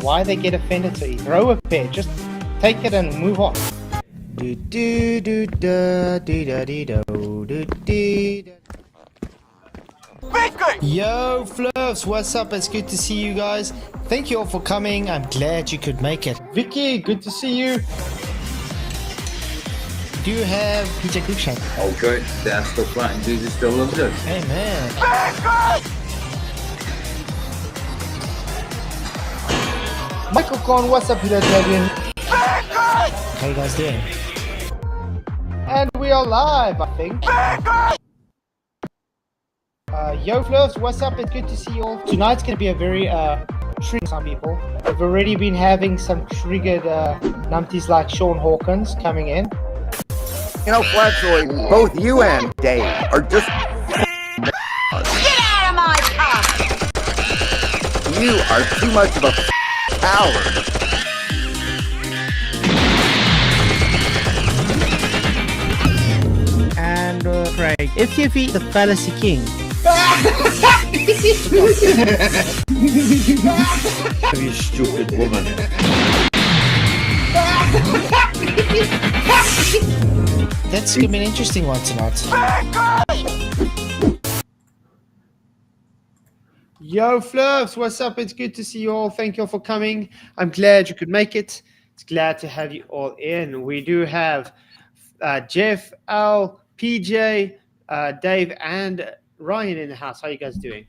Why they get offended so easy? Throw a pair. Just take it and move on. Do do do da do da dee do do dee. Yo, Fluffs, what's up? It's good to see you guys. Thank you all for coming. I'm glad you could make it. Vicky, good to see you. Do you have PJ Cruikshank? Okay, that's still fine. Jesus still loves us. Amen. Michael Corn, what's up, Peter Fabian? How you guys doing? And we are live, I think. Yo, Fluffs, what's up? It's good to see you all. Tonight's going to be a very trigger some people. We've already been having some triggered numpties like Sean Hawkins coming in. You know, Flatzoid, both you and Dave are just Get out of my pocket! you are too much of a coward. And Craig, if you beat the fallacy king. You stupid woman. That's gonna be an interesting one tonight. Yo, Fluffs, what's up? It's good to see you all. Thank you all for coming. I'm glad you could make it. It's glad to have you all in. We do have Jeff, Al, PJ, Dave, and Ryan in the house. How you guys doing?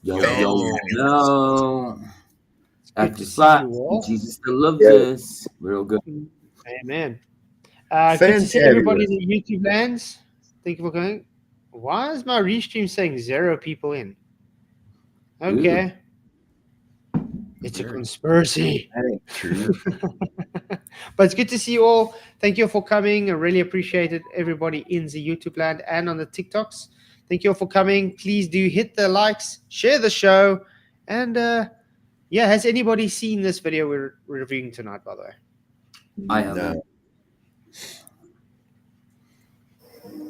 Yo. Good After to see flat, you all. Jesus still loves us. We're all good. Amen. Good to see everybody in the YouTube lands. Thank you for coming. Why is my restream saying 0 people in? Okay. It's a conspiracy. That ain't true. But it's good to see you all. Thank you for coming. I really appreciate it. Everybody in the YouTube land and on the TikToks. Thank you all for coming. Please do hit the likes, share the show. And yeah, has anybody seen this video we're reviewing tonight, by the way? I haven't. No.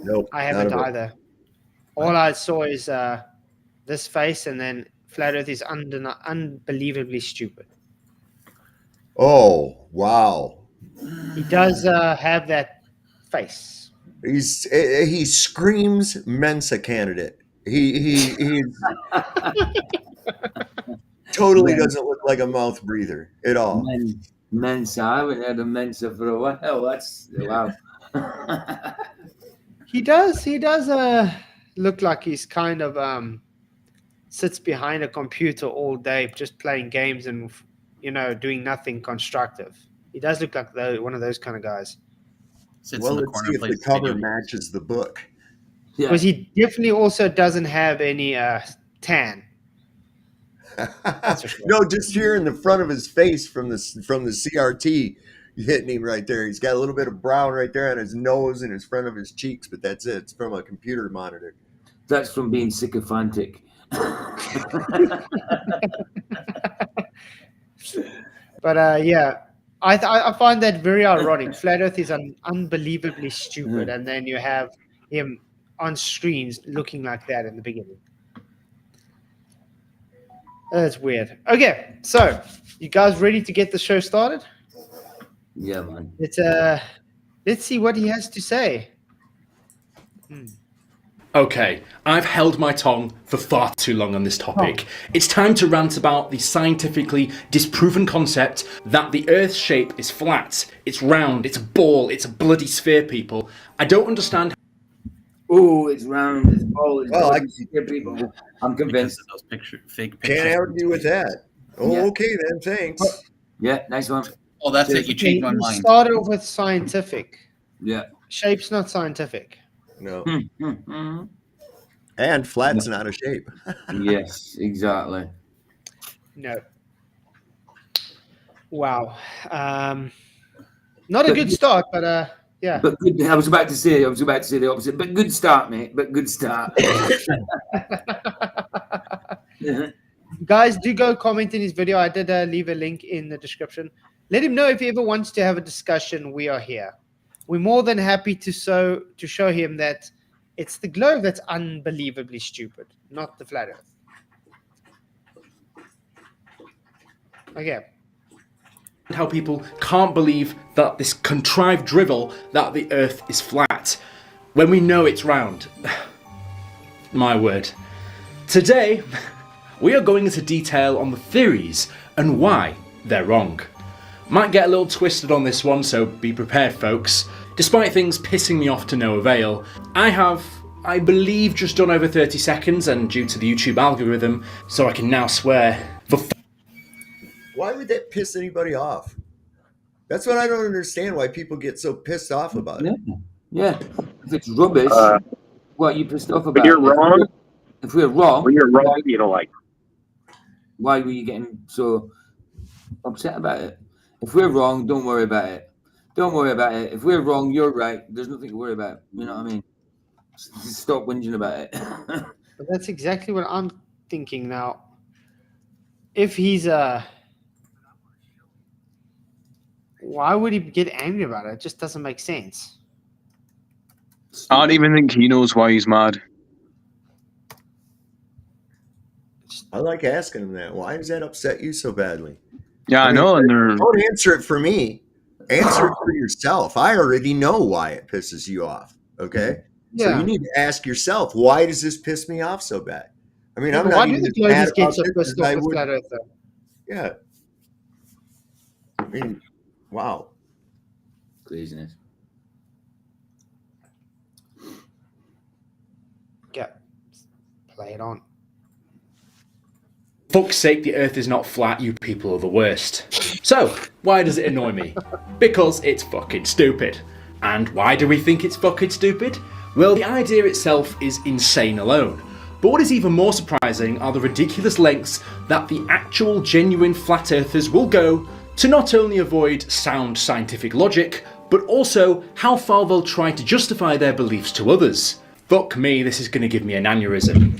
Nope. I haven't either. All I saw is this face, and then Flat Earth is unbelievably stupid. Oh, wow. He does have that face. He screams Mensa candidate. He totally doesn't look like a mouth breather at all. Mensa. I haven't had a Mensa for a while. That's wow. He does look like he's kind of sits behind a computer all day just playing games and doing nothing constructive. He does look like one of those kind of guys. Well, let's see if the cover matches the book. Yeah. Because he definitely also doesn't have any tan. That's for sure. No, just here in the front of his face from the CRT hitting him right there. He's got a little bit of brown right there on his nose and his front of his cheeks, but that's it. It's from a computer monitor. That's from being sycophantic. But yeah, I find that very ironic. Flat Earth is unbelievably stupid, and then you have him on screens looking like that in the beginning. That's weird. Okay, so you guys ready to get the show started? Yeah, man. Let's see what he has to say. Okay, I've held my tongue for far too long on this topic. It's time to rant about the scientifically disproven concept that the Earth's shape is flat. It's round, it's a ball, it's a bloody sphere, people. I don't understand. Oh, it's round, it's ball, it's Well, people. I'm convinced. Those fake pictures. Can't argue with that. Oh, Yeah. okay then. Thanks. Yeah, nice one. Oh, that's it. You changed my You mind. started off with scientific. Yeah. Shape's not scientific. No. Mm-hmm. And flat's not a shape. Yes, exactly. No. Wow. Not a good start, but yeah. But good. I was about to say the opposite. But good start, mate. But good start. Guys, do go comment in his video. I did leave a link in the description. Let him know if he ever wants to have a discussion. We are here. We're more than happy to show him that it's the globe that's unbelievably stupid, not the flat Earth. Okay. How people can't believe that this contrived drivel that the Earth is flat when we know it's round. My word. Today, we are going into detail on the theories and why they're wrong. Might get a little twisted on this one, so be prepared, folks. Despite things pissing me off to no avail, I have, I believe, just done over 30 seconds, and due to the YouTube algorithm, so I can now swear for Why would that piss anybody off? That's what I don't understand. Why people get so pissed off about it. Yeah. If it's rubbish, what are you pissed off about? When you're wrong, If we're wrong, you don't like. why were you getting so upset about it? If we're wrong, don't worry about it. Don't worry about it. If we're wrong, you're right. There's nothing to worry about. You know what I mean? Stop whinging about it. But that's exactly what I'm thinking now. If he's why would he get angry about it? It just doesn't make sense. I don't even think he knows why he's mad. I like asking him that. Why does that upset you so badly? Yeah, I mean, know, and they're Don't answer it for me. Answer it for yourself. I already know why it pisses you off. Okay? So Yeah. you need to ask yourself, why does this piss me off so bad? I mean, I'm But not why do even the as mad globes get about so this pissed as I off with would. flat Earth, though? Yeah. I mean, wow. Craziness. Yeah. Play it on. fuck's sake, the Earth is not flat, you people are the worst. So, why does it annoy me? Because it's fucking stupid. And why do we think it's fucking stupid? Well, the idea itself is insane alone. But what is even more surprising are the ridiculous lengths that the actual genuine flat earthers will go to not only avoid sound scientific logic, but also how far they'll try to justify their beliefs to others. Fuck me, this is going to give me an aneurysm.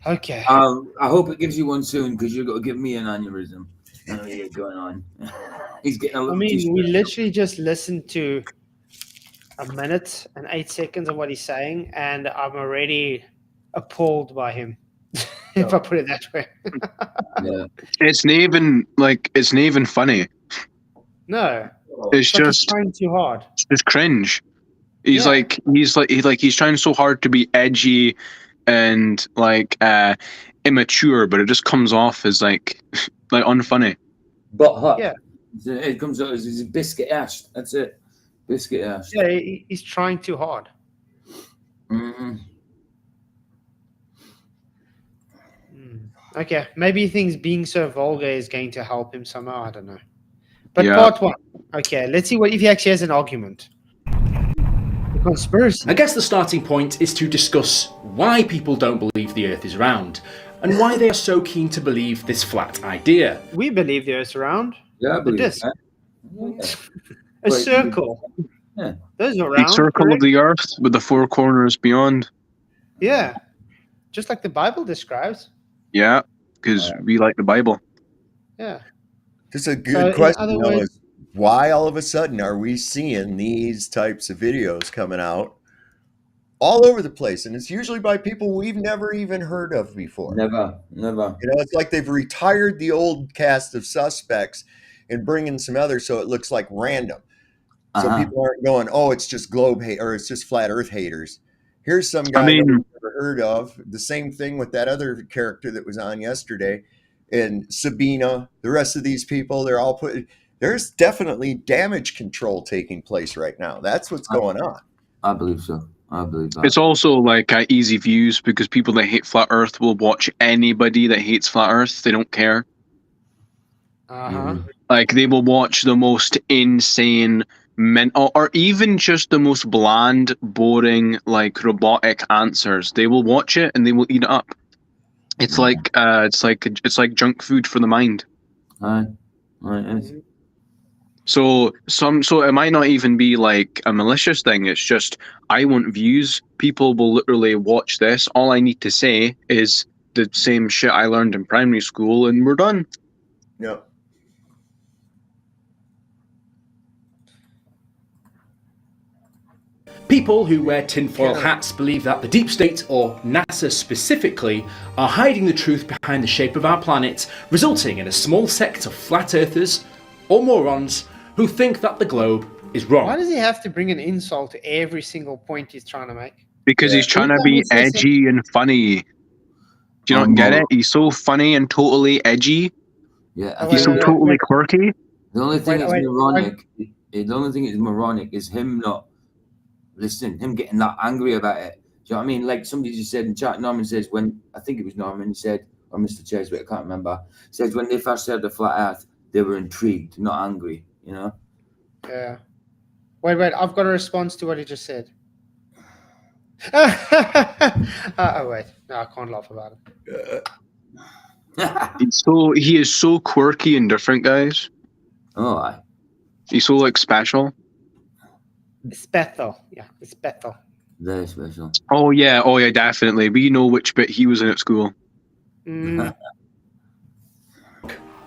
Okay. I hope it gives you one soon, because you've got to give me an aneurysm. I know what's going on. He's getting a I little mean, we too literally just listened to a minute and 8 seconds of what he's saying, and I'm already appalled by him, if I put it that way. yeah. it's not even funny. No, It's like he's just trying too hard. it's cringe. He's Yeah. he's trying so hard to be edgy and immature, but it just comes off as like unfunny. But hot. Yeah. It comes out as he's biscuit ash. That's it. Biscuit ash. Yeah, he's trying too hard. Mm-hmm. Okay, maybe he thinks being so vulgar is going to help him somehow. I don't know. But Yeah. part one. Okay, let's see if he actually has an argument. The conspiracy. I guess the starting point is to discuss why people don't believe the Earth is round, and why they are so keen to believe this flat idea. We believe the Earth's round. Yeah, I The believe disc. that. Yeah. A Wait, circle. Yeah. Those are The round. circle correct? of the earth with the four corners beyond. Yeah. Just like the Bible describes. Yeah, because we like the Bible. Yeah. Just a So, good in question other though, words- is why all of a sudden are we seeing these types of videos coming out all over the place? And it's usually by people we've never even heard of before. Never. You know, it's like they've retired the old cast of suspects and bring in some others so it looks like random. So Uh-huh. people aren't going, oh, it's just globe hate or it's just flat earth haters. Here's some guy mean- nobody's never heard of. The same thing with that other character that was on yesterday. And Sabina, the rest of these people, they're all put. There's definitely damage control taking place right now. That's what's going on. I believe so. I believe that. It's also easy views because people that hate flat Earth will watch anybody that hates flat Earth. They don't care. Uh-huh. They will watch the most insane or even just the most bland, boring, robotic answers. They will watch it and they will eat it up. It's like junk food for the mind. Aye. Right. So it might not even be like a malicious thing. It's just I want views. People will literally watch this. All I need to say is the same shit I learned in primary school, and we're done. Yep. People who wear tinfoil hats believe that the deep state, or NASA specifically, are hiding the truth behind the shape of our planet, resulting in a small sect of flat earthers, or morons, who think that the globe is Why wrong. does he have to bring an insult to every single point he's trying to make? Because he's trying to Anytime he be says edgy and funny. Do you not get it? He's so funny and totally edgy. Yeah, Oh, He's so wait. totally quirky. the only thing Wait, moronic. The only thing that's moronic is him not listening, him getting that angry about it. Do you know what I mean? Like somebody just said in chat, Norman says when I think it was Norman, he said, or Mr. Cheswick, I can't remember, says when they first heard the flat Earth, they were intrigued, not angry. You know? Yeah. Wait, I've got a response to what he just said. Oh, wait. No, I can't laugh about it. He is so quirky and different, guys. Oh, aye. He's so like special. It's Bethel. Yeah, it's Bethel. Very special. Oh yeah, definitely. We know which bit he was in at school. Mm.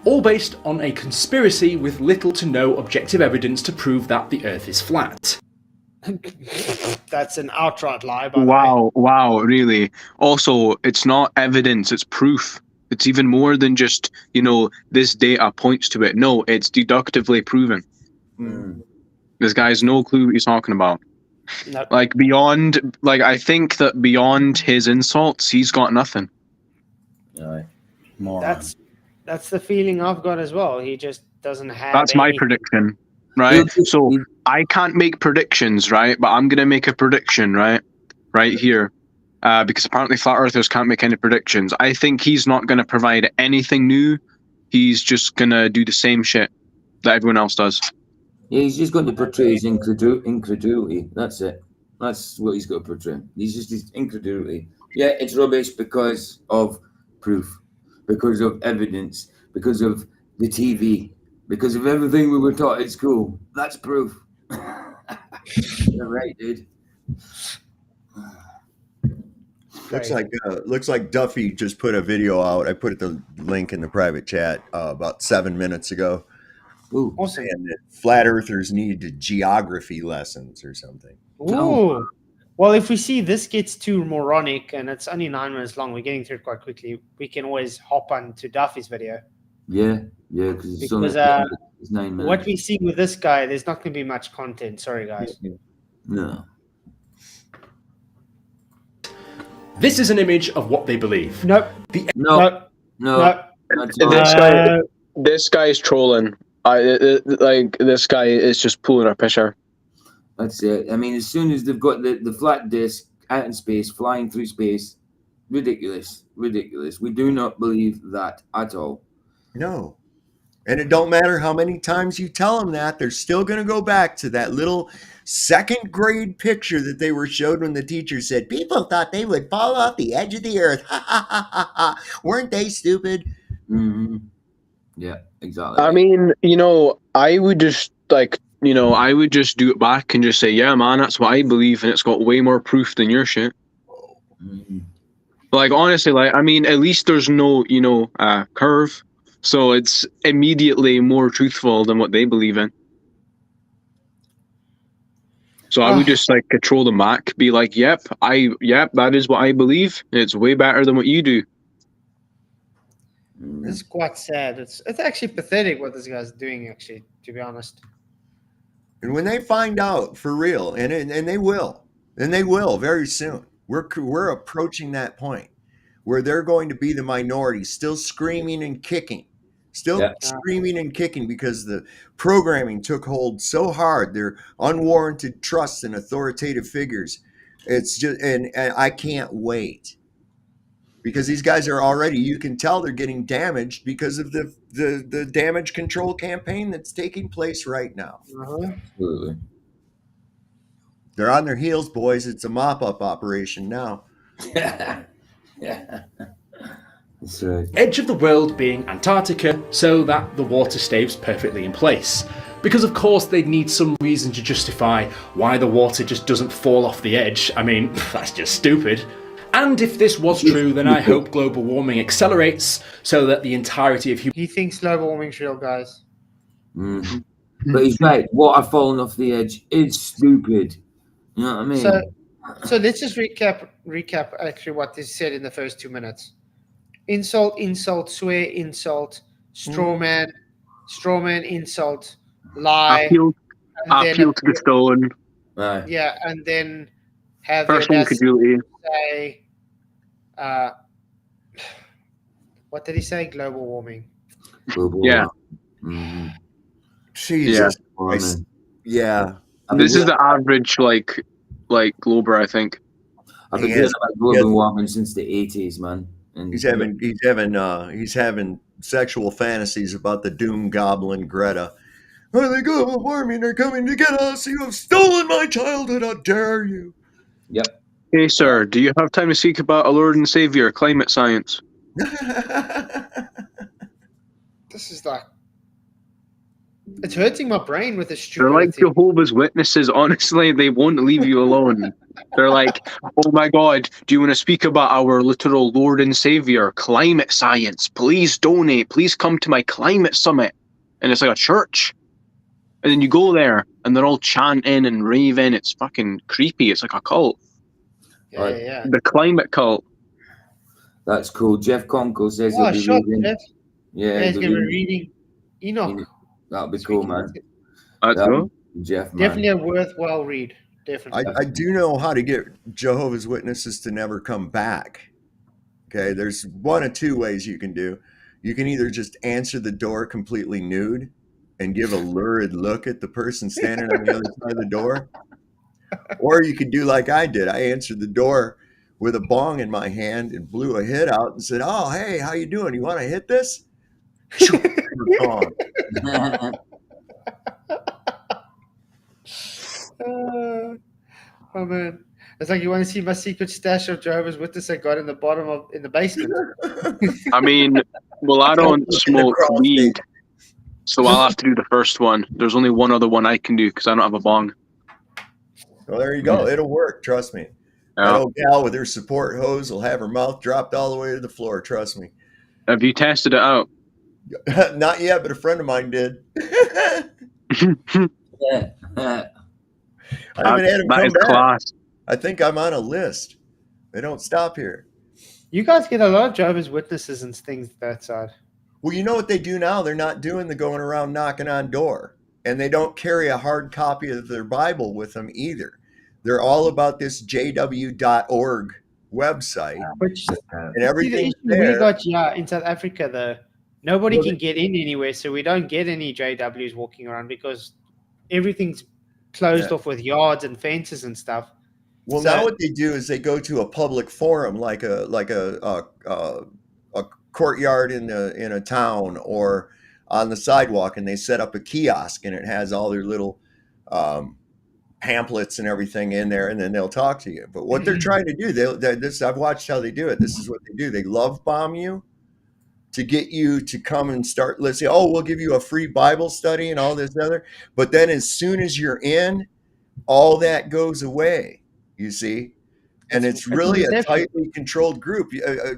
All based on a conspiracy with little to no objective evidence to prove that the Earth is flat. That's an outright lie, by the way. Wow, really. Also, it's not evidence, it's proof. It's even more than just, this data points to it. No, it's deductively proven. This guy has no clue what he's talking about. Nope. I think that beyond his insults, he's got nothing. Aye. That's the feeling I've got as well. He just doesn't have. That's my any- prediction, right? So I can't make predictions, right? But I'm gonna make a prediction, right here, because apparently flat earthers can't make any predictions. I think he's not gonna provide anything new. He's just gonna do the same shit that everyone else does. Yeah, he's just going to portray his incredulity. That's it. That's what he's got to portray. He's just his incredulity. Yeah, it's rubbish because of proof, because of evidence, because of the TV, because of everything we were taught at school. That's proof. You're right, dude. Looks like Duffy just put a video out. I put the link in the private chat about 7 minutes ago. Ooh. Awesome. And that flat earthers need geography lessons or something. Ooh. Well, if we see this gets too moronic and it's only 9 minutes long, we're getting through it quite quickly. We can always hop on to Duffy's video. Yeah, because it's only it's 9 minutes. What we see with this guy, there's not going to be much content. Sorry, guys. No. This is an image of what they believe. Nope. No. That's not. This guy's trolling. This guy is just pulling a picture. That's it. I mean, as soon as they've got the flat disc out in space, flying through space, ridiculous. We do not believe that at all. No. And it don't matter how many times you tell them that, they're still going to go back to that little second grade picture that they were showed when the teacher said, people thought they would fall off the edge of the earth. Ha, ha, ha, ha, ha. Weren't they stupid? Mm-hmm. Yeah, exactly. I mean, I would just I would just do it back and just say, yeah, man, that's what I believe, and it's got way more proof than your shit. Mm-hmm. Like, honestly, at least there's no, curve, so it's immediately more truthful than what they believe in. So I would just control them back, be like, yep, that is what I believe. It's way better than what you do. This is quite sad. It's actually pathetic what this guy's doing, actually, to be honest. And when they find out for real, and they will very soon. We're approaching that point where they're going to be the minority, still screaming and kicking, because the programming took hold so hard. Their unwarranted trust in authoritative figures. It's just, and I can't wait. Because these guys are already, you can tell they're getting damaged because of the damage control campaign that's taking place right now. Absolutely. They're on their heels, boys. It's a mop-up operation now. Yeah. That's right. Edge of the world being Antarctica, so that the water stays perfectly in place. Because of course they'd need some reason to justify why the water just doesn't fall off the edge. I mean, that's just stupid. And if this was true, then I hope global warming accelerates so that the entirety of humanity... He thinks global warming's real, guys. Mm-hmm. But he's right. Water falling off the edge is stupid. You know what I mean? So let's just recap actually what they said in the first 2 minutes. Insult, insult, swear, insult, straw man, insult, lie, Appeal, and then appeal to the stone. Aye. yeah, and then have the Personal audacity credulity. to say, uh, what did he say? Global warming. Global Yeah. warming. Jesus Christ. Warming. Yeah. I've been This is hearing, the average like Glober, I think. I've been He hearing has- about he global has- warming since the 80s, man. And He's having sexual fantasies about the doom goblin Greta. Oh, they global warming, they're coming to get us. You have stolen my childhood. How dare you? Yep. Hey, sir, do you have time to speak about our Lord and Savior, climate science? This is like, it's hurting my brain with this They're like stupidity. Jehovah's Witnesses. Honestly, they won't leave you alone. They're like, oh my God, do you want to speak about our literal Lord and Savior, climate science? Please donate. Please come to my climate summit. And it's like a church. And then you go there and they're all chanting and raving. It's fucking creepy. It's like a cult. Yeah, Right. yeah. The climate cult. That's cool. Jeff Conkle says Oh, he'll be shot, reading. Jeff. Yeah, Yeah, he's he'll going to be be reading Enoch. reading. That'll be this cool, weekend. man. That's cool. Jeff, man. Definitely a worthwhile read. Definitely. I do know how to get Jehovah's Witnesses to never come back. Okay, there's one of two ways you can do. You can either just answer the door completely nude and give a lurid look at the person standing on the other side of the door, or you could do like I did. I answered the door with a bong in my hand and blew a hit out and said, "Oh, hey, how you doing? You want to hit this?" Gone. Oh man, it's like you want to see my secret stash of Jehovah's Witness I got in the basement. I mean, well, I don't smoke crawl weed, so I'll have to do the first one. There's only one other one I can do because I don't have a bong. Well, there you go. It'll work. Trust me. That Yeah. old gal with her support hose will have her mouth dropped all the way to the floor. Trust me. Have you tested it out? Not yet, but a friend of mine did. Yeah. I haven't had him That come is back. class. I think I'm on a list. They don't stop here. You guys get a lot of Jehovah's Witnesses and things that side. Well, you know what they do now? They're not doing the going around knocking on door. And they don't carry a hard copy of their Bible with them either. They're all about this jw.org website. Which And see, the everything's issue we there. got in South Africa though, nobody Well, can get in anywhere, so we don't get any JWs walking around because everything's closed off with yards and fences and stuff. Well, So- now what they do is they go to a public forum, like a courtyard in a town or on the sidewalk, and they set up a kiosk, and it has all their little pamphlets and everything in there, and then they'll talk to you. But what they're trying to do, I've watched how they do it. This is what they do: they love bomb you to get you to come and start listening. Oh, we'll give you a free Bible study and all this other. But then, as soon as you're in, all that goes away. You see, and it's really a tightly controlled group.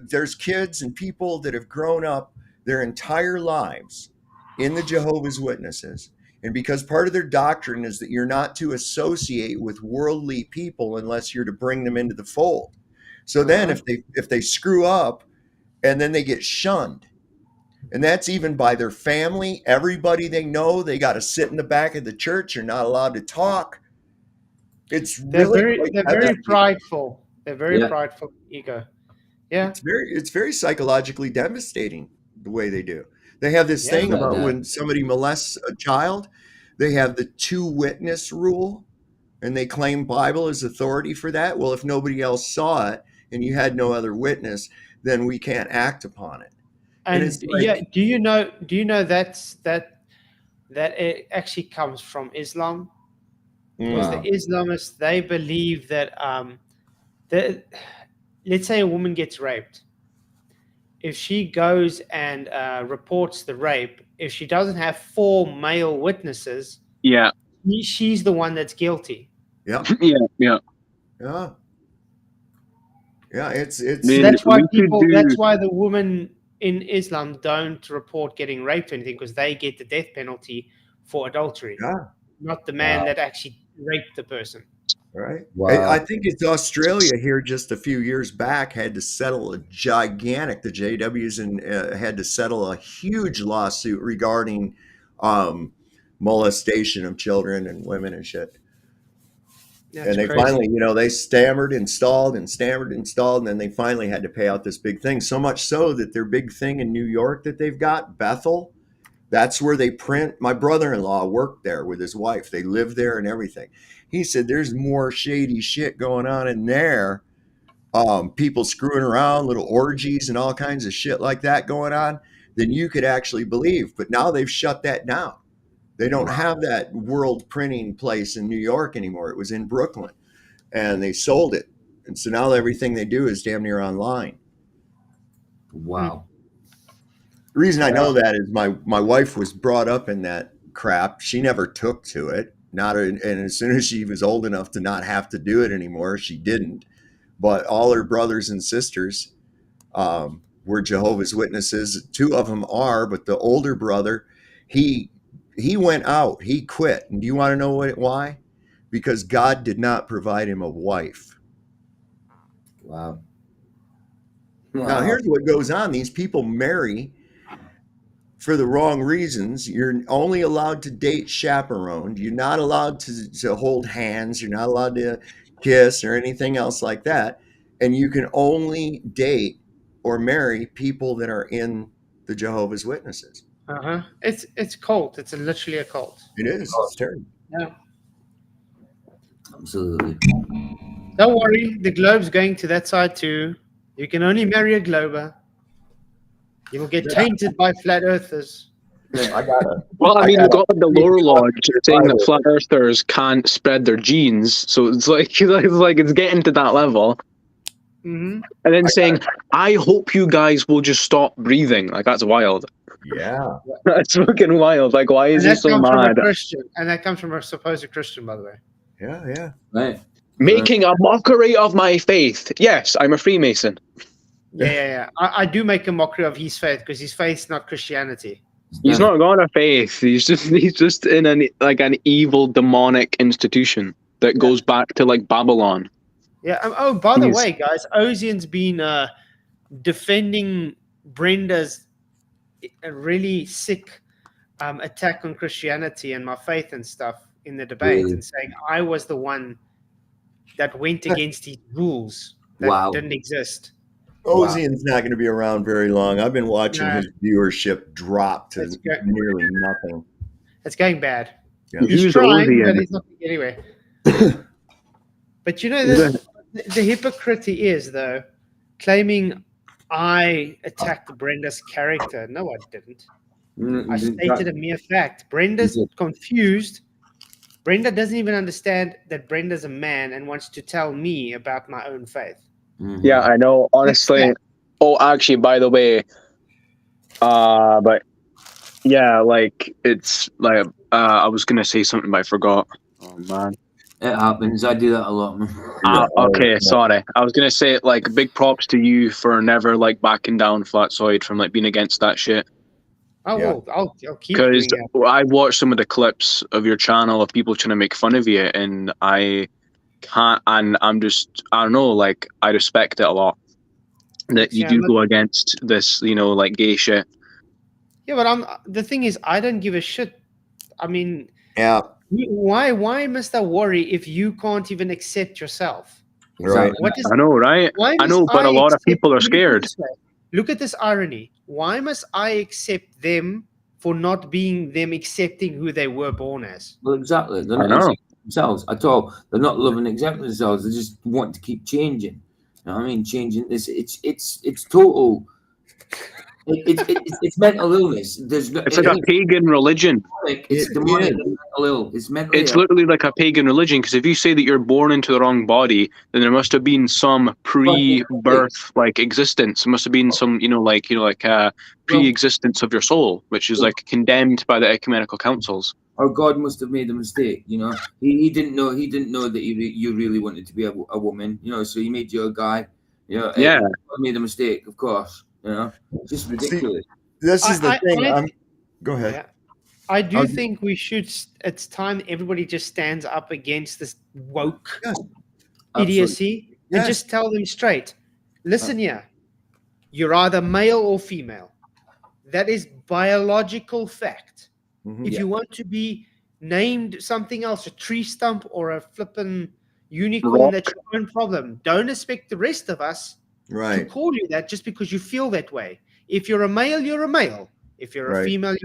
There's kids and people that have grown up their entire lives in the Jehovah's Witnesses. And because part of their doctrine is that you're not to associate with worldly people unless you're to bring them into the fold. So then if they screw up and then they get shunned, and that's even by their family, everybody they know, they got to sit in the back of the church. You're not allowed to talk. It's really they're very prideful. They're very prideful ego. Yeah. It's very psychologically devastating the way they do. They have this thing about when somebody molests a child, they have the 2 witness rule, and they claim Bible as authority for that. Well, if nobody else saw it and you had no other witness, then we can't act upon it. And it's like, do you know that it actually comes from Islam? Because the Islamists, they believe that let's say a woman gets raped. If she goes and reports the rape, if she doesn't have 4 male witnesses, she's the one that's guilty. Yeah. It's that's why that's why the women in Islam don't report getting raped or anything, because they get the death penalty for adultery, not the man that actually raped the person. Right. Wow. I think it's Australia here just a few years back had to settle the JWs and had to settle a huge lawsuit regarding molestation of children and women and shit. That's And they crazy. finally, they stammered, installed, and then they finally had to pay out this big thing. So much so that their big thing in New York that they've got, Bethel, that's where they print. My brother-in-law worked there with his wife. They lived there and everything. He said there's more shady shit going on in there. People screwing around, little orgies and all kinds of shit like that going on than you could actually believe. But now they've shut that down. They don't have that world printing place in New York anymore. It was in Brooklyn, and they sold it. And so now everything they do is damn near online. Wow. The reason I know that is my wife was brought up in that crap. She never took to it. And as soon as she was old enough to not have to do it anymore, she didn't. But all her brothers and sisters were Jehovah's Witnesses. 2 of them are, but the older brother, he went out. He quit. And do you want to know why? Because God did not provide him a wife. Wow. Now, here's what goes on. These people marry for the wrong reasons. You're only allowed to date chaperoned. You're not allowed to hold hands. You're not allowed to kiss or anything else like that. And you can only date or marry people that are in the Jehovah's Witnesses. It's cult. It's literally a cult. It is. It's terrible. Yeah. Absolutely. Don't worry, the globe's going to that side too. You can only marry a glober. You will get tainted by flat earthers. I gotta. Well, I mean, we've got the lore lodge saying that flat earthers can't spread their genes, so it's like it's getting to that level. Mm-hmm. And then saying, "I hope you guys will just stop breathing." Like that's wild. Yeah. That's fucking wild. Like, why is he so From a mad? Christian, and that comes from a supposed Christian, by the way. Yeah. Right. Making a mockery of my faith. Yes, I'm a Freemason. Yeah. I do make a mockery of his faith because his faith's not Christianity. He's not got a faith. He's just in an evil demonic institution that goes back to like Babylon. Yeah. Oh, by the way, guys, Ozian's been defending Brenda's really sick attack on Christianity and my faith and stuff in the debate, and saying I was the one that went against his rules that didn't exist. Ozian's not going to be around very long. I've been watching his viewership drop to nearly nothing. It's going bad. Yeah. He's trying, but he's not anyway. But you know, the hypocrisy is, though, claiming I attacked Brenda's character. No, I didn't. I stated a mere fact. Brenda's confused. Brenda doesn't even understand that Brenda's a man and wants to tell me about my own faith. Yeah, I know. Honestly, actually, by the way, but yeah, like it's like I was gonna say something, but I forgot. Oh man, it happens. I do that a lot. Okay, sorry. I was gonna say like big props to you for never like backing down Flatsoid from like being against that shit. Oh, well, I'll keep because doing I watched some of the clips of your channel of people trying to make fun of you, and I can't. And I don't know. Like I respect it a lot that you do go against this, like gay shit. Yeah, but the thing is, I don't give a shit. I mean, yeah. Why must I worry if you can't even accept yourself? Right. I know, right? I know, but a lot of people are scared. Look at this irony. Why must I accept them for not being them accepting who they were born as? Well, exactly. They're not accepting themselves at all. They're not loving accepting themselves. They just want to keep changing. You know what I mean? Changing this. It's total. It's mental illness. It's like a pagan religion. It's demonic. It's mental. It's literally like a pagan religion, because if you say that you're born into the wrong body, then there must have been some pre-birth like existence. It must have been some pre-existence of your soul, which is like condemned by the ecumenical councils. Or God must have made a mistake. He didn't know. He didn't know that you really wanted to be a woman. So he made you a guy. Yeah. God made a mistake, of course. Just ridiculous. See, this is the thing. Go ahead. Yeah. I do think we should. It's time everybody just stands up against this woke Yes. idiocy and Yes. just tell them straight. Listen here, you're either male or female. That is biological fact. Mhm. If you want to be named something else, a tree stump or a flippin' unicorn, Rock. that's your own problem. Don't expect the rest of us to Right. call you that just because you feel that way. If you're a male, you're a male. If you're a Right. female,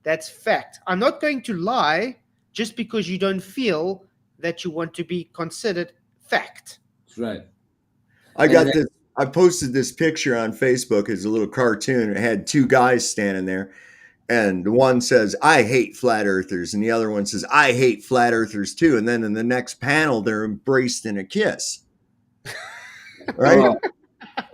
that's fact. I'm not going to lie just because you don't feel that you want to be considered fact. That's right. I And got then- this. I posted this picture on Facebook as a little cartoon. It had two guys standing there, and the one says, "I hate flat earthers," and the other one says, "I hate flat earthers too." And then in the next panel, they're embraced in a kiss. Right. Oh,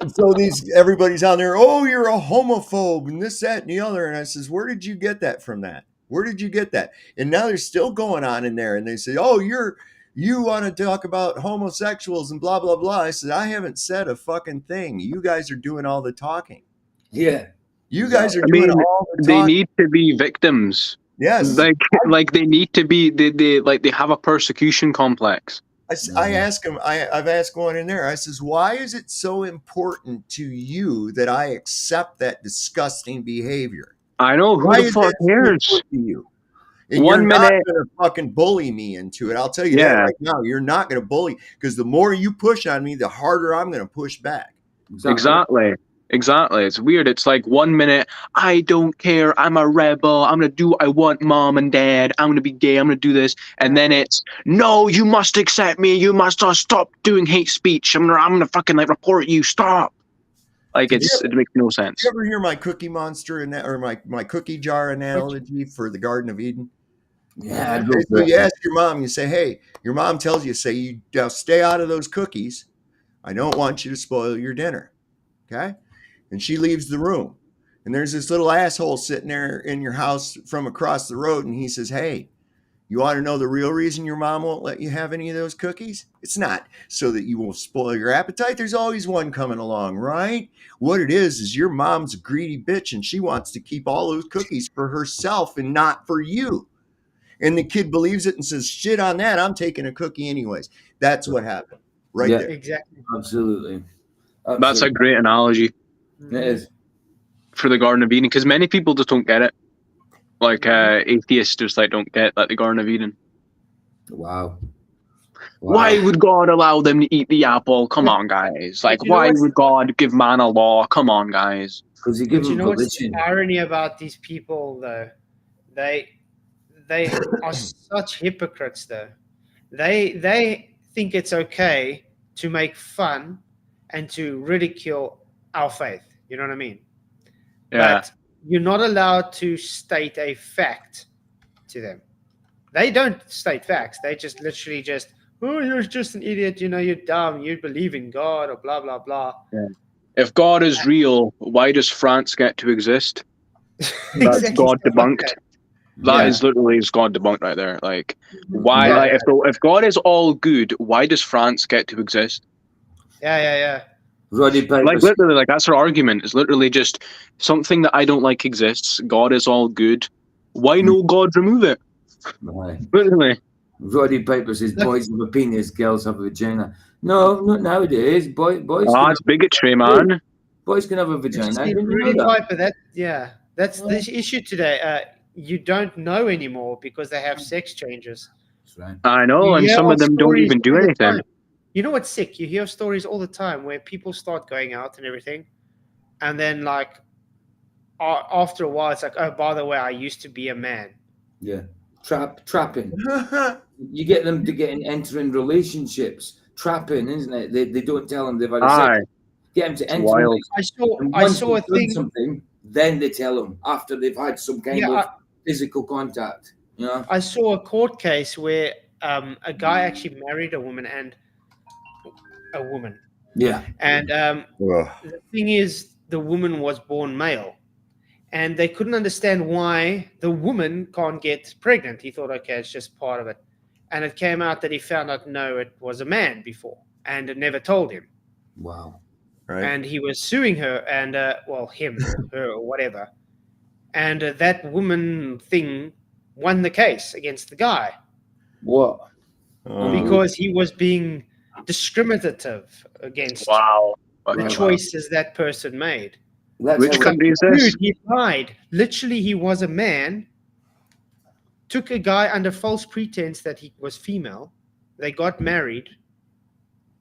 And so everybody's on there. Oh, you're a homophobe, and this, that, and the other. And I says, "Where did you get that from? Where did you get that?" And now they're still going on in there, and they say, "Oh, you want to talk about homosexuals and blah blah blah." I said, "I haven't said a fucking thing. You guys are doing all the talking. yeah. You guys are I doing mean, all the they talking." need to be victims. Yes. Like they need to be. They have a persecution complex. I ask him. I've asked one in there. I says, "Why is it so important to you that I accept that disgusting behavior? I know who Why the is fuck that so cares. important to you? And One you're not minute- going to fucking bully me into it. I'll tell you that Yeah. right now. You're not going to bully, because the more you push on me, the harder I'm going to push back." Exactly. It's weird. It's like 1 minute, I don't care. I'm a rebel. I'm gonna do what I want, mom and dad. I'm gonna be gay. I'm gonna do this. And then it's, no, you must accept me. You must stop doing hate speech. I'm gonna fucking like report you. Stop. Like it makes no sense. Did you ever hear my Cookie Monster or my cookie jar analogy for the Garden of Eden? Yeah. So you ask your mom, you say, "Hey," your mom tells you, say, "You now stay out of those cookies. I don't want you to spoil your dinner." Okay? And she leaves the room. And there's this little asshole sitting there in your house from across the road, and he says, "Hey, you want to know the real reason your mom won't let you have any of those cookies? It's not so that you won't spoil your appetite. There's always one coming along, right? What it is your mom's a greedy bitch, and she wants to keep all those cookies for herself and not for you." And the kid believes it and says, "Shit on that. I'm taking a cookie anyways." That's what happened right Yeah. there. Exactly. Absolutely. That's a great analogy It is. for the Garden of Eden, because many people just don't get it. Like atheists just like don't get like the Garden of Eden. Wow. Why would God allow them to eat the apple? Come on, guys. Like, you know why what's- would God give man a law? Come on, guys. Because you give But you them know what's the volition. irony about these people, though? They are such hypocrites, though. They think it's okay to make fun and to ridicule our faith. You know what I mean? Yeah. But you're not allowed to state a fact to them. They don't state facts. They just literally just, "Oh, you're just an idiot. You know, you're dumb. You believe in God," or blah blah blah. If God is real, why does France get to exist? That's Exactly, God stuff like debunked. that. That is literally God debunked right there. Like, why? Yeah. Like, if God is all good, why does France get to exist? Yeah. Roddy Piper. Like, literally, like that's her argument. It's literally just something that I don't like exists. God is all good. Why no God remove it? Right. Literally. Roddy Piper says boys have a penis, girls have a vagina. No, not nowadays. Boys Ah, it's bigotry, man. boys can have a vagina. See, Didn't you know Rudy that? Piper, that's the issue today. You don't know anymore because they have sex changes. That's right. I know, You and hear some of of them don't stories even do all the anything. time. You know what's sick? You hear stories all the time where people start going out and everything, and then like after a while, it's like, "Oh, by the way, I used to be a man." Yeah. Trapping. You get them to enter in relationships. Trapping, isn't it? They don't tell them they've had a Aye. sex. Get them to enter. wild. I saw a they've done thing. something, then they tell them after they've had some kind Yeah, of physical contact. You know. I saw a court case where a guy actually married a woman and a woman, Yeah. and Ugh. the thing is, the woman was born male, and they couldn't understand why the woman can't get pregnant. He thought, okay, it's just part of it, and it came out that he found out no, it was a man before, and it never told him, Wow. Right. and he was suing her, and him, her, or whatever, and that woman thing won the case against the guy What? because he was being discriminative against Wow. the choices that person made. That's Which how country is Dude, this? he lied. Literally, he was a man, took a guy under false pretense that he was female. They got married,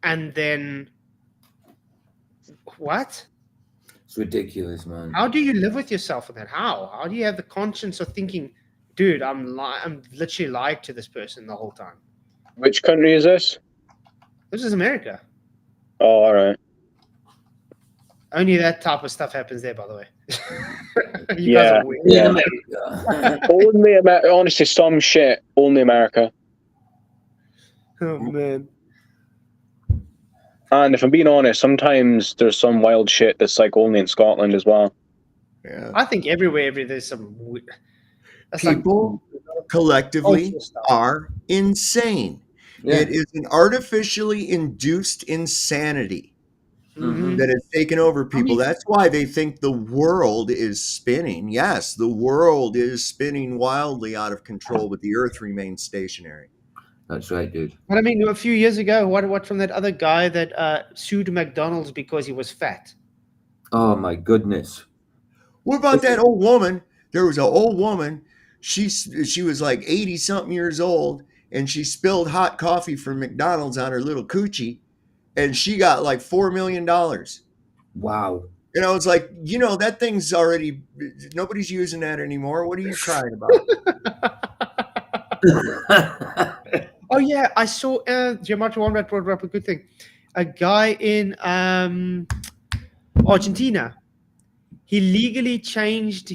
and then what? It's ridiculous, man. How do you live with yourself with that? How do you have the conscience of thinking, dude, I'm literally lied to this person the whole time? Which country is this? This is America. Oh, all right. Only that type of stuff happens there, by the way. You Yeah. guys are weird. Yeah. America. Only America. Honestly, some shit. Only America. Oh man. And if I'm being honest, sometimes there's some wild shit that's like only in Scotland as well. Yeah. I think everywhere there's some weird. That's like People collectively cultural stuff. are insane. Yeah. It is an artificially induced insanity Mhm. that has taken over people. mean- That's why they think the world is spinning. Yes, the world is spinning wildly out of control, but the earth remains stationary. That's right, dude. But I mean, a few years ago, what from that other guy that sued McDonald's because he was fat? Oh my goodness. What about that old woman? There was an old woman. She was like 80 something years old, and she spilled hot coffee from McDonald's on her little coochie, and she got like $4 million. Wow. And I was like, that thing's already, nobody's using that anymore. What are you crying about? Oh yeah, I saw Giamatti Wombat brought up a good thing. A guy in Argentina, he legally changed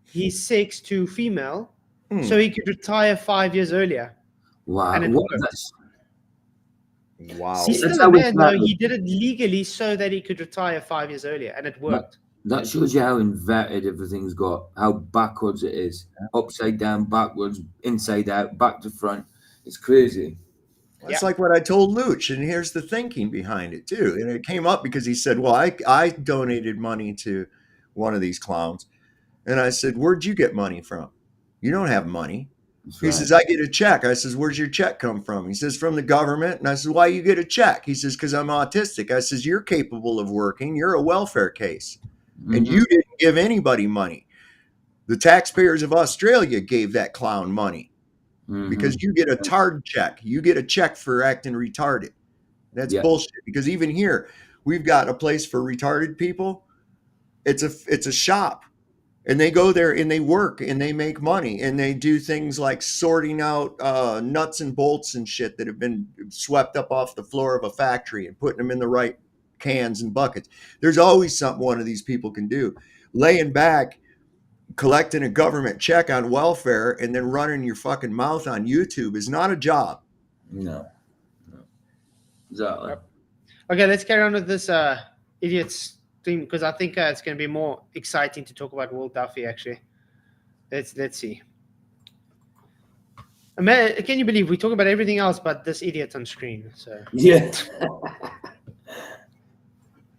his sex to female so he could retire 5 years earlier. Wow. And it What? worked. That's, Wow. He's That's still a how it's man, though. done. He did it legally so that he could retire 5 years earlier, and it worked. that shows you how inverted everything's got, how backwards it is. Upside down, backwards, inside out, back to front. It's crazy. That's like what I told Luch, and here's the thinking behind it too. And it came up because he said, "Well, I donated money to one of these clowns," and I said, "Where'd you get money from? You don't have money." That's He right. says, "I get a check." I says, "Where's your check come from?" He says, "From the government." And I says, "Why you get a check?" He says, "Because I'm autistic." I says, "You're capable of working. You're a welfare case, and Mhm. you didn't give anybody money. The taxpayers of Australia gave that clown money." Mhm. Because you get a tard check. You get a check for acting retarded. That's Yeah. bullshit. Because even here, we've got a place for retarded people. It's a shop. And they go there and they work and they make money and they do things like sorting out nuts and bolts and shit that have been swept up off the floor of a factory and putting them in the right cans and buckets. There's always something one of these people can do. Laying back, collecting a government check on welfare and then running your fucking mouth on YouTube is not a job. No. Exactly. Okay, let's carry on with this idiots thing because I think it's going to be more exciting to talk about Will Duffy. Actually, let's see. Man, can you believe we talk about everything else but this idiot on screen? So Yeah.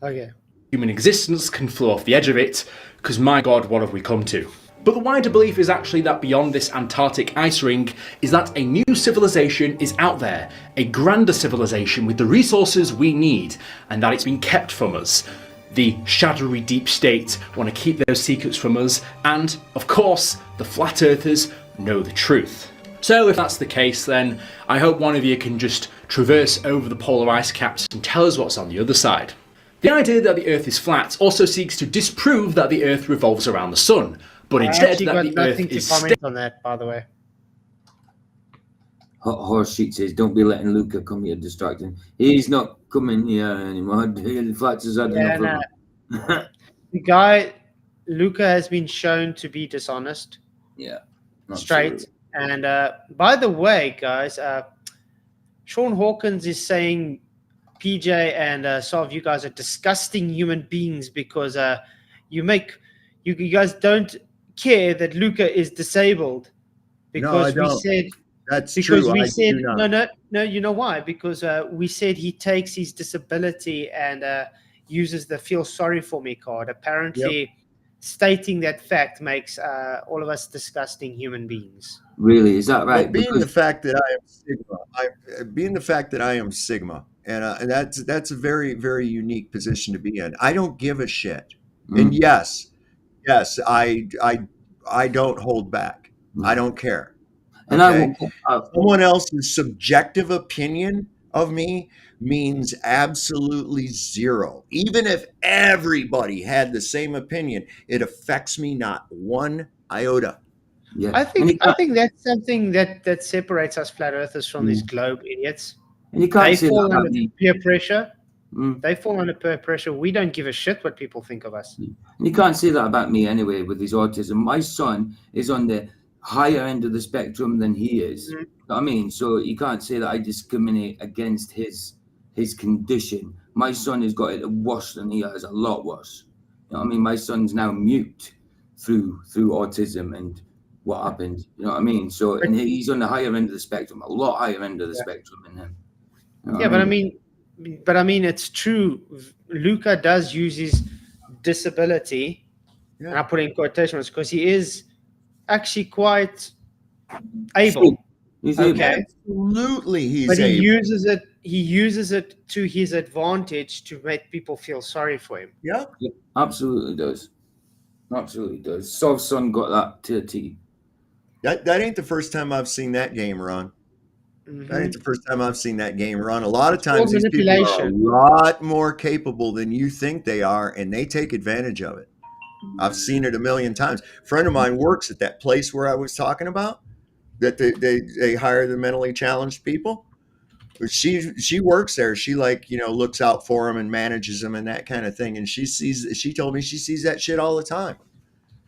okay. Human existence can flow off the edge of it, because my god, what have we come to? But the wider belief is actually that beyond this Antarctic ice ring is that a new civilization is out there, a grander civilization with the resources we need, and that it's been kept from us. The shadowy deep state want to keep those secrets from us, and, of course, the flat earthers know the truth. So if that's the case, then I hope one of you can just traverse over the polar ice caps and tell us what's on the other side. The idea that the Earth is flat also seeks to disprove that the Earth revolves around the Sun, but I instead actually that got the Earth nothing to is comment on that, by the way. Hot Horse Sheet says, "Don't be letting Luca come here distracting. He's not coming here anymore. The flats has had Yeah, enough of him." The guy, Luca, has been shown to be dishonest, Yeah. straight. Absolutely. And by the way, guys, Sean Hawkins is saying PJ and some of you guys are disgusting human beings because you guys don't care that Luca is disabled because No, I we don't. said That's because true. we I said do not. no. You know why? Because we said he takes his disability and uses the "feel sorry for me" card. Apparently, stating that fact makes all of us disgusting human beings. Really, is that Well, right? being the Because fact that I am Sigma, being the fact that I am Sigma, and that's a very very unique position to be in. I don't give a shit, and Mm, yes, I don't hold back. I mm. don't care. And I Okay, won't. I, someone else's subjective opinion of me means absolutely zero. Even if everybody had the same opinion, it affects me not one iota. yeah, I and think you I can't. think that's something that separates us flat earthers from these Mm, globe idiots. and you can't They say that fall about under me. peer pressure. Mm. They fall under peer pressure. We don't give a shit what people think of us. And you can't say that about me anyway with his autism. My son is on the higher end of the spectrum than he is. Mhm. You know what I mean? So you can't say that I discriminate against his condition. My son has got it worse than he has, a lot worse. You know what I mean? My son's now mute through autism and what happened. You know what I mean? So But and he's on the higher end of the spectrum, a lot higher end of the yeah, spectrum than him. You know what yeah, I mean? but I mean, it's true. Luca does use his disability, and Yeah. I put it in quotation marks because he is actually quite So able. he's able. Okay, Absolutely, but he's he able. uses it. He uses it to his advantage to make people feel sorry for him. Yep. Yep, absolutely does. Absolutely does. Soft Son got that to a T. That ain't the first time I've seen that game run. That ain't Hmm. the first time I've seen that game run. A lot of It's called times these people are a manipulation. lot more capable than you think they are, and they take advantage of it. I've seen it a million times. A friend of mine works at that place where I was talking about, that they hire the mentally challenged people. But she works there. She like, looks out for them and manages them and that kind of thing. And she told me she sees that shit all the time.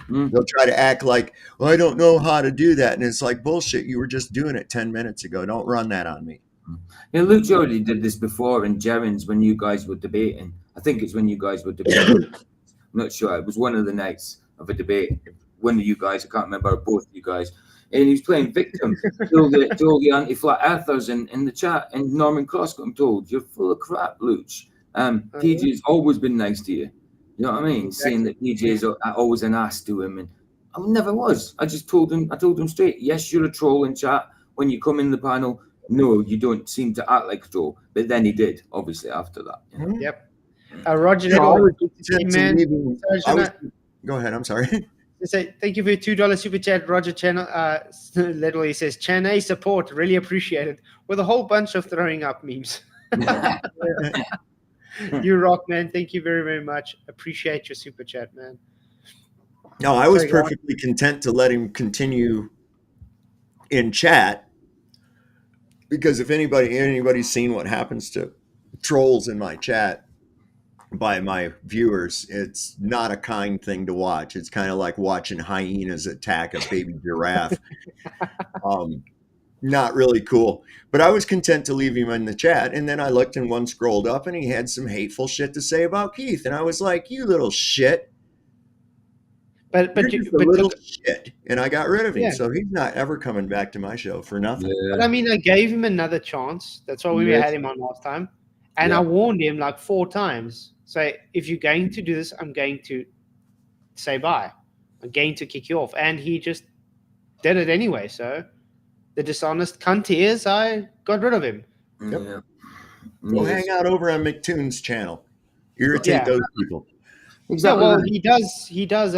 Mm. They'll try to act like, well, I don't know how to do that. And it's like, bullshit. You were just doing it 10 minutes ago. Don't run that on me. Yeah, Luke already did this before in Gerrans when you guys were debating. I think it's when you guys were debating. I'm not sure. It was one of the nights of a debate. One of you guys, I can't remember, both of you guys. And he was playing victim to all the anti-flat earthers in the chat. And Norman Cross got him told, "You're full of crap, Luch. PJ's always been nice to you." You know what I mean? Saying Exactly. that PJ's always an ass to him, and I never was. I just told him. I told him straight. Yes, you're a troll in chat. When you come in the panel, no, you don't seem to act like a troll. But then he did, obviously, after that. You know? Yep. Roger No, I Little, was good to see you, content to man. leaving. So, Go ahead. I'm sorry. say thank you for your $2 super chat, Roger Channel. Little, he says, Chan A support, really appreciate it. With a whole bunch of throwing up memes. You rock, man. Thank you very, very much. Appreciate your super chat, man. No, I was Sorry, go on. perfectly content to let him continue in chat, because if anybody's seen what happens to trolls in my chat by my viewers, it's not a kind thing to watch. It's kind of like watching hyenas attack a baby giraffe. Not really cool. But I was content to leave him in the chat, and then I looked and one scrolled up and he had some hateful shit to say about Keith, and I was like, you little shit. But You're you, just a but little look, shit. And I got rid of him. yeah. So he's not ever coming back to my show for nothing. But I mean, I gave him another chance. That's why we Yes. had him on last time. And Yeah. I warned him like 4 times. So if you're going to do this, I'm going to say bye. I'm going to kick you off. And he just did it anyway. So the dishonest cunt he is, I got rid of him. Yep. Yeah. Go Yes. hang out over on McToon's channel. Irritate Yeah. those people. Exactly. Yeah, well, right. he does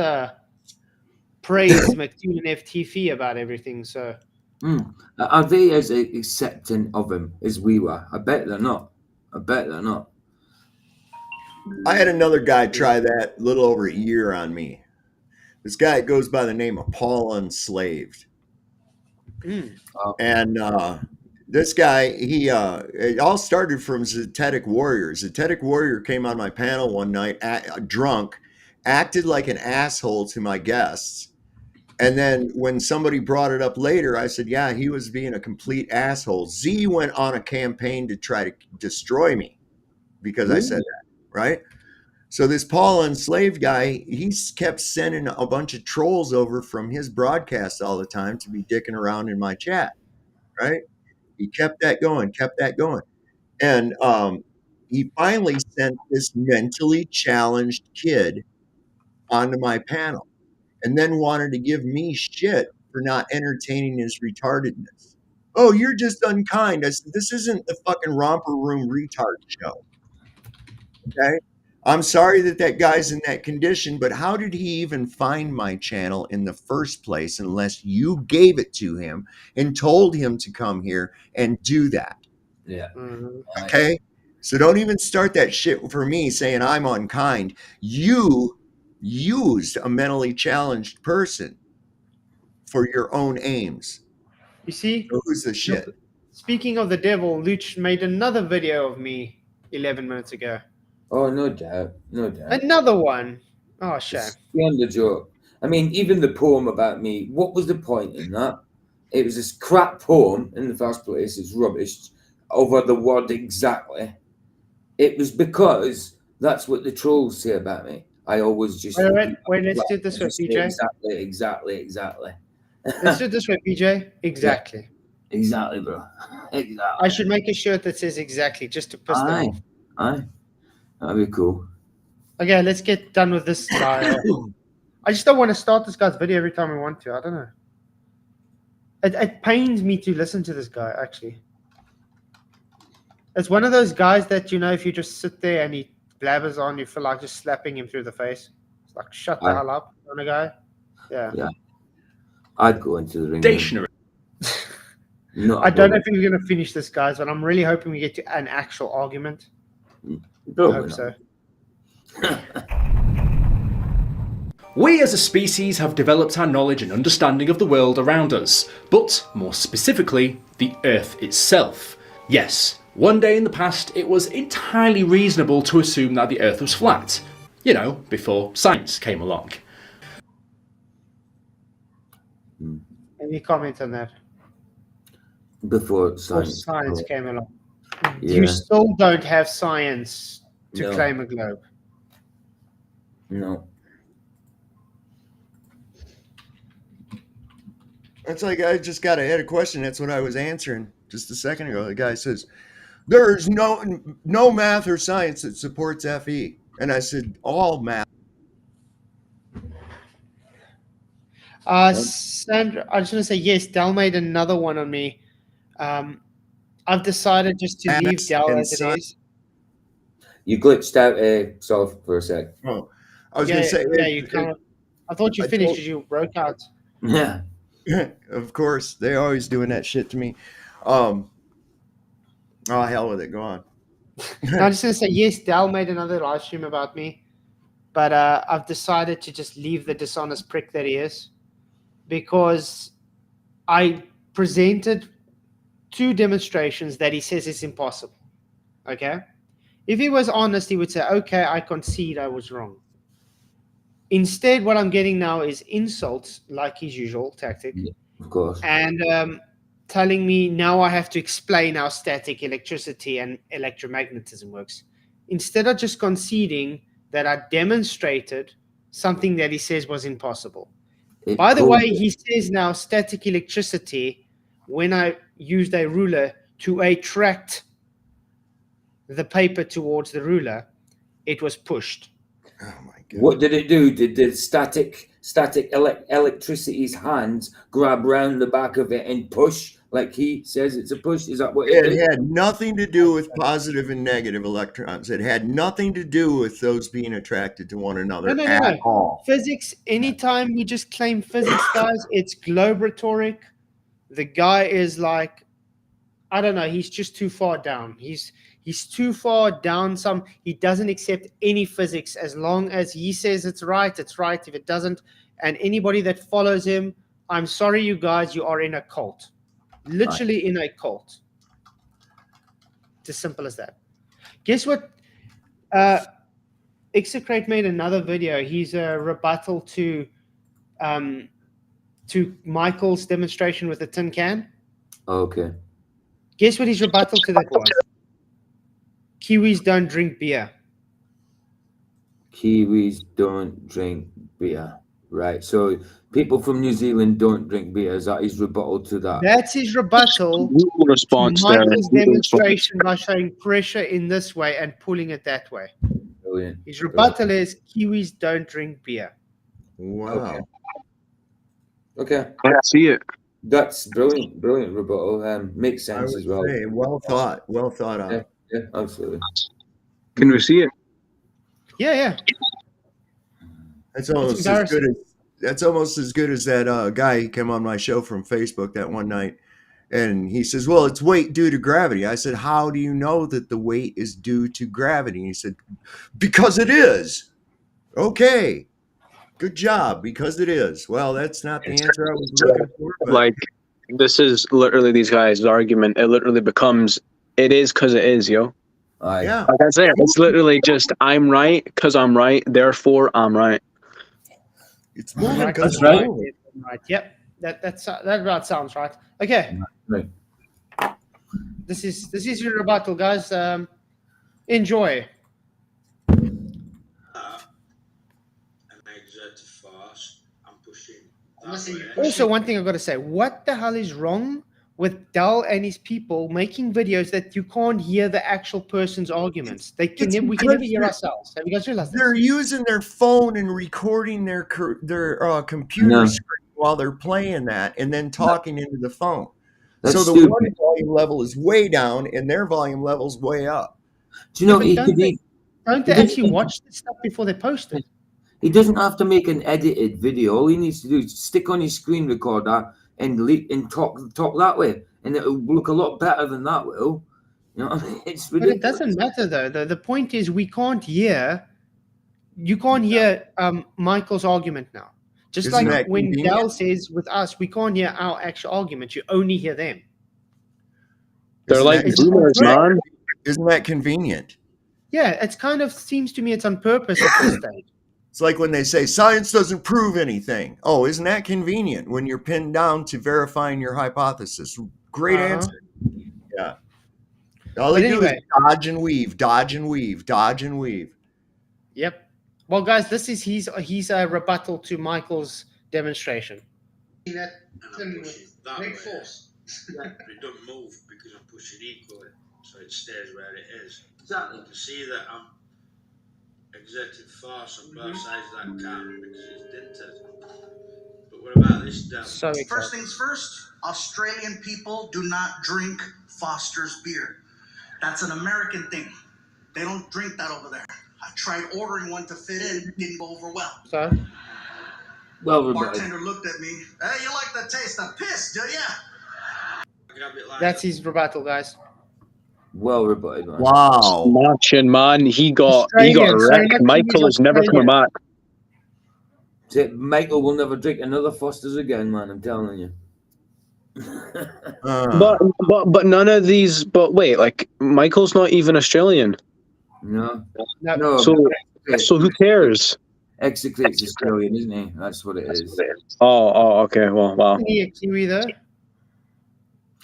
praise McToon and FTF about everything. So Mm. Are they as accepting of him as we were? I bet they're not. I bet they're not. I had another guy try that a little over a year on me. This guy goes by the name of Paul Unslaved. And this guy, it all started from Zetetic Warrior. Zetetic Warrior came on my panel one night, drunk, acted like an asshole to my guests. And then when somebody brought it up later, I said, yeah, he was being a complete asshole. Z went on a campaign to try to destroy me because I said that, right? So this Paul Enslaved guy, he's kept sending a bunch of trolls over from his broadcast all the time to be dicking around in my chat, right? He kept that going. And he finally sent this mentally challenged kid onto my panel and then wanted to give me shit for not entertaining his retardedness. Oh, you're just unkind. I said, this isn't the fucking romper room retard show. Okay. I'm sorry that that guy's in that condition, but how did he even find my channel in the first place unless you gave it to him and told him to come here and do that? Yeah. Mhm. Okay. So don't even start that shit for me saying I'm unkind. You used a mentally challenged person for your own aims. You see, So who's the shit? speaking of the devil, Luch made another video of me 11 minutes ago. Oh, no doubt. No doubt. Another one. Oh, shame. It's beyond the joke. I mean, even the poem about me, what was the point in that? It was this crap poem in the first place. It's rubbish over the word exactly. It was because that's what the trolls say about me. I always just... Wait, let's do it this way, just say PJ. Exactly. Let's do it this way, PJ. Exactly. Exactly, bro. Exactly. I should make a shirt that says exactly just to piss them off. Aye. That'd be cool. Okay, let's get done with this guy. I just don't want to start this guy's video every time I want to. I don't know. It pains me to listen to this guy, actually. It's one of those guys that, you know, if you just sit there and he blabbers on, you feel like just slapping him through the face. It's like, shut the hell up, kind of guy. Yeah. I'd go into the ring. Stationary. I don't know if we're going to finish this, guys, but I'm really hoping we get to an actual argument. I hope so. We as a species have developed our knowledge and understanding of the world around us, but more specifically, the Earth itself. Yes, one day in the past it was entirely reasonable to assume that the Earth was flat. You know, before science came along. Any comment on that? Before science came along. Yeah. You still don't have science to claim a globe. No. That's like I just got ahead a question. That's what I was answering just a second ago. The guy says, "There's no math or science that supports FE," and I said, "All math." Sandra, I just want to say yes. Dal made another one on me. I've decided just to leave Dal as it is. You glitched out, Solve, for a sec. Oh, I was going to say. Yeah, you kind of. I thought you finished because you broke out. Yeah. Of course, they're always doing that shit to me. Oh, hell with it. Go on. I'm just going to say yes. Dal made another live stream about me, but I've decided to just leave the dishonest prick that he is, because I presented 2 demonstrations that he says is impossible. Okay? If he was honest, he would say, okay, I concede I was wrong. Instead, what I'm getting now is insults, like his usual tactic. Yeah, of course. And telling me now I have to explain how static electricity and electromagnetism works. Instead of just conceding that I demonstrated something that he says was impossible. By the way, he says now static electricity, when I used a ruler to attract the paper towards the ruler, it was pushed. Oh my God. What did it do? Did the static electricity's hands grab round the back of it and push, like he says it's a push? Is that what it did? It had nothing to do with positive and negative electrons. It had nothing to do with those being attracted to one another at all. Physics, anytime we just claim physics, guys, it's globe rhetoric. The guy is like, I don't know, he's just too far down. He's too far down. He doesn't accept any physics. As long as he says it's right, it's right. If it doesn't, and anybody that follows him, I'm sorry, you guys, you are in a cult. Literally in a cult. It's as simple as that. Guess what? Execrate made another video. He's a rebuttal to Michael's demonstration with the tin can. Okay. Guess what his rebuttal to that was? Kiwis don't drink beer. Kiwis don't drink beer. Right. So people from New Zealand don't drink beer. Is that his rebuttal to that? That's his rebuttal Response to there. Michael's demonstration by showing pressure in this way and pulling it that way. Brilliant. His rebuttal is Kiwis don't drink beer. Wow. Okay. I see it. That's brilliant rebuttal. Makes I sense would as well. say well thought Yeah, out. yeah, absolutely. Can we see it? Yeah. That's almost as good as that guy who came on my show from Facebook that one night. And he says, well, it's weight due to gravity. I said, how do you know that the weight is due to gravity? And he said, because it is. Okay. Good job. Because it is. Well, that's not the answer I was looking for. But Like, this is literally these guys' argument. It literally becomes, it is because it is, yo. Aye. yeah, Like I said, it's literally just, I'm right because I'm right, therefore I'm right. it's moving Right, because That's right. Right. Yep. That about sounds right. Okay. Right. This is your rebuttal, guys. Enjoy. Also, one thing I've got to say: what the hell is wrong with Dell and his people making videos that you can't hear the actual person's arguments? We can never hear ourselves. Have you guys realized they're this? using their phone and recording their computer No. screen while they're playing that and then talking into the phone. That's so the stupid. one volume level is way down and their volume level is way up. Do you know but he don't could they, be? don't they he doesn't- actually watch this stuff before they post it? He doesn't have to make an edited video. All he needs to do is stick on his screen recorder and talk that way, and it'll look a lot better than that will. You know what I mean? It's But ridiculous. it doesn't matter though. The point is we can't hear. You can't hear Michael's argument now. Just Isn't like that when convenient? Dell says with us, we can't hear our actual argument. You only hear them. They're Isn't like that- boomers, man. Isn't that convenient? Yeah, it's kind of seems to me it's on purpose at this stage. It's like when they say science doesn't prove anything. Oh, isn't that convenient when you're pinned down to verifying your hypothesis? Great Uh-huh. answer. Yeah. All they But do anyway. is dodge and weave, dodge and weave, dodge and weave. Yep. Well, guys, this is his rebuttal to Michael's demonstration. That great force. But it doesn't move because I'm pushing equally, so it stays where it is. Exactly. You can see that I'm exerting force on both sides of that can because it's dented. But what about this down? So First excited. things first, Australian people do not drink Foster's beer. That's an American thing. They don't drink that over there. I tried ordering one to fit in, didn't go over well. So Well rebutted. Bartender looked at me. Hey, you like the taste of piss, do ya? that's his rebuttal, guys. Well rebutted, man. Wow. Marching, man. He got Australian, so wrecked. next Michael week is never coming Australian. back. Michael will never drink another Foster's again, man. I'm telling you. But none of these. But wait, like Michael's not even Australian. No. No. No. So who cares? Execrates Australian, isn't he? That's what it is. Oh, okay. Well, wow. Isn't he a Kiwi though?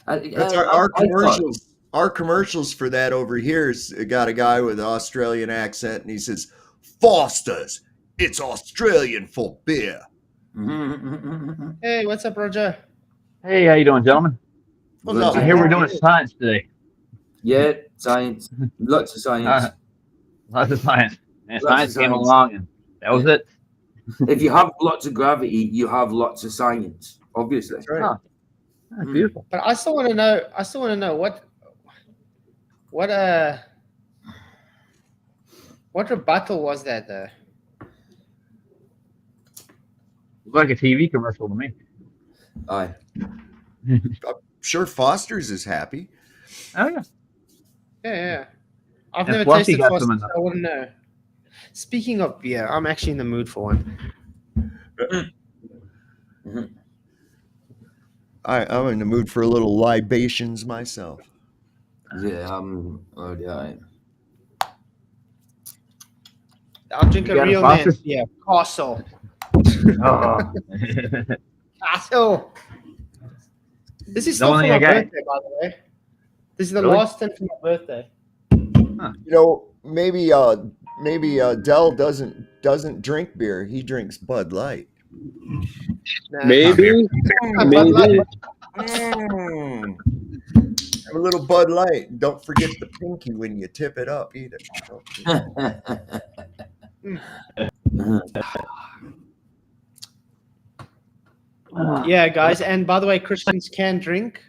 That's our commercials. Our commercials for that over here got a guy with an Australian accent, and he says, "Foster's, it's Australian for beer." Hey, what's up, Roger? Hey, how you doing, gentlemen? What's up? I hear we're doing science today. Yeah, science. Lots of science. Lots of science. And Lots of science came science. along, and that was it. If you have lots of gravity, you have lots of science. Obviously. That's right. Oh, that's beautiful. But I still want to know. What rebuttal was that though? Looked like a TV commercial to me. Aye. Sure, Foster's is happy. Oh yeah. Yeah. I've And never Fluffy tasted got Foster, some in so I wouldn't know. Speaking of beer, I'm actually in the mood for one. I'm in the mood for a little libations myself. Yeah, I'm already alright. I'll drink You a got a real man. Foster's? Yeah, Castle. Oh. Castle. This is The still for only my thing I got- birthday, by the way. This is the Really? last thing for my birthday. You know, maybe Dell doesn't drink beer. He drinks Bud Light. Nah. Maybe. Bud Light. Mm. Have a little Bud Light. Don't forget the pinky when you tip it up either. Yeah, guys. And by the way, Christians can drink.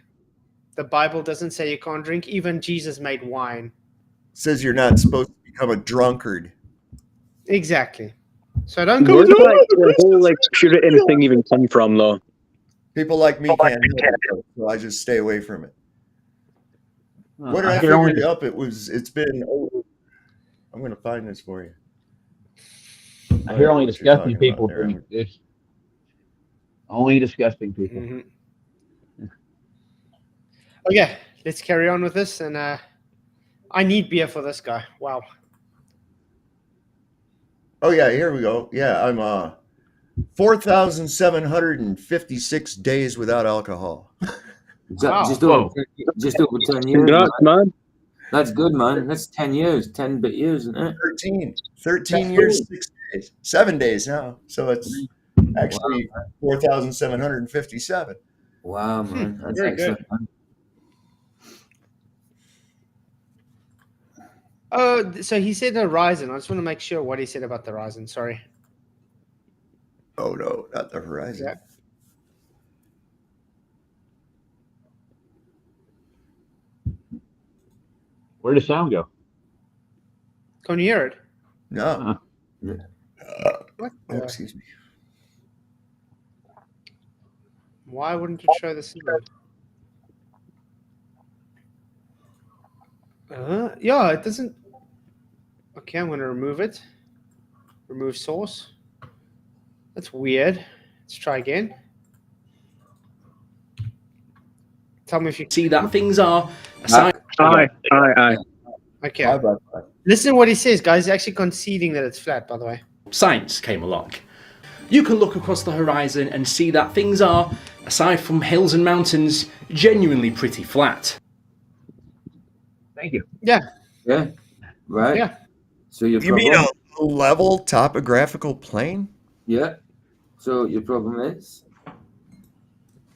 The Bible doesn't say you can't drink. Even Jesus made wine. Says you're not supposed to become a drunkard. Exactly. So don't come. Where's like the whole like Puritan thing even come from, though? People like me can't help it, so I just stay away from it. What did I hear only figure it up? It's been. I'm going to find this for you. I hear only What you're disgusting talking people about there. drink this. Only disgusting people. Mhm. Okay, let's carry on with this. And I need beer for this guy. Wow. Oh yeah, here we go. Yeah, I'm 4,756 days without alcohol. Wow. Just over 10 years. Congrats, man. That's good, man. That's 10 years, 10 bit years, isn't it? 13 years, 6 days, 7 days now. So it's actually 4,757. Wow, man. That's Very excellent. good. Man. Oh, so he said horizon. I just want to make sure what he said about the horizon. Sorry. Oh no, not the horizon. Yeah. Where does sound go? Can you hear it? No. What? Oh, excuse me. Why wouldn't it show the sound? Yeah, it doesn't. Okay, I'm going to remove it. Remove source. That's weird. Let's try again. Tell me if you See that things are Aye. Okay. Bye. Listen to what he says, guys. He's actually conceding that it's flat, by the way. science came along. You can look across the horizon and see that things are, aside from hills and mountains, genuinely pretty flat. Thank you. Yeah. Yeah. Right. Yeah. So your You problem, mean a level topographical plane? yeah. So your problem is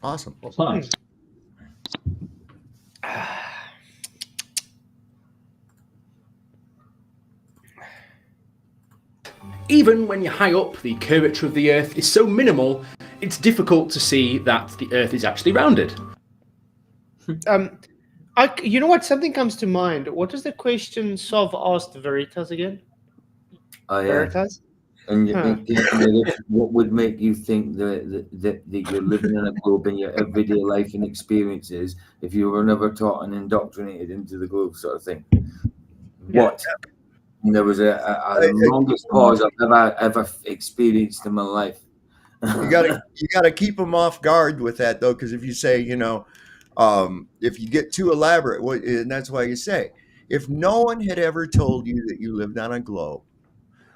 Awesome. Well, science. Even when you're high up, the curvature of the Earth is so minimal, it's difficult to see that the Earth is actually rounded. You know what? Something comes to mind. What was the question Sov asked Veritas again? oh yeah. Veritas? And you Huh. think what would make you think that you're living in a globe in your everyday life and experiences if you were never taught and indoctrinated into the globe, sort of thing? What? And there was the longest pause I've ever experienced in my life. You gotta keep them off guard with that though, because if you say, if you get too elaborate, and that's why you say, if no one had ever told you that you lived on a globe,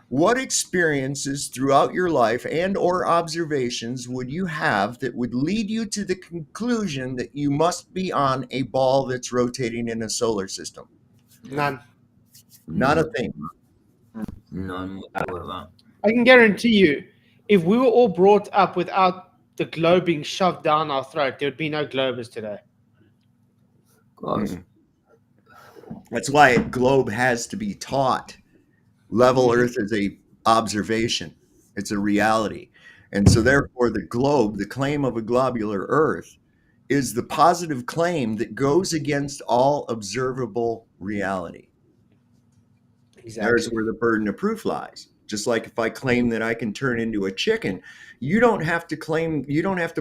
what experiences throughout your life and or observations would you have that would lead you to the conclusion that you must be on a ball that's rotating in a solar system? None. Not a thing. None whatsoever. I can guarantee you, if we were all brought up without the globe being shoved down our throat, there would be no globers today. Gosh. That's why a globe has to be taught. Level Earth is a observation. It's a reality. And so therefore the globe, the claim of a globular Earth, is the positive claim that goes against all observable reality. Exactly. There's where the burden of proof lies. Just like if I claim that I can turn into a chicken, you don't have to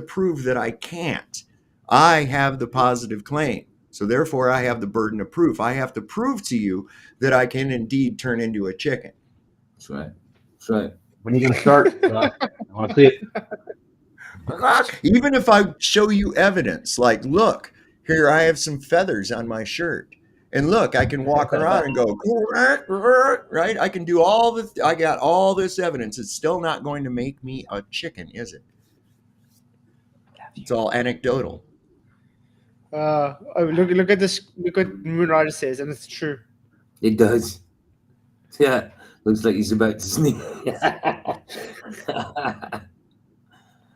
prove that I can't. I have the positive claim. So therefore I have the burden of proof. I have to prove to you that I can indeed turn into a chicken. That's right. That's right. When are you going to start? I want to see it. Even if I show you evidence, like, look, here I have some feathers on my shirt. And look, I can walk around and go, right? I can do I got all this evidence. It's still not going to make me a chicken, is it? It's all anecdotal. Look at this. Look what Moonrider says, and it's true. It does. Yeah. Looks like he's about to sneeze.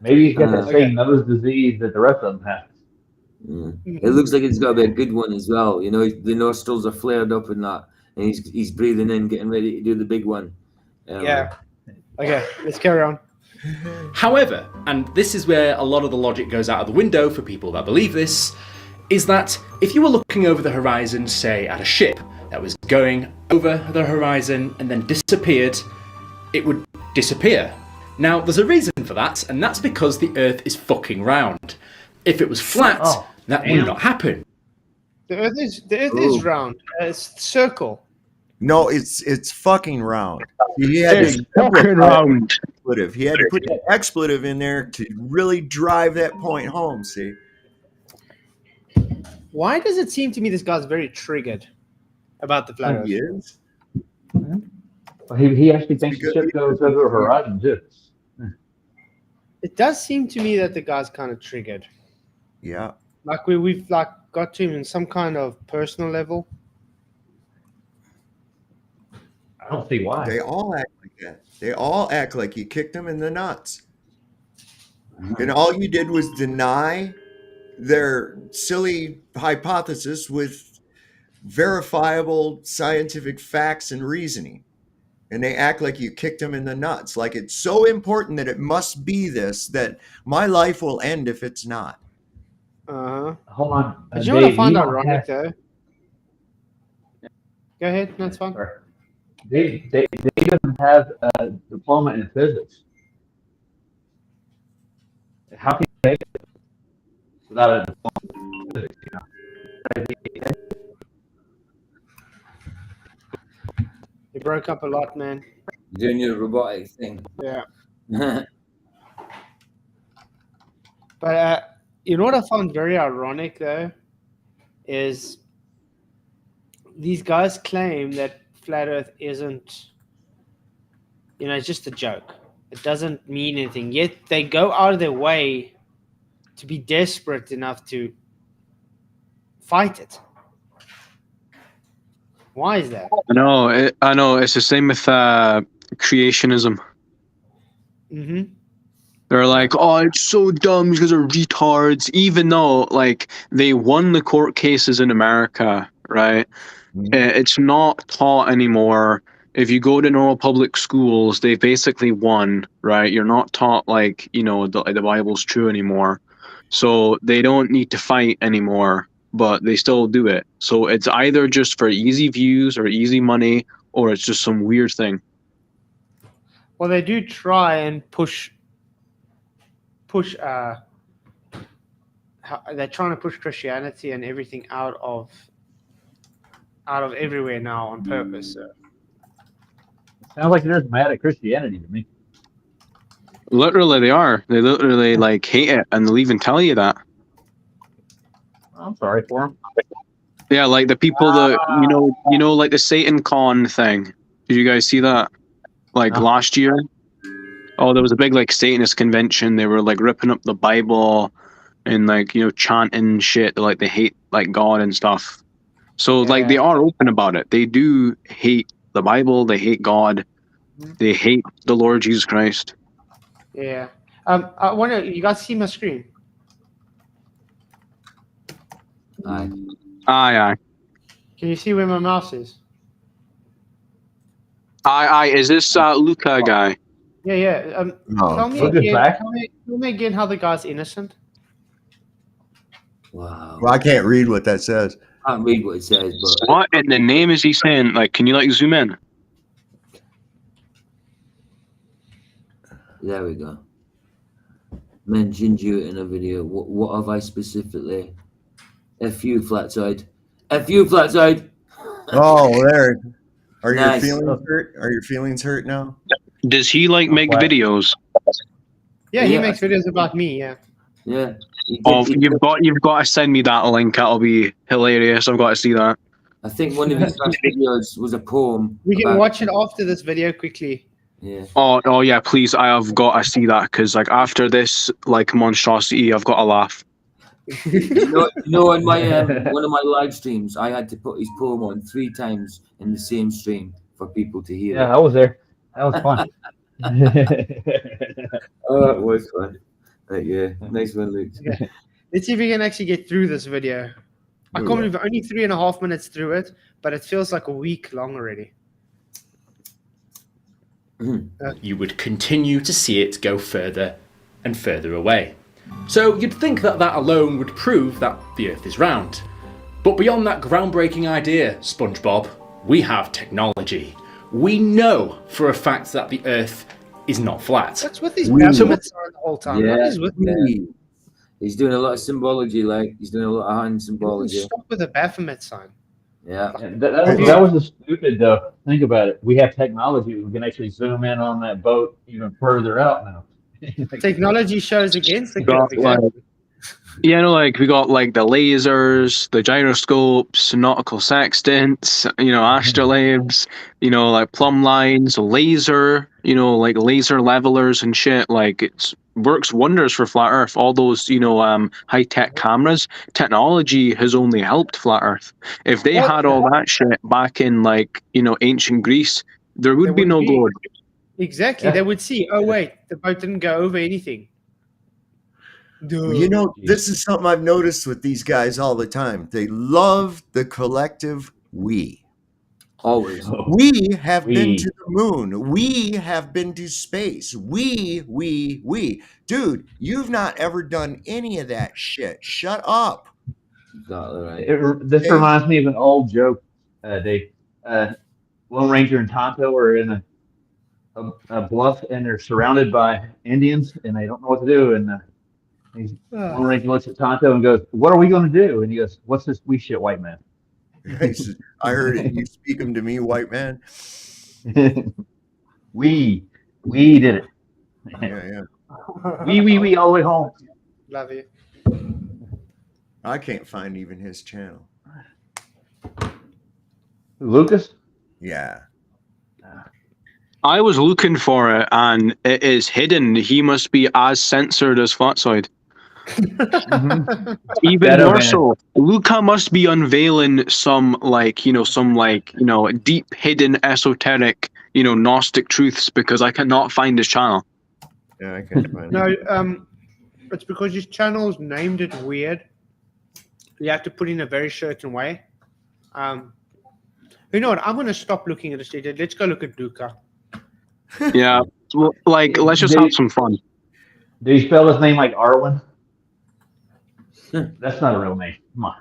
Maybe he's got that same nose disease that the rest of them have. It looks like it's got to be a good one as well. You know, the nostrils are flared up and that, and he's breathing in, getting ready to do the big one. Yeah. Okay, let's carry on. However, and this is where a lot of the logic goes out of the window for people that believe this, is that if you were looking over the horizon, say at a ship that was going over the horizon and then disappeared, it would disappear. Now, there's a reason for that, and that's because the Earth is fucking round. If it was flat, that would not happen. The Earth is round. It's circle. No, it's fucking round. He had It's to fucking round. expletive. He had to put that expletive in there to really drive that point home. See, Why does it seem to me this guy's very triggered about the flat Earth? he is. Well, he actually thinks the ship goes over the horizon too. It does seem to me that the guy's kind of triggered. Yeah. Like we've like got to him in some kind of personal level. I don't see why. They all act like that. They all act like you kicked them in the nuts. And all you did was deny their silly hypothesis with verifiable scientific facts and reasoning. And they act like you kicked them in the nuts. Like it's so important that it must be this, that my life will end if it's not. Uh-huh. Hold on. But you know what I Dave, find you don't ironic have- though? Go ahead, that's fine. Dave doesn't have a diploma in physics. How can you take it without a diploma in physics? You know? You broke up a lot, man. Doing your robotic thing. Yeah. But you know what I found very ironic though is these guys claim that flat Earth isn't, it's just a joke. It doesn't mean anything. Yet they go out of their way to be desperate enough to fight it. Why is that? I know. It's the same with creationism. Mm-hmm. They're like, oh, it's so dumb because they're retards, even though, like, they won the court cases in America, right? It's not taught anymore. If you go to normal public schools, they basically won, right? You're not taught, like, the Bible's true anymore. So they don't need to fight anymore, but they still do it. So it's either just for easy views or easy money, or it's just some weird thing. Well, they do try and push they're trying to push Christianity and everything out of everywhere now on purpose. So. Sounds like they're mad at Christianity to me. Literally, they are. They literally like hate it, and they'll even tell you that. I'm sorry for them. Yeah, like the people that like the Satan Con thing. Did you guys see that? Like last year? Oh, there was a big like Satanist convention. They were like ripping up the Bible and like chanting shit. Like they hate like God and stuff. So like they are open about it. They do hate the Bible. They hate God. They hate the Lord Jesus Christ. Yeah. I wonder. You guys see my screen? Aye. Can you see where my mouse is? Aye. Is this Luca guy? Yeah. Tell me again how the guy's innocent. Wow. Well, I can't read what that says. I can't read what it says, but What in the name is he saying? Like, can you like zoom in? there we go. Mentioned you in a video. What have I specifically? F you, flat side. F you, flat side. Oh, there. Are Nice. your feelings hurt? Are your feelings hurt now? Does he like make videos? Yeah, he Yeah. makes videos about me. Yeah. Yeah. Oh, you've got to send me that link. That'll be hilarious. I've got to see that. I think one of his first videos was a poem. We can about- watch it after this video quickly. Yeah. Oh yeah, please. I have got to see that because like after this like monstrosity, I've got to laugh. On my one of my live streams, I had to put his poem on 3 times in the same stream for people to hear. Yeah, I was there. That was fun. Oh, it was fun. Yeah, nice one, Luke. Okay. Let's see if we can actually get through this video. I can't believe we're only 3.5 minutes through it, but it feels like a week long already. you would continue to see it go further and further away. So you'd think that that alone would prove that the Earth is round. But beyond that groundbreaking idea, SpongeBob, we have technology. We know for a fact that the Earth is not flat. What's with these bafflements on the whole time? Yeah. What is with that? He's doing a lot of symbology, like he's doing a lot of hand symbology. Stop with the Baphomet sign. Yeah. That was just stupid, though. Think about it. We have technology. We can actually zoom in on that boat even further out now. Technology shows against the Got, exactly. Yeah, no, like we got like the lasers, the gyroscopes, nautical sextants, astrolabes, like plumb lines, laser, like laser levelers and shit. Like it works wonders for flat Earth. All those, high tech cameras, technology has only helped flat Earth. If they had all that shit back in ancient Greece, there would be no glory. Exactly, Yeah. they would see. Oh wait, the boat didn't go over anything. You know, this is something I've noticed with these guys all the time. They love the collective we. Always. We have been to the moon. We have been to space. We. Dude, you've not ever done any of that shit. Shut up. Exactly right. This reminds me of an old joke, Dave. Lone Ranger and Tonto are in a bluff, and they're surrounded by Indians, and they don't know what to do. And Lone Ranger looks at Tonto and goes, "What are we going to do?" And he goes, "What's this we shit, white man?" He says, I heard it. You speak them to me, white man. we did it. Yeah. We all the way home. Love you. I can't find even his channel. Lucas? Yeah. I was looking for it, and it is hidden. He must be as censored as Flatsoid. Even Better, more man. so, Luca must be unveiling some deep hidden esoteric, Gnostic truths, because I cannot find his channel. Yeah, I can't find it. No, it's because his channel's named it weird. You have to put in a very certain way. You know what? I'm going to stop looking at this data. Let's go look at Luca. Yeah, well, let's just have some fun. Do you spell his name like Arwen? That's not a real name. Come on.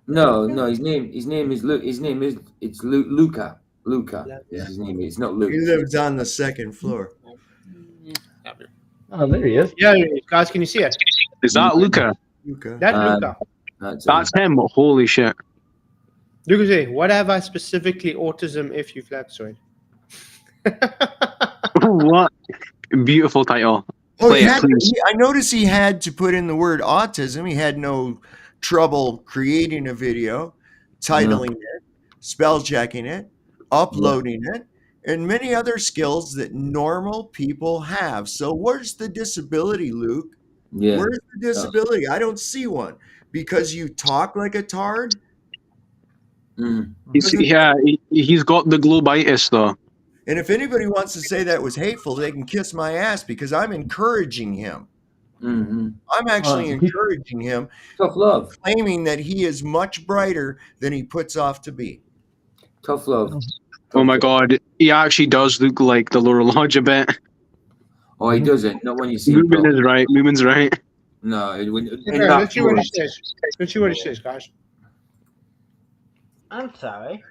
No, his name is Luke. His name is Luca. Luca is his name. It's not Luke. He lives on the second floor. Oh, there he is. Yeah, guys, can you see it? Is that Luca? Luca. That's Luca. That's him. Holy shit! Luca say, what have I specifically autism if you Flatsoid? What beautiful title. Oh, Play it, please. I noticed he had to put in the word autism. He had no trouble creating a video, titling it, spell checking it, uploading it, and many other skills that normal people have. So where's the disability, Luke? Yeah. Where's the disability? I don't see one. Because you talk like a tard? He's got the globitis though. And if anybody wants to say that was hateful, they can kiss my ass because I'm encouraging him. I'm actually encouraging him. Tough love. Claiming that he is much brighter than he puts off to be. Tough love. Oh my god, he actually does look like the Lower Lodge a bit. Oh, he doesn't. Not when you see him. Moomin's right. No, Let's see what he says. Let's see what he says, guys. I'm sorry.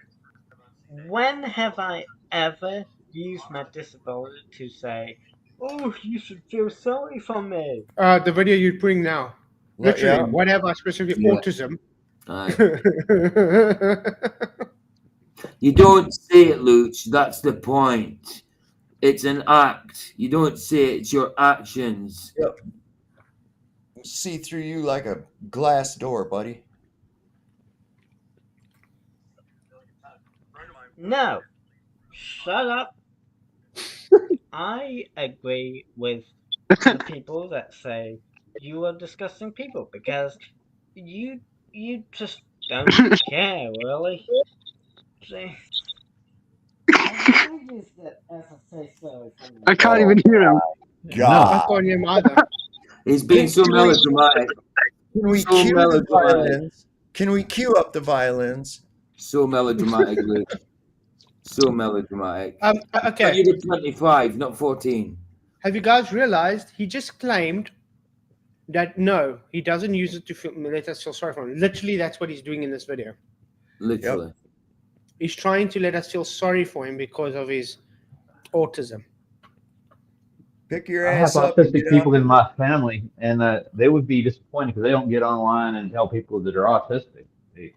When have I ever used my disability to say, "Oh, you should feel sorry for me"? The video you're putting now. Literally, Yeah. whatever, specifically autism. You don't say it, Luch. That's the point. It's an act. You don't say it, it's your actions. Yep. See through you like a glass door, buddy. No. Shut up. I agree with the people that say you are disgusting people because you just don't care, really. See? I use that as a say so. I can't even hear him. I can't hear him either. He's being so melodramatic. Can we So cue the melodramatic. violins? Can we cue up the violins? So melodramatic, Luke. So melodramatic. Okay. You did 25, not 14. Have you guys realized he just claimed that no, he doesn't use it to let us feel sorry for him. Literally, that's what he's doing in this video. Literally. Yep. He's trying to let us feel sorry for him because of his autism. Pick your I have ass up and autistic get people out. in my family, and they would be disappointed because they don't get online and tell people that are autistic. They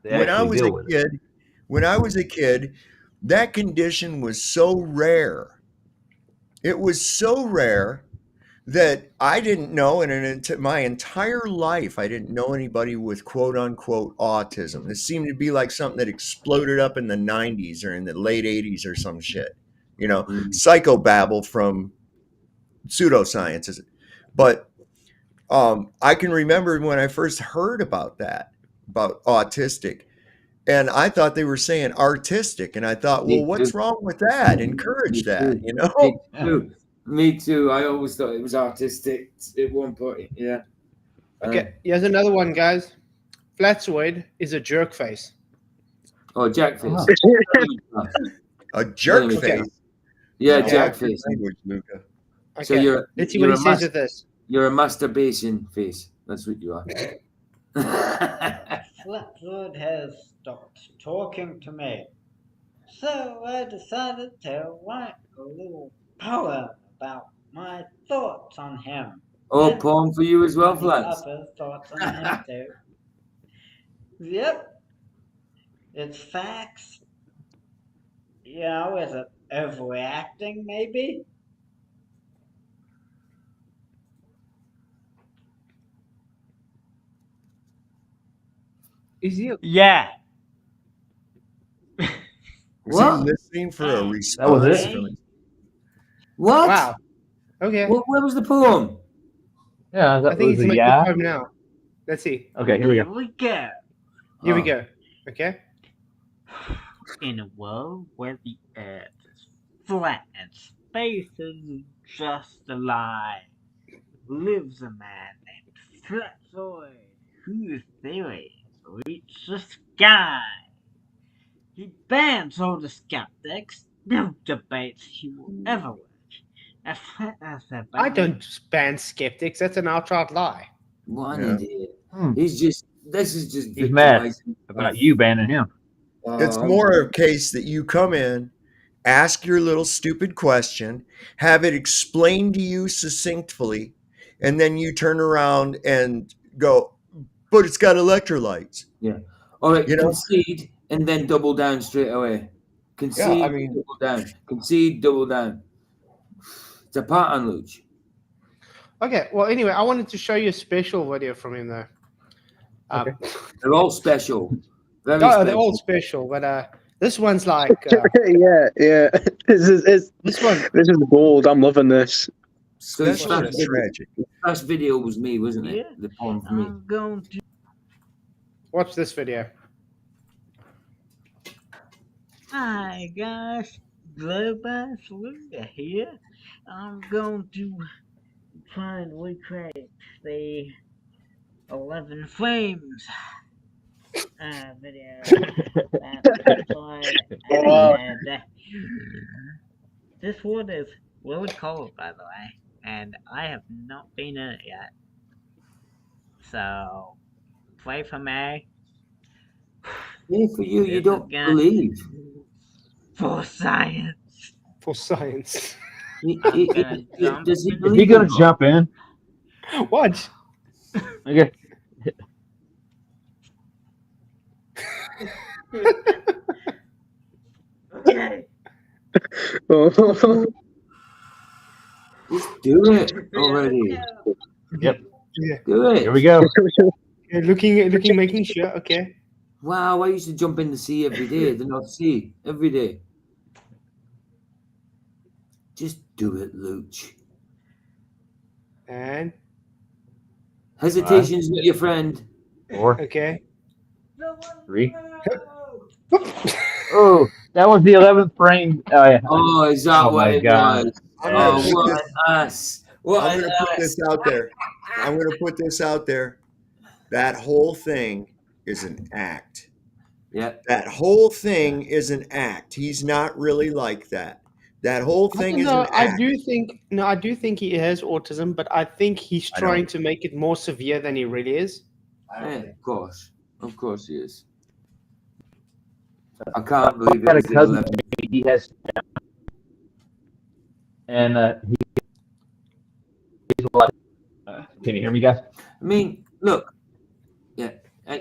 When I actually was deal a with it. kid, that condition was so rare. It was so rare that I didn't know, and my entire life, I didn't know anybody with quote unquote autism. This seemed to be like something that exploded up in the 90s or in the late 80s or some shit, psychobabble from pseudosciences. But I can remember when I first heard about autistic, and I thought they were saying artistic, and I thought, well, what's wrong with that? Encourage that, Me too. I always thought it was artistic at one point. Yeah. Okay, here's another one, guys. Flatzoid is a jerk face. Oh, jack face. A jerk Okay. face. Yeah, No, jack watch your face. language, Luca. Okay. So let's see what he says with this. You're a masturbation face. That's what you are. Flatwood has stopped talking to me. So I decided to write a little poem about my thoughts on him. Oh, And poem for you as well, many Flats. other thoughts on him too. Yep. It's facts. Is it overreacting maybe? Is he? Yeah. Is What? he listening for a response? That was it? from his- What? Wow. Okay. Where was the poem? Yeah, I that think was he's a making yeah. a poem now. Let's see. Okay, here we go. Here we go. Okay. In a world where the earth is flat and space is just a lie, lives a man named Flatzoid, whose theories reach the sky. He bans all the skeptics, no debates he will ever win. As flat as a I don't ban skeptics. That's an outright lie. What an Yeah. idiot. Hmm. This is just He's mad victimizing. about you banning him. It's more a case that you come in, ask your little stupid question, have it explained to you succinctly, and then you turn around and go, but it's got electrolytes. Yeah. All right, You know? concede and then double down straight away. Concede, I mean- double down. Concede, double down. It's a pattern, Luch. Okay. Well, anyway, I wanted to show you a special video from him, though. They're all special. Very Oh, special. they're all special, but this one's like yeah. This is this one. this is gold. I'm loving this. So his Special first and tragic. video was me, wasn't it? Yeah. The poem for me. I'm going to. Watch this video. Hi guys, Globus Luda here. I'm going to try and recreate the 11 Flames video. This one is really cold, by the way, and I have not been in it yet. So, play for me. Yeah, for you, you This don't is gonna- believe. For science. For science. I'm gonna jump. Does he Is he believe gonna it? jump in? Watch. Okay. Okay. Just do it already. Yep. Do it. Here we go. Yeah, looking, making sure. Okay. Wow, I used to jump in the sea every day, the North Sea, every day. Just do it, Luch. And Hesitation's not your friend. 4, okay. 3. Oh, that was the 11th frame. Oh yeah. Oh, is that Oh what my it God. was? I'm Oh, gonna put what this- an ass. What I'm an going to put ass. this out there. I'm going to put this out there. That whole thing is an act. Yeah. That whole thing is an act. He's not really like that. That whole I thing don't is an know. I act. do think no, I do think he has autism, but I think he's I don't. trying to make it more severe than he really is. Yeah, of course he is. I can't believe it got a was the cousin. 11th. He has, and he's a lot. Can you hear me, guys? I mean, look, yeah,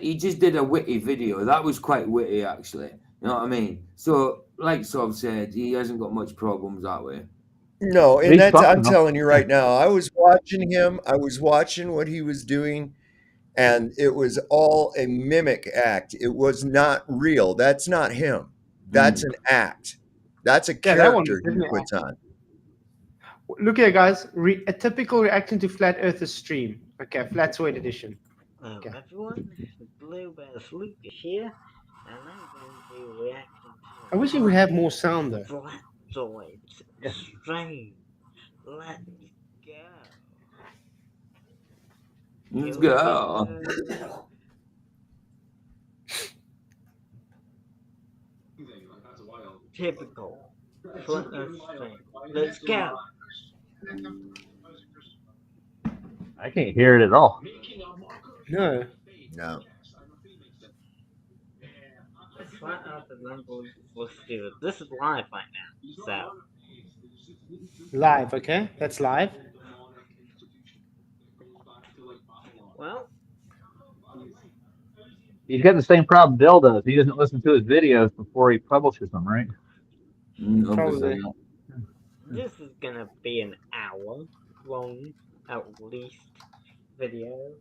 he just did a witty video. That was quite witty, actually. You know what I mean? So, like Sob said, he hasn't got much problems that way. No, and He's that's I'm functional. telling you right now. I was watching him. I was watching what he was doing, and it was all a mimic act. It was not real. That's not him. That's an act. That's a Yeah, that one is character he definitely. puts on. Look here, guys. A typical reaction to Flat Earthers stream. Okay, Flat Sword edition. Hello Okay. everyone, Blue Bear's Luke is here, and I'm going to be reacting I to wish it would have more sound though. Flatzoids. Strange. Let's go. Let's Here we go. Typical. Flat Earth stream. Let's go. I can't hear it at all. No. No. The Flat Earth example was stupid. This is live right now, so. Live, okay? That's live. Well, He's got the same problem Bill does. He doesn't listen to his videos before he publishes them, right? Probably. this is gonna be an hour long, at least, video.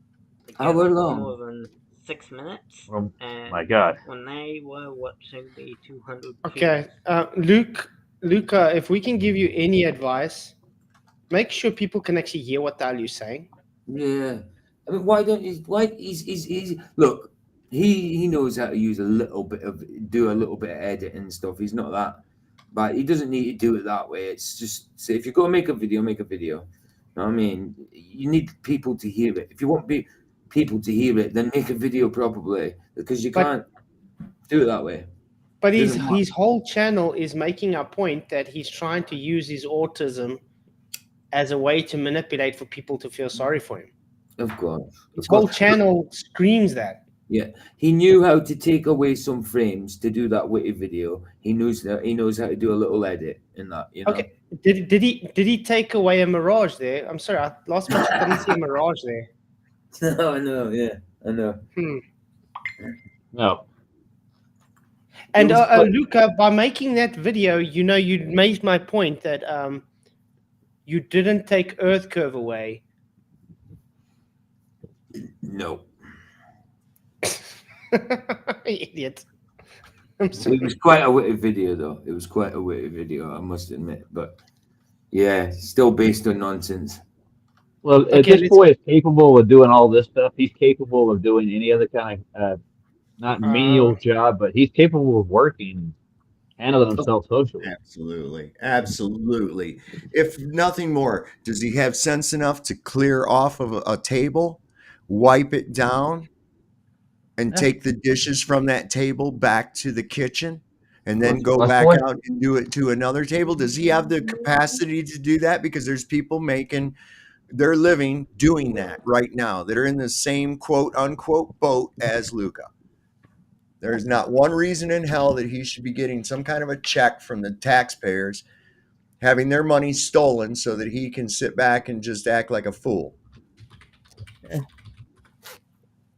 Hour long? More than 6 minutes. Oh and my God. when they were watching the 200 Okay, Luca, if we can give you any advice, make sure people can actually hear what the hell you're saying. Yeah. I mean, why don't you? Why he's look. He knows how to use do a little bit of editing and stuff. He's not that, but he doesn't need to do it that way. It's just so if you're gonna make a video, make a video. You know what I mean? You need people to hear it. If you want people to hear it, then make a video properly because you can't do it that way. But his whole channel is making a point that he's trying to use his autism as a way to manipulate for people to feel sorry for him. Of course. His whole channel screams that. Yeah, he knew how to take away some frames to do that witty video. He knows how to do a little edit in that. You know. Okay. Did he take away a mirage there? I'm sorry, I last watch I didn't see a mirage there. No, I know. Yeah, I know. No. And Luca, by making that video, you made my point that you didn't take Earth Curve away. No. Idiot. I'm sorry. It was quite a witty video, though. It was quite a witty video, I must admit. But yeah, still based on nonsense. Well, this boy is capable of doing all this stuff. He's capable of doing any other kind of, not menial job, but he's capable of working, handling himself socially. Absolutely. Absolutely. If nothing more, does he have sense enough to clear off of a table, wipe it down, and take the dishes from that table back to the kitchen and then go back out and do it to another table? Does he have the capacity to do that? Because there's people making their living doing that right now that are in the same quote unquote boat as Luca. There's not one reason in hell that he should be getting some kind of a check from the taxpayers, having their money stolen so that he can sit back and just act like a fool.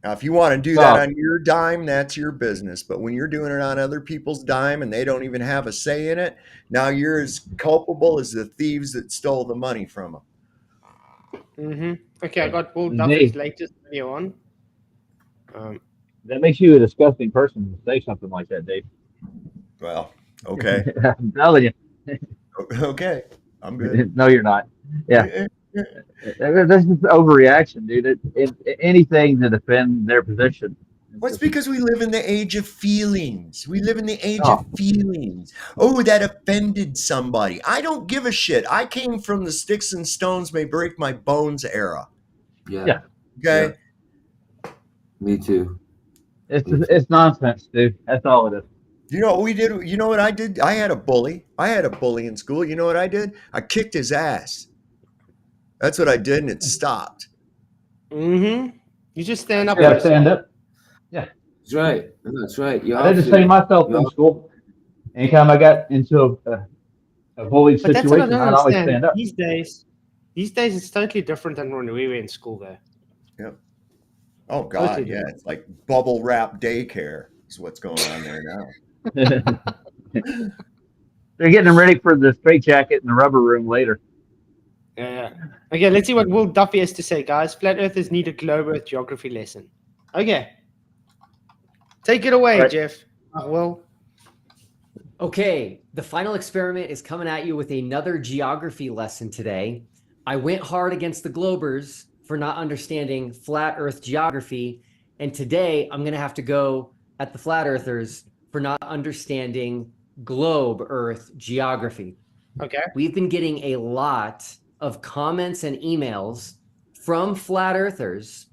Now, if you want to do that on your dime, that's your business. But when you're doing it on other people's dime and they don't even have a say in it, now you're as culpable as the thieves that stole the money from them. Okay, I got Will Duffy's latest video on. That makes you a disgusting person to say something like that, Dave. Well, okay. I'm telling you. Okay, I'm good. No, you're not. Yeah. This is overreaction, dude. Anything to defend their position. Well, it's because we live in the age of feelings. We live in the age of feelings. Oh, that offended somebody. I don't give a shit. I came from the sticks and stones may break my bones era. Yeah. Okay? Yeah. Me too. It's nonsense, dude. That's all it is. You know what we did? You know what I did? I had a bully. I had a bully in school. You know what I did? I kicked his ass. That's what I did, and it stopped. Mm-hmm. You just stand up You for got to yourself. stand up. Yeah, That's right. That's right. You I did have the to. same myself in school. Anytime I got into a bullied But that's what I situation, don't I'd always understand. stand up. These days it's totally different than when we were in school though. Yep. Oh Totally God, yeah. different. It's like bubble wrap daycare is what's going on there now. They're getting them ready for the straitjacket in the rubber room later. Yeah. Okay, let's see what Will Duffy has to say, guys. Flat Earthers need a globe Earth geography lesson. Okay. Take it away, Right. Jeff. Will. Okay, the final experiment is coming at you with another geography lesson today. I went hard against the Globers for not understanding flat Earth geography, and today I'm going to have to go at the Flat Earthers for not understanding globe Earth geography. Okay. We've been getting a lot of comments and emails from Flat Earthers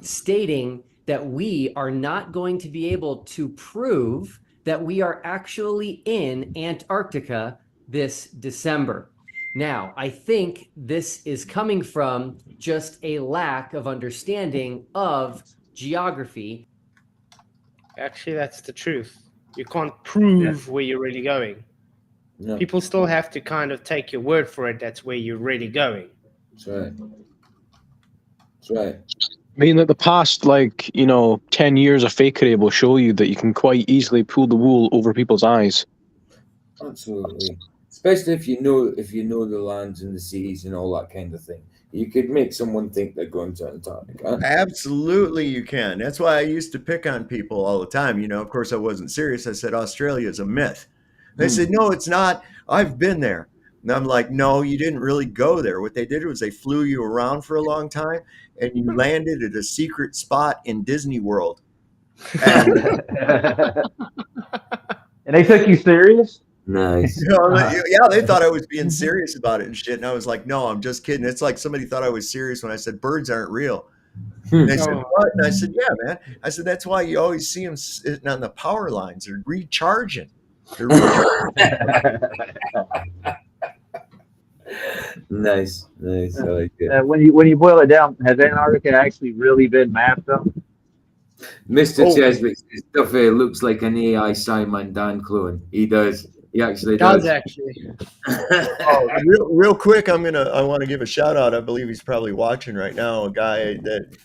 stating that we are not going to be able to prove that we are actually in Antarctica this December. Now, I think this is coming from just a lack of understanding of geography. Actually, that's the truth. You can't prove where you're really going. No. People still have to kind of take your word for it. That's where you're really going. That's right. That's right. I mean, that the past, 10 years of fakery will show you that you can quite easily pull the wool over people's eyes. Absolutely. Especially if you know the lands and the seas and all that kind of thing. You could make someone think they're going to Antarctica. Absolutely, you can. That's why I used to pick on people all the time. You know, of course, I wasn't serious. I said Australia is a myth. They said, no, it's not. I've been there. And I'm like, no, you didn't really go there. What they did was they flew you around for a long time and you landed at a secret spot in Disney World. And, And they took you serious? Nice. you know, yeah, they thought I was being serious about it and shit. And I was like, no, I'm just kidding. It's like somebody thought I was serious when I said birds aren't real. And they said, what? And I said, yeah, man. I said, that's why you always see them sitting on the power lines. They're recharging. They're recharging. Nice. I like it. When you boil it down, has Antarctica actually really been mapped up? Mr. Cheswick stuff here looks like an AI Simon Dan clone. He does. He actually does. Actually. Real quick, I want to give a shout out. I believe he's probably watching right now. A guy that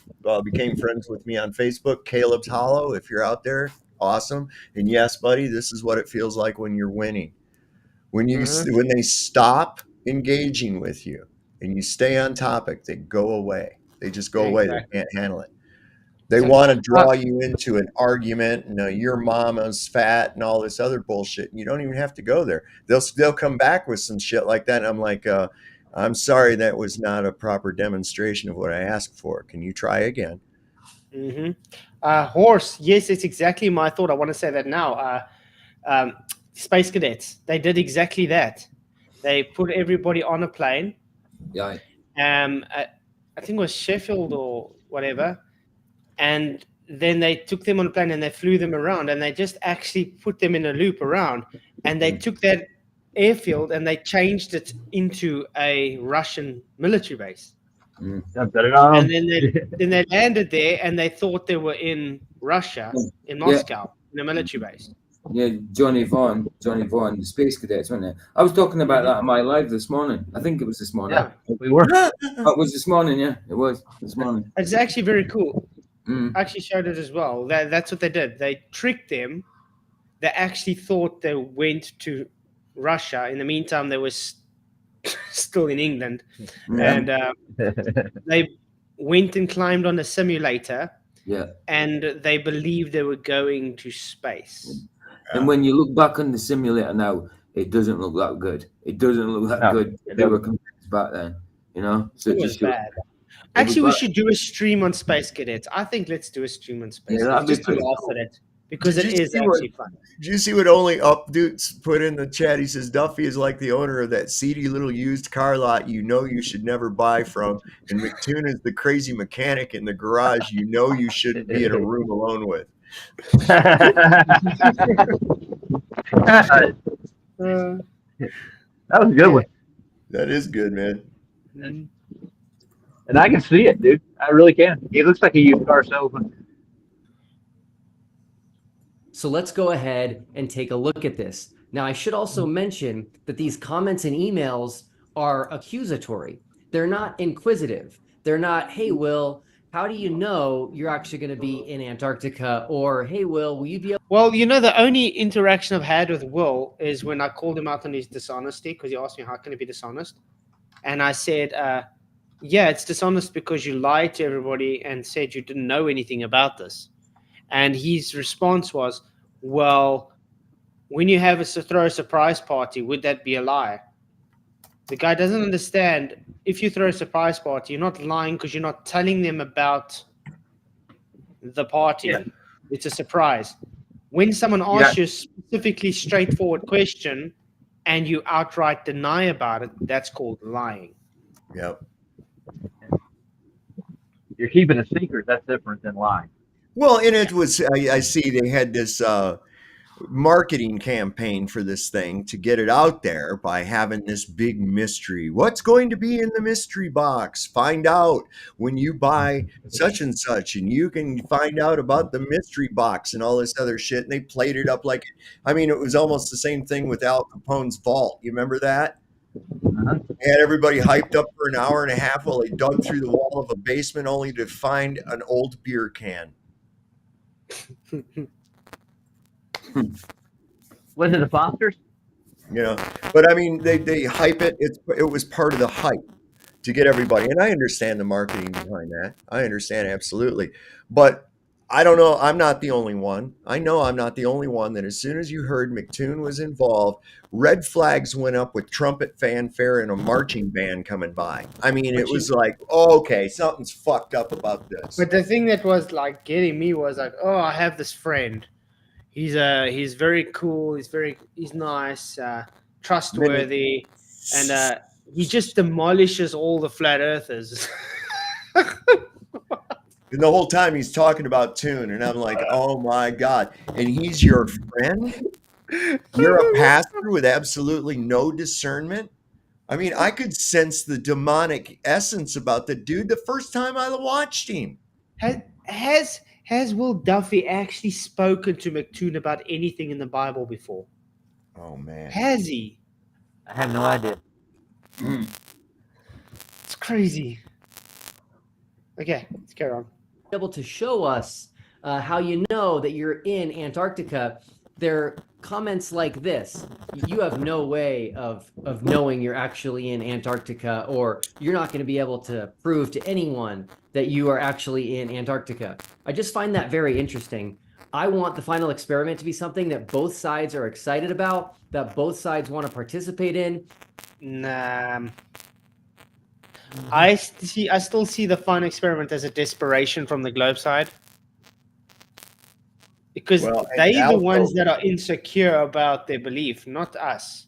became friends with me on Facebook, Caleb's Hollow. If you're out there, awesome. And yes, buddy, this is what it feels like when you're winning. When they stop engaging with you and you stay on topic, they go away. They just go away. They can't handle it. They want to draw you into an argument and your mama's fat and all this other bullshit. And you don't even have to go there. They'll come back with some shit like that. And I'm like, I'm sorry, that was not a proper demonstration of what I asked for. Can you try again? Horse. Yes, it's exactly my thought. I want to say that now. Space Cadets. They did exactly that. They put everybody on a plane. Yeah. I think it was Sheffield or whatever. And then they took them on a plane and they flew them around and they just actually put them in a loop around. And they took that airfield and they changed it into a Russian military base. And then they landed there and they thought they were in Russia, in Moscow, in a military base. Yeah, Johnny Vaughan, the Space Cadets, wasn't it? I was talking about that on my live this morning. I think it was this morning. Yeah, we were. It was this morning, yeah. It was this morning. It's actually very cool. I actually showed it as well. That's what they did. They tricked them. They actually thought they went to Russia. In the meantime, they were still in England. And they went and climbed on a simulator. Yeah. And they believed they were going to space. And when you look back on the simulator now, it doesn't look that good. It doesn't look that good. They were convinced back then, So it was bad. Actually, we should do a stream on Space Cadets. I think let's do a stream on Space Cadets just to laugh at it because it is actually fun. Did you see what Only Updoots put in the chat? He says Duffy is like the owner of that seedy little used car lot you should never buy from, and McToon is the crazy mechanic in the garage you shouldn't be in a room alone with. That Uh, was a good one. That is good, man. mhm. And I can see it, dude. I really can. He looks like a used car salesman. So let's go ahead and take a look at this. Now, I should also mention that these comments and emails are accusatory. They're not inquisitive. They're not, hey, Will, how do you know you're actually going to be in Antarctica? Or, hey, Will, will you be able? Well, the only interaction I've had with Will is when I called him out on his dishonesty because he asked me how can it be dishonest, and I said, "Yeah, it's dishonest because you lied to everybody and said you didn't know anything about this." And his response was, "Well, when you have throw a surprise party, would that be a lie?" The guy doesn't understand. If you throw a surprise party, you're not lying because you're not telling them about the party. Yeah. It's a surprise. When someone asks you a specifically straightforward question and you outright deny about it, that's called lying. Yep. You're keeping a secret. That's different than lying. Well, and it was, I see they had this marketing campaign for this thing to get it out there by having this big mystery. What's going to be in the mystery box? Find out when you buy such and such, and you can find out about the mystery box and all this other shit. And they played it up like, I mean, it was almost the same thing with Al Capone's vault. You remember that? They had everybody hyped up for an hour and a half while they dug through the wall of a basement only to find an old beer can. Was it the Fosters? You know, but I mean, they hype it. It was part of the hype to get everybody, and I understand the marketing behind that. I understand absolutely, but I don't know. I'm not the only one. I know I'm not the only one that as soon as you heard McToon was involved, red flags went up with trumpet fanfare and a marching band coming by. I mean, it was like, oh, okay, something's fucked up about this. But the thing that was like getting me was like, oh, I have this friend. He's very cool. He's nice, trustworthy, and he just demolishes all the flat earthers. And the whole time he's talking about Toon, and I'm like, oh my God. And he's your friend? You're a pastor with absolutely no discernment? I mean, I could sense the demonic essence about the dude the first time I watched him. Has Will Duffy actually spoken to McToon about anything in the Bible before? Oh, man. Has he? I have no idea. It's crazy. Okay, let's carry on. Able to show us how you know that you're in Antarctica. There are comments like this: you have no way of knowing you're actually in Antarctica, or you're not going to be able to prove to anyone that you are actually in Antarctica. I just find that very interesting. I want the final experiment to be something that both sides are excited about, that both sides want to participate in. Nah. I still see the fun experiment as a desperation from the Globe side, because they're the ones that are insecure about their belief, not us.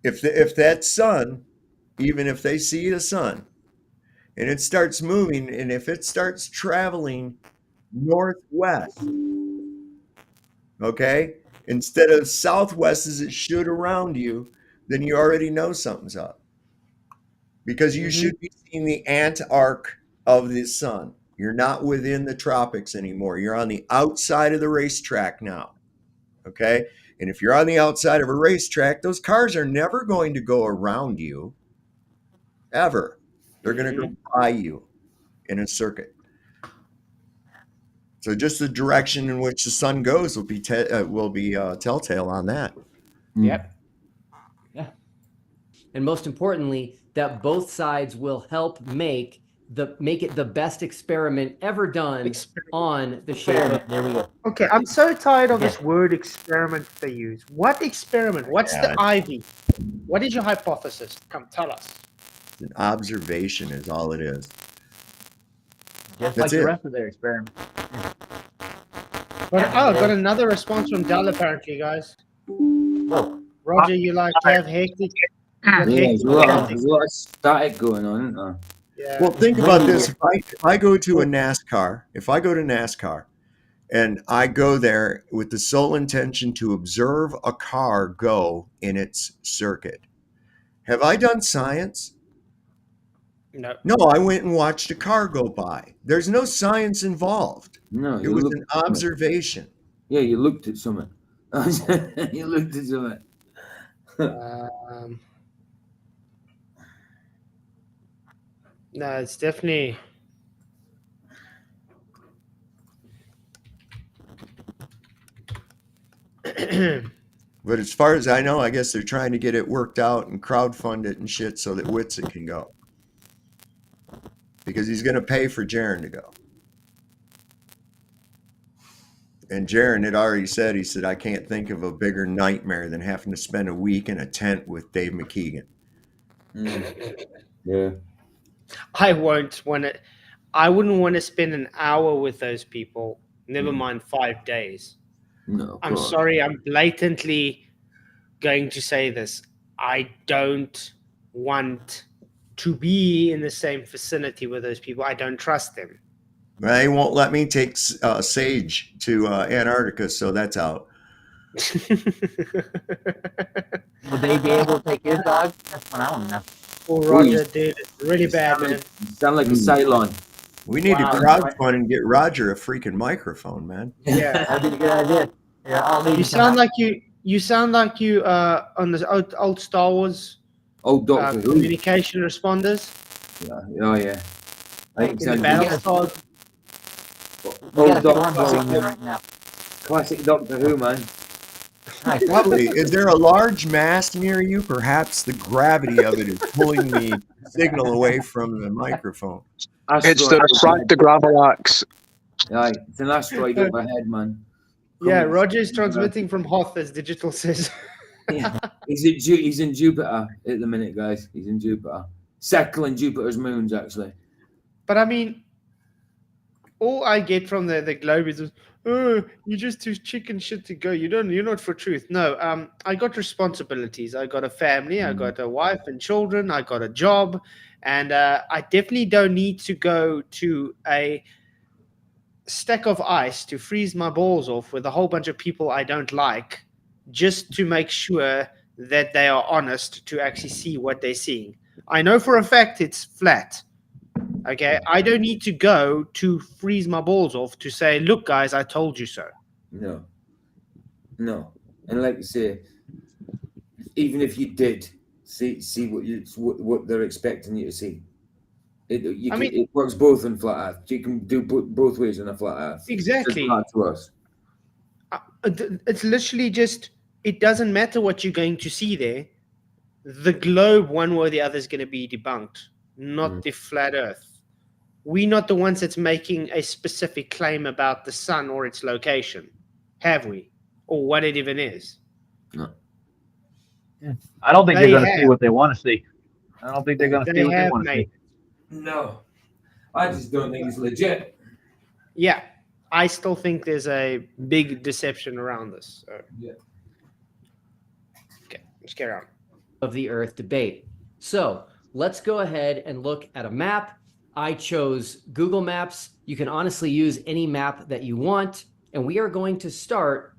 If that sun, even if they see the sun, and it starts moving, and if it starts traveling northwest, okay, instead of southwest as it should around you, then you already know something's up. Because you should be seeing the Antarctica of the sun. You're not within the tropics anymore. You're on the outside of the racetrack now. Okay? And if you're on the outside of a racetrack, those cars are never going to go around you. Ever. They're going to go by you in a circuit. So just the direction in which the sun goes will be telltale on that. Yep. Yeah. And most importantly, that both sides will help make it the best experiment ever done on the shape. There we go. Okay, I'm so tired of this word experiment they use. What experiment? What's the ivy? What is your hypothesis? Come, tell us. An observation is all it is. Just That's like the it. rest of their experiment. Got another response from Dell apparently, guys. Roger, you like to have hectic. Yeah, there's a lot of static going on, isn't there? Yeah. Well, think about this. If I go to NASCAR, And I go there with the sole intention to observe a car go in its circuit. Have I done science? No. No, I went and watched a car go by. There's no science involved. No, It you was looked an at something. observation. Yeah, you looked at something. You looked at something. No, it's definitely. But as far as I know, I guess they're trying to get it worked out and crowdfund it and shit so that Whitsitt can go. Because he's going to pay for Jaron to go. And Jaron had already said, he said, I can't think of a bigger nightmare than having to spend a week in a tent with Dave McKeegan. Yeah. I won't want to. I wouldn't want to spend an hour with those people. Never mind 5 days. No. I'm sorry. I'm blatantly going to say this. I don't want to be in the same vicinity with those people. I don't trust them. They won't let me take Sage to Antarctica, so that's out. Would they be able to take his dog? That's what I want to know. Oh, Roger, dude, it's really bad, man. Sound like a Cylon. We need to crowdfund and get Roger a freaking microphone, man. Yeah, that'd be a good idea. Yeah, I'll need you sound like you. You sound like you on the old Star Wars. Old Doctor Who. Communication responders. Yeah. Oh yeah. I think In the battle star. Old Doctor. Classic Doctor Who, man. Probably. Is there a large mast near you? Perhaps the gravity of it is pulling the signal away from the microphone. It's the refractor gravalax. Aye, it's an asteroid overhead, man. Yeah, Roger's transmitting from Hoth, as Digital says. Yeah. He's in Jupiter at the minute, guys. He's in Jupiter. Circling Jupiter's moons, actually. But I mean, all I get from the globe is, oh, you're just too chicken shit to go. You're not for truth. No, I got responsibilities. I got a family. I got a wife and children. I got a job, and I definitely don't need to go to a stack of ice to freeze my balls off with a whole bunch of people I don't like, just to make sure that they are honest to actually see what they're seeing. I know for a fact it's flat. Okay, I don't need to go to freeze my balls off to say, look, guys, I told you so. No. And like you say, even if you did see what they're expecting you to see, it works both in flat Earth. You can do both ways in a flat Earth. Exactly. It's not to us. It's literally just, it doesn't matter what you're going to see there. The globe, one way or the other, is going to be debunked, not the flat Earth. We're not the ones that's making a specific claim about the sun or its location, have we? Or what it even is. No. Yeah. I don't think they're going to see what they want to see. I don't think they're going to see what they want to see. No. I just don't think it's legit. Yeah. I still think there's a big deception around this. So. Yeah. Okay, let's carry on. Of the Earth debate. So let's go ahead and look at a map. I chose Google Maps. You can honestly use any map that you want. And we are going to start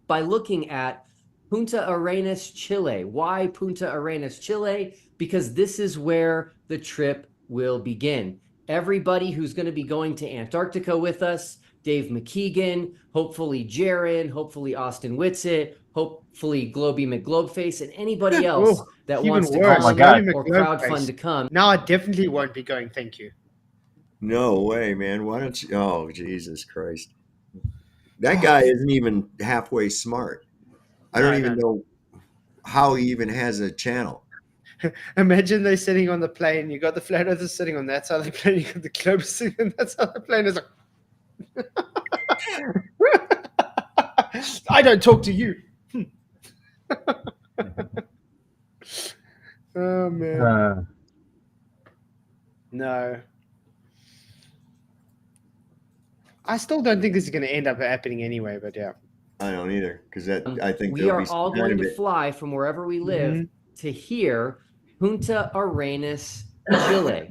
by looking at Punta Arenas, Chile. Why Punta Arenas, Chile? Because this is where the trip will begin. Everybody who's going to be going to Antarctica with us, Dave McKeegan, hopefully Jaron, hopefully Austin Whitsitt, hopefully Globey McGlobeface, and anybody else that wants to come or crowdfund to come. Now I definitely won't be going. Thank you. No way, man. Why don't you? Oh, Jesus Christ. That guy isn't even halfway smart. I don't even know how he even has a channel. Imagine they're sitting on the plane. You got the flat earthers sitting on that side of the plane. You got the globe sitting on that side of the plane. It's like, I don't talk to you. Oh, man. No. I still don't think this is going to end up happening anyway, but yeah. I don't either, because I think we are all going to fly from wherever we live to here, Punta Arenas, Chile.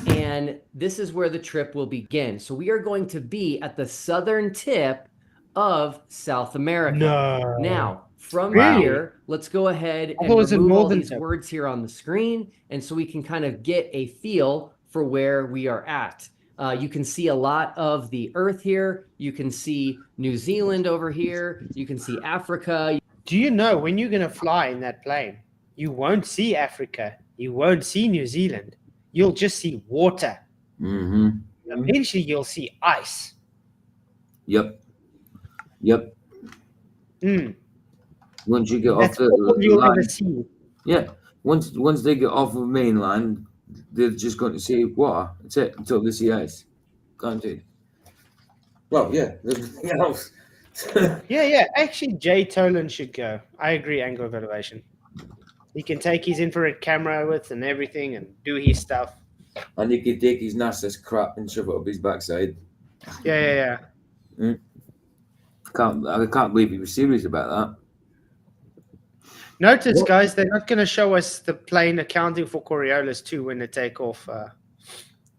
and this is where the trip will begin. So we are going to be at the southern tip of South America. No. Now, from Really? here, let's go ahead I and thought it was a remove all northern these tip. words here on the screen, and so we can kind of get a feel for where we are at. You can see a lot of the Earth here. You can see New Zealand over here. You can see Africa. Do you know when you're going to fly in that plane, you won't see Africa, you won't see New Zealand, you'll just see water. Mm-hmm. Eventually, you'll see ice. Yep. Mm. Once you get That's off all the you'll line, ever see. yeah. Once they get off of mainland, they're just going to see water. That's it until they see ice. Guaranteed. Well, yeah. There's nothing else. Yeah. Actually, Jay Tolan should go. I agree, Angle of Elevation. He can take his infrared camera with and everything and do his stuff. And he could take his NASA's crap and shove it up his backside. Yeah. I can't believe he was serious about that. Notice, guys, they're not going to show us the plane accounting for Coriolis too when they take off.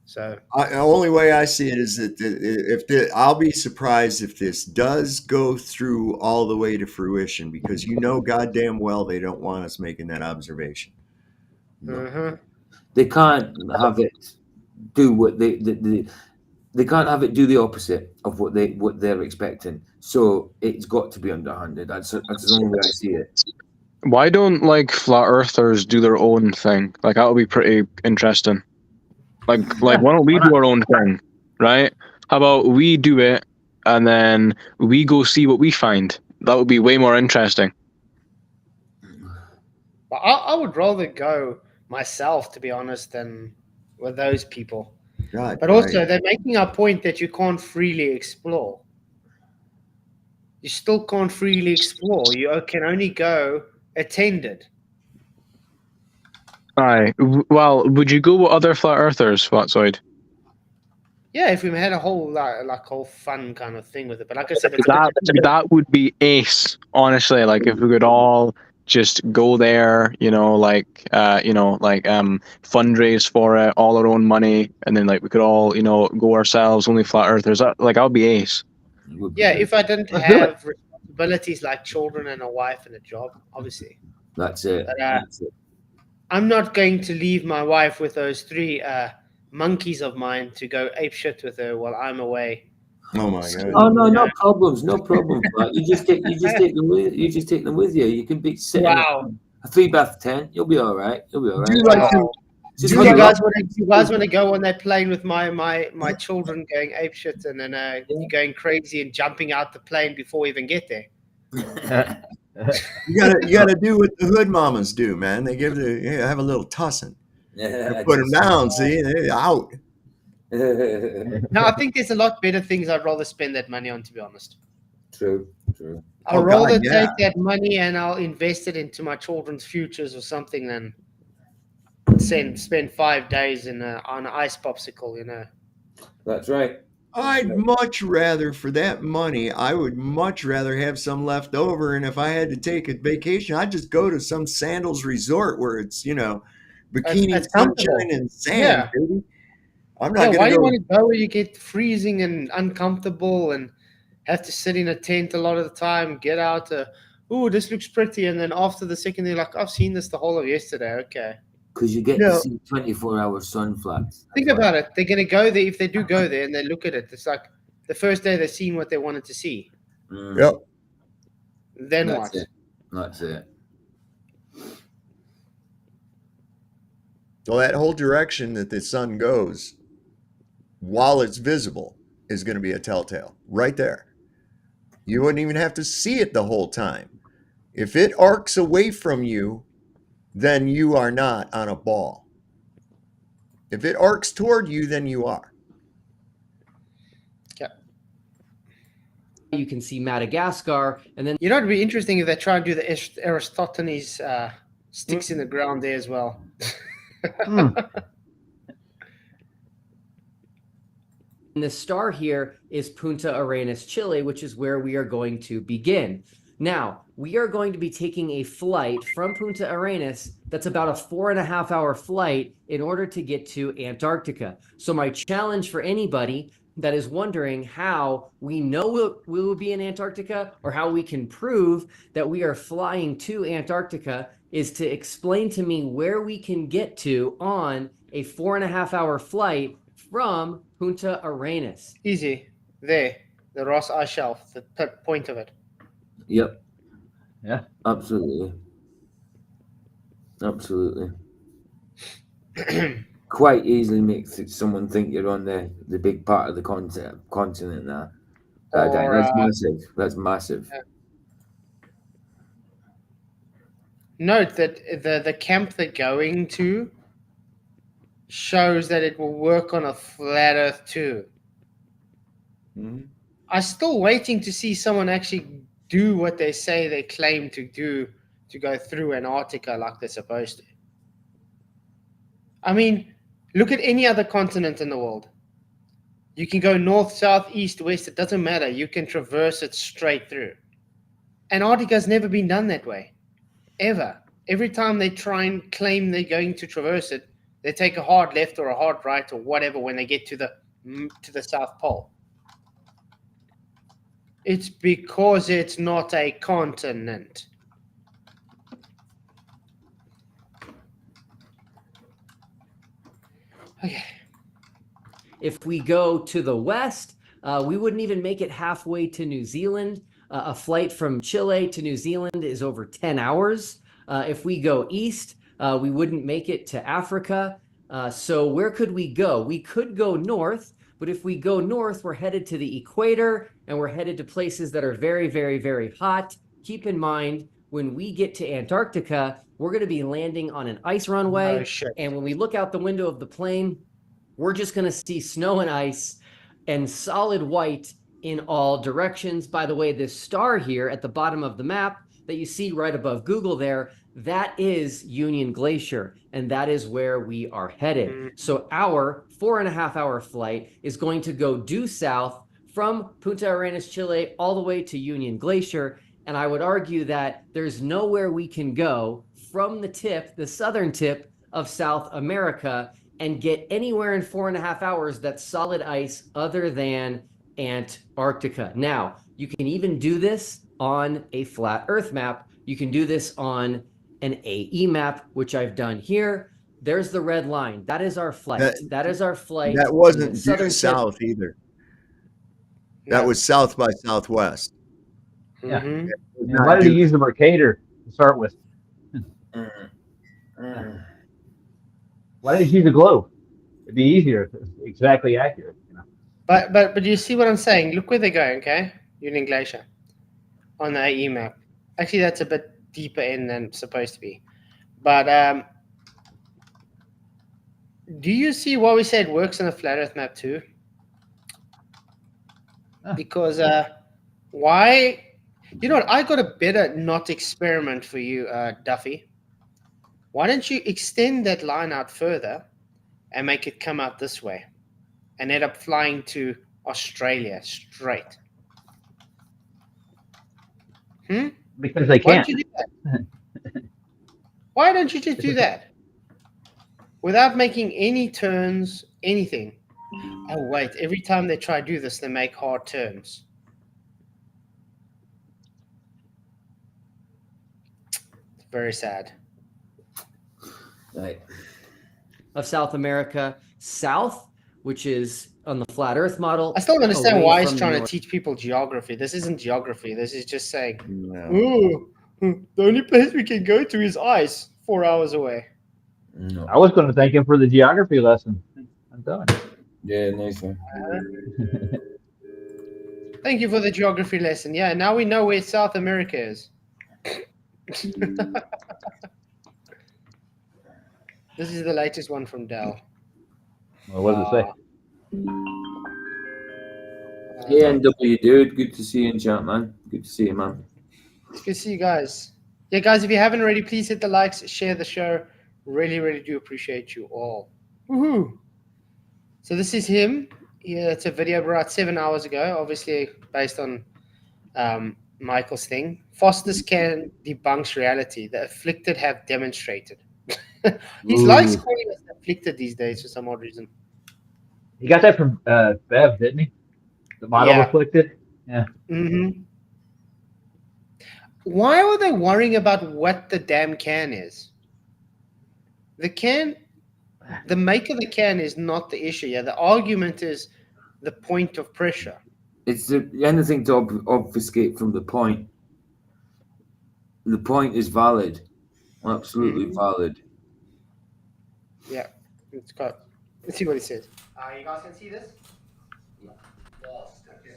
So The only way I see it is that I'll be surprised if this does go through all the way to fruition, because goddamn well they don't want us making that observation. They can't have it do what they can't have it do the opposite of what they're expecting. So it's got to be underhanded. That's the only way I see it. Why don't like flat earthers do their own thing? Like that would be pretty interesting. Like why don't we do our own thing, right? How about we do it and then we go see what we find? That would be way more interesting. But I would rather go myself, to be honest, than with those people. God, but also, they're making a point that you can't freely explore. You still can't freely explore. You can only go attended. Aye. Well, would you go with other flat earthers, Flatside? Yeah, if we had a whole whole fun kind of thing with it. But like I said, that would be ace, honestly. Like if we could all just go there, fundraise for it, all our own money, and then like we could all, go ourselves, only flat earthers. That would be ace. Yeah, if I didn't have responsibilities like children and a wife and a job, obviously. That's it. But, I'm not going to leave my wife with those 3 monkeys of mine to go ape shit with her while I'm away. Oh my god! Oh no, no problems. You just take them with you. You can be sitting a 3-bath tent. You'll be all right. Do you guys want to go on that plane with my children going ape shit and then you going crazy and jumping out the plane before we even get there? You gotta do what the hood mamas do, man. They have a little tussing. Yeah, put them down. See, they're out. No, I think there's a lot better things I'd rather spend that money on, to be honest. True. I'll rather take that money and I'll invest it into my children's futures or something than spend 5 days on an ice popsicle, That's right. I'd much rather, for that money, I would much rather have some left over. And if I had to take a vacation, I'd just go to some sandals resort where it's, bikini sunshine and sand, baby. I'm not gonna why do you go. want to go where you get freezing and uncomfortable and have to sit in a tent a lot of the time, get out, oh, this looks pretty, and then after the second, you're like, I've seen this the whole of yesterday, okay. Because you get to see 24-hour sun flats. Think about it. They're going to go there. If they do go there and they look at it, it's like the first day they've seen what they wanted to see. Yep. Then That's what? It. That's it. So that whole direction that the sun goes while it's visible is going to be a telltale right there. You wouldn't even have to see it the whole time. If it arcs away from you, then you are not on a ball. If it arcs toward you, then you are. Yeah. You can see Madagascar, and then it'd be interesting if they try and do the Aristophanes sticks in the ground there as well. And the star here is Punta Arenas, Chile, which is where we are going to begin. Now, we are going to be taking a flight from Punta Arenas that's about a 4.5 hour flight in order to get to Antarctica. So my challenge for anybody that is wondering how we know we will be in Antarctica or how we can prove that we are flying to Antarctica is to explain to me where we can get to on a 4.5 hour flight from Punta Arenas. Easy. There. The Ross Ice Shelf, the point of it. Yep. Yeah. Absolutely. Absolutely. Quite easily makes someone think you're on the big part of the continent now. That's massive. That's massive. Note that the camp they're going to shows that it will work on a flat Earth too. Mhm. I'm still waiting to see someone actually do what they say they claim to do to go through Antarctica like they're supposed to. I mean, look at any other continent in the world. You can go north, south, east, west, it doesn't matter. You can traverse it straight through. Antarctica's never been done that way, ever. Every time they try and claim they're going to traverse it, they take a hard left or a hard right or whatever when they get to the South Pole. It's because it's not a continent. Okay. If we go to the west, we wouldn't even make it halfway to New Zealand. A flight from Chile to New Zealand is over 10 hours. If we go east, we wouldn't make it to Africa. So where could we go? We could go north, but if we go north, we're headed to the equator and we're headed to places that are very, very, very hot. Keep in mind, when we get to Antarctica, we're going to be landing on an ice runway. Oh, shit. And when we look out the window of the plane, we're just going to see snow and ice and solid white in all directions. By the way, this star here at the bottom of the map that you see right above Google there, that is Union Glacier, and that is where we are headed. So our 4.5 hour flight is going to go due south from Punta Arenas, Chile, all the way to Union Glacier. And I would argue that there's nowhere we can go from the tip, the southern tip of South America, and get anywhere in 4.5 hours that's solid ice other than Antarctica. Now, you can even do this on a flat Earth map. You can do this on an AE map, which I've done here. There's the red line. That is our flight. That is our flight. That wasn't due southern south either. No. That was south by southwest. Yeah. Mhm. And why did he use the Mercator to start with? Why did he use the globe? It'd be easier if it's exactly accurate. You know? But you see what I'm saying? Look where they're going, okay? Union Glacier on the AE map. Actually, that's a bit deeper in than it's supposed to be. But do you see why we say it works on a flat Earth map too? Because why? You know what? I got a better not experiment for you, Duffy. Why don't you extend that line out further and make it come out this way and end up flying to Australia straight? Because they Why can't. don't you do that? Why don't you just do that? Without making any turns, anything. Oh, wait. Every time they try to do this, they make hard turns. It's very sad. Right. Of South America, south, which is on the flat Earth model. I still don't understand away why he's from trying to north. teach people geography. This isn't geography. This is just saying, No. oh, the only place we can go to is ice 4 hours away. No. I was going to thank him for the geography lesson. I'm done. Yeah, nice one. Thank you for the geography lesson. Yeah, now we know where South America is. This is the latest one from Dell. Well, what does it say? ANW, dude. Good to see you in chat, man. Good to see you, man. It's good to see you guys. Yeah, guys, if you haven't already, please hit the likes, share the show. Really, really do appreciate you all. Woohoo! So this is him. Yeah, it's a video about 7 hours ago, obviously based on Michael's thing. Foster's can debunks reality. The afflicted have demonstrated. He likes Ooh. calling us afflicted these days for some odd reason. He got that from Bev, didn't he? The model Yeah. afflicted. Yeah. Mm-hmm. Why are they worrying about what the damn can is? The can, the make of the can is not the issue. Yeah, the argument is the point of pressure. It's anything to obfuscate from the point. The point is valid, absolutely valid. Yeah, it's got. Let's see what it says. You guys can see this.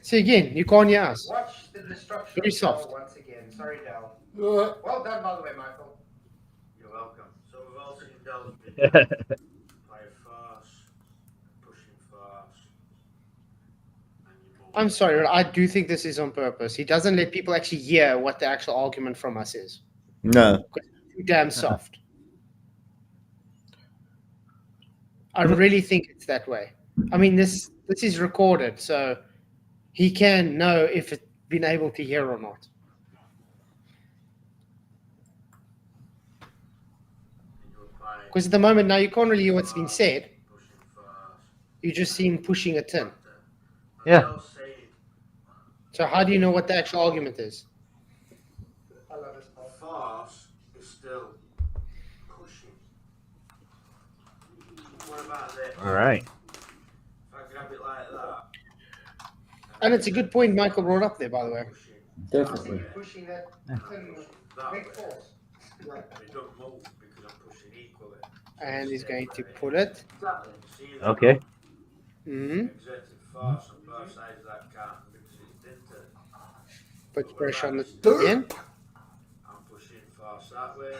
See again, you can't hear us. Watch the destruction. Very soft. Once again. Sorry, Dal. Well done, by the way, Michael. You're welcome. So we've all seen Del's play fast, pushing fast. I'm sorry, I do think this is on purpose. He doesn't let people actually hear what the actual argument from us is. No. Too damn soft. I really think it's that way. I mean, this is recorded, so he can know if it's been able to hear or not. Because at the moment now you can't really hear what's been said. You just see him pushing a tin. Yeah. So how do you know what the actual argument is? Force is still pushing. What about this? All right. If I grab it like that. And it's a good point Michael brought up there, by the way. Definitely. Pushing that tin with big force. It don't move because I'm pushing equally. And he's going to pull it. Okay. Mm-hmm. Exerting force on both sides of that can because it's dented. Put pressure on the tin. I'm pushing force that way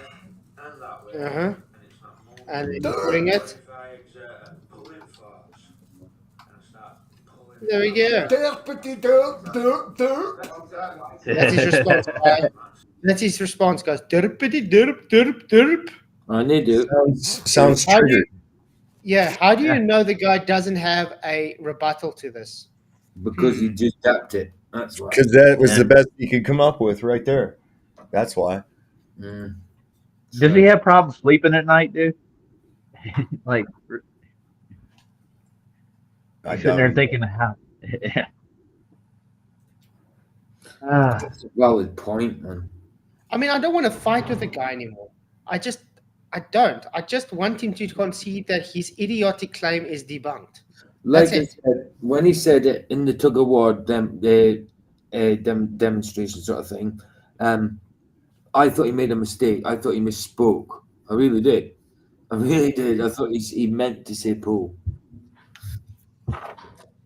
and that way. Uh-huh. And it's not moving. And then pulling it. If I exert a pulling force and I start pulling. There we go. That's his response. That's his response, guys. Derpity derp derp derp. I need it. Sounds triggered. How do you know the guy doesn't have a rebuttal to this? Because you just tapped it. That's why. Because that was the best he could come up with right there. That's why. Mm. Does he have problems sleeping at night, dude? Like, I sitting there doubt thinking, how? That's a valid point, man. I mean, I don't want to fight with the guy anymore. I don't. I just want him to concede that his idiotic claim is debunked. Like That's I said, when he said it in the tug of war demonstration sort of thing, I thought he made a mistake. I thought he misspoke. I really did. I really did. I thought he meant to say pull.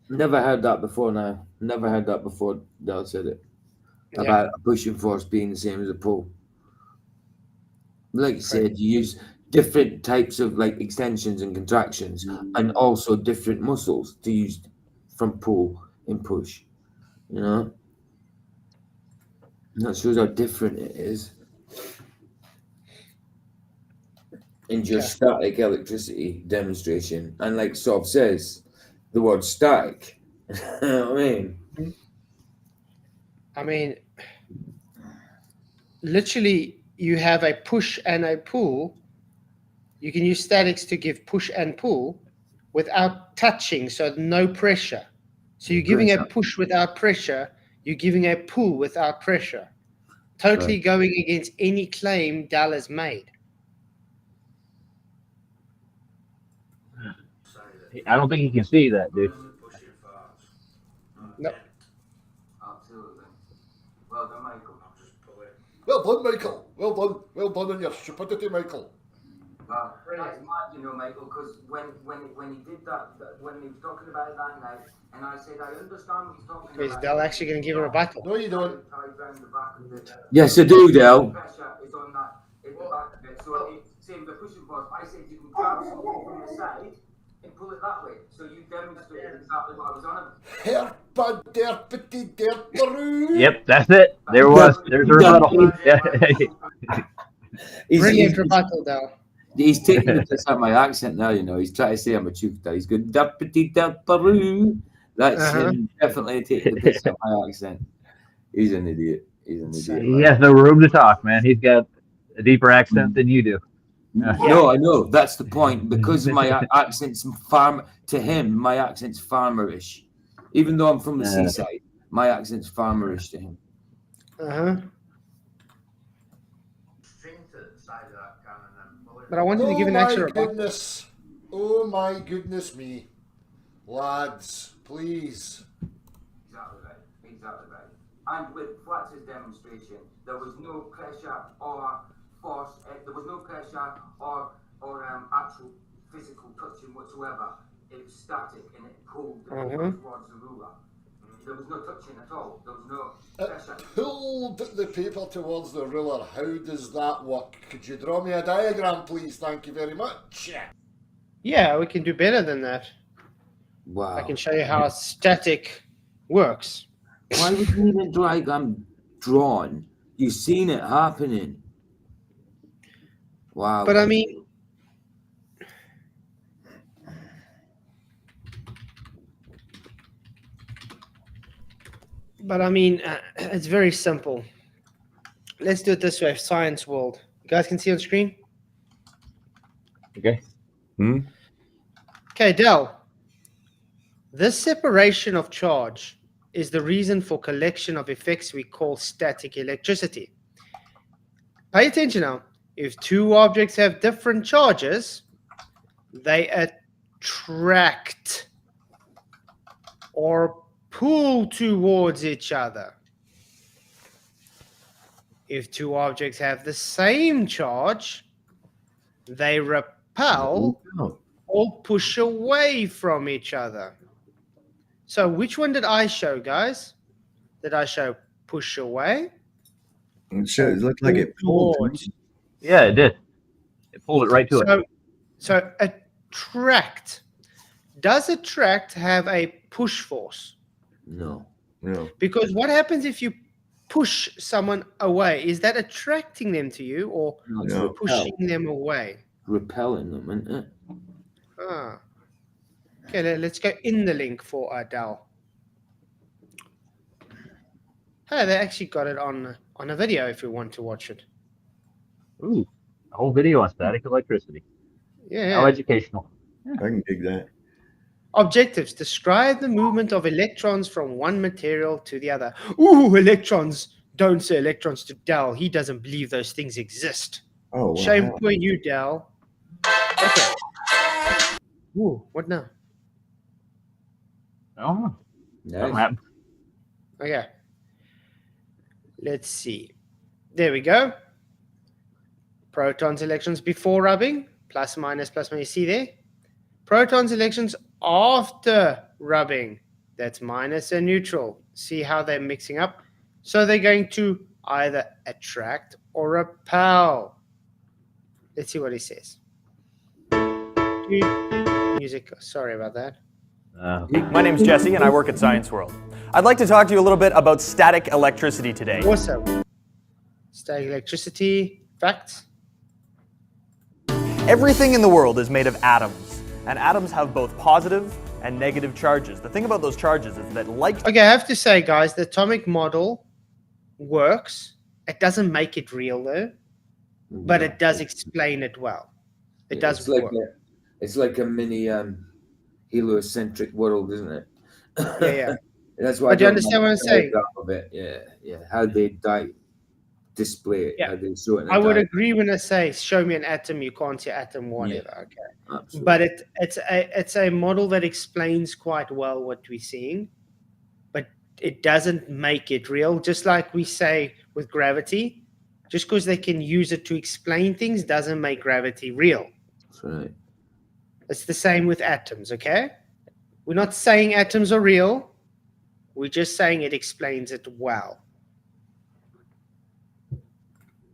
Never heard that before now. Never heard that before Dal said it. About a pushing force being the same as a pull. Like you said, you use different types of like extensions and contractions and also different muscles to use from pull and push. You know? And that shows how different it is. In just static electricity demonstration. And like Sov says, the word static. You know what I mean? I mean, literally, you have a push and a pull. You can use statics to give push and pull without touching, so no pressure. So you're giving a push without pressure. You're giving a pull without pressure. Totally going against any claim Dal has made. I don't think he can see that, dude. No. Absolutely. Well done, Michael. Well done, Michael. Well done. Well done on your stupidity, Michael. Wow. That's mad, you know, Michael, because when he did that, when he was talking about it that night, and I said, I understand what he's talking about. Is Dal actually going to give a rebuttal? No, you don't. Yes, I do, Del. Pressure is on that in the back of it. So same the pushing force. I said you can grab something from the side and pull it that way. So you demonstrated exactly what I was on about. Yep, that's it. There was. There's a rebuttal. Brilliant rebuttal, Dal. He's taking the piss out of my accent now, you know. He's trying to say I'm a chuta. He's going dappity dapparoo. That's him definitely taking the piss out of my accent. He's an idiot. He's an idiot. He has no room to talk, man. He's got a deeper accent than you do. No, I know. That's the point. Because my accent's to him, my accent's farmerish. Even though I'm from the seaside, my accent's farmerish to him. But I wanted to give an actual goodness. Oh my goodness me. Lads, please. Exactly right. And with Flatz's demonstration, there was no pressure or force, there was no pressure or actual physical touching whatsoever. It was static and it pulled the people towards the ruler. There was no touching at all. There was no pressure. It pulled the paper towards the ruler. How does that work? Could you draw me a diagram, please? Thank you very much. Yeah, we can do better than that. Wow. I can show you how static works. Why would you need a diagram drawn? You've seen it happening. Wow. But I mean, it's very simple. Let's do it this way. Science world. You guys can see on screen? Okay. Okay, Del. This separation of charge is the reason for collection of effects we call static electricity. Pay attention now. If two objects have different charges, they attract or pull towards each other. If two objects have the same charge, they repel or push away from each other. So which one did I show, guys? Did I show push away? It looked like it pulled. Yeah, it did. It pulled it right to it. So attract. Does attract have a push force? No. Because what happens if you push someone away? Is that attracting them to you or pushing them away? Repelling them, isn't it? Okay, let's go in the link for Dal. Hey, they actually got it on a video if you want to watch it. Ooh, a whole video on static electricity. Yeah. How educational. I can dig that. Objectives. Describe the movement of electrons from one material to the other. Ooh, electrons. Don't say electrons to Dal. He doesn't believe those things exist. Oh, wow. Shame for you, Dal. Okay. Ooh, what now? Oh, nice. Okay. Let's see. There we go. Protons, electrons before rubbing. Plus, minus, plus, minus. You see there? Protons, electrons after rubbing. That's minus and neutral. See how they're mixing up? So they're going to either attract or repel. Let's see what he says. Music. Sorry about that. My name's Jesse, and I work at Science World. I'd like to talk to you a little bit about static electricity today. Awesome. Static electricity. Facts. Everything in the world is made of atoms, and atoms have both positive and negative charges. The thing about those charges is that Okay, I have to say, guys, the atomic model works. It doesn't make it real, though, but it does explain it well. It does work. It's like a mini heliocentric world, isn't it? Yeah. That's why. Do you understand what I'm saying? Yeah. How they display it. Yeah. How they show it. I would agree when I say, "Show me an atom." You can't see atom, whatever. Yeah, okay. absolutely. But it's a model that explains quite well what we're seeing, but it doesn't make it real. Just like we say with gravity, just because they can use it to explain things doesn't make gravity real. That's right. It's the same with atoms, okay? We're not saying atoms are real. We're just saying it explains it well.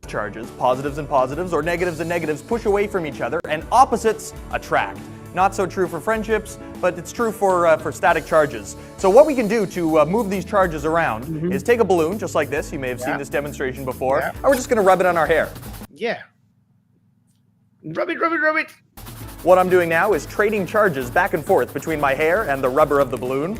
charges, positives and positives, or negatives and negatives, push away from each other, and opposites attract. Not so true for friendships, but it's true for static charges. So what we can do to move these charges around is take a balloon, just like this. You may have seen this demonstration before. And we're just going to rub it on our hair. Yeah. Rub it, rub it, rub it. What I'm doing now is trading charges back and forth between my hair and the rubber of the balloon.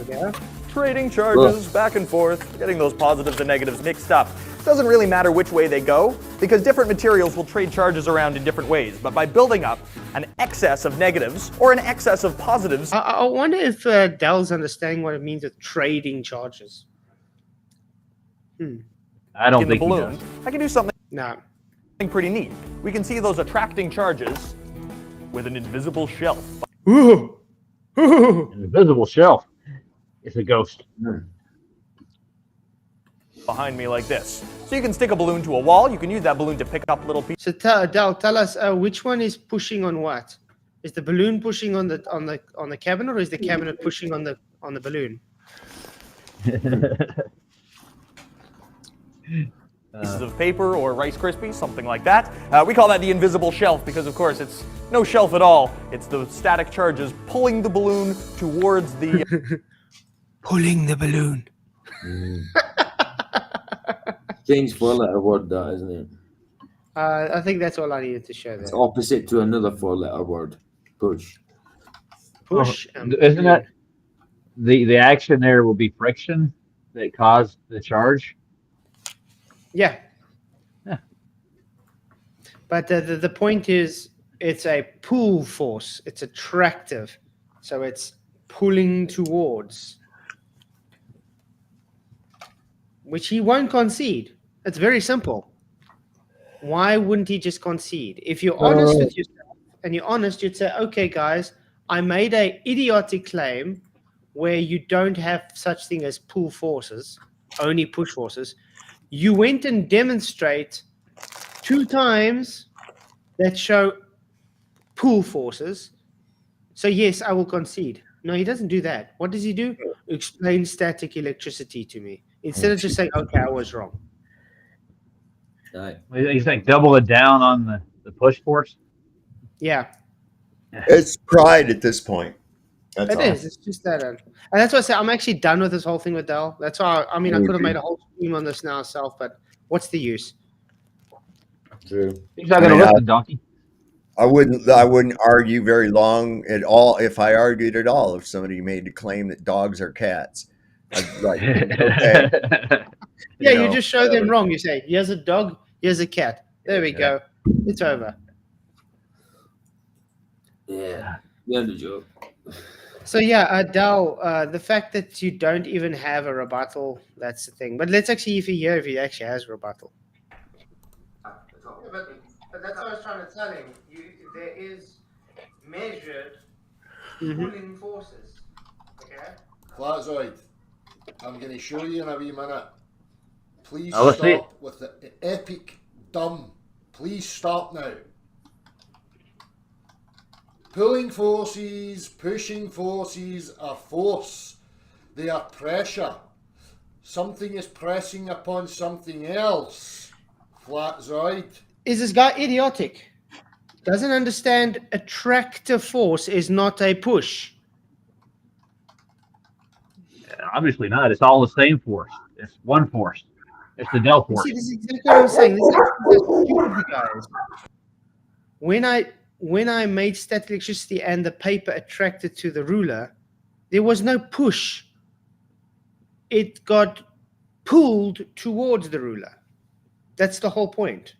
Okay. trading charges back and forth, getting those positives and negatives mixed up. Doesn't really matter which way they go, because different materials will trade charges around in different ways. But by building up an excess of negatives or an excess of positives... I wonder if Dell's understanding what it means with trading charges. I don't in the think he balloon, does. I can do something No. pretty neat. We can see those attracting charges with an invisible shelf. Ooh. An invisible shelf. It's a ghost. Behind me like this. So you can stick a balloon to a wall, you can use that balloon to pick up little pieces. So Dell, tell us which one is pushing on what? Is the balloon pushing on the cabinet, or is the cabinet pushing on the balloon? Pieces of paper or Rice Krispies, something like that. We call that the invisible shelf because, of course, it's no shelf at all. It's the static charges pulling the balloon towards the... Pulling the balloon. Strange four-letter word, that, isn't it? I think that's all I needed to show It's there. opposite to another four-letter word. Push. Push. Isn't it? The action there will be friction that caused the charge. Yeah. Yeah. But the point is, it's a pull force. It's attractive. So it's pulling towards. Which he won't concede. It's very simple. Why wouldn't he just concede? If you're honest with yourself and you're honest, you'd say, okay, guys, I made a idiotic claim where you don't have such thing as pull forces, only push forces. You went and demonstrate 2 times that show pull forces. So yes, I will concede. No, he doesn't do that. What does he do? Explain static electricity to me. Instead of just saying, okay, I was wrong. Right. He's like double it down on the push force. Yeah. It's pride at this point. That's It all. is. It's just that. And that's why I say I'm actually done with this whole thing with Dell. That's why, I mean, I could have made a whole stream on this now myself, but what's the use? True. He's not going to listen, donkey. I wouldn't argue very long at all if I argued at all if somebody made the claim that dogs are cats. I'd like, okay. Yeah, You you know, just show them wrong. You say, here's a dog, here's a cat. There we go. It's over. Yeah. The end of the joke. So yeah, Dell, the fact that you don't even have a rebuttal, that's the thing. But let's actually hear if he actually has a rebuttal. But that's what I was trying to tell him. There is measured pulling forces. Okay? Flatzoid, I'm going to show you in a wee minute. Please let's see it. stop with the epic dumb. Please stop now. Pulling forces, pushing forces are force. They are pressure. Something is pressing upon something else. Flatzoid. Is this guy idiotic? Doesn't understand attractive force is not a push. Obviously not. It's all the same force. It's one force. It's the Del force. See, this is exactly what I'm saying. This is stupid, you guys. When I made static electricity and the paper attracted to the ruler, there was no push. It got pulled towards the ruler. That's the whole point.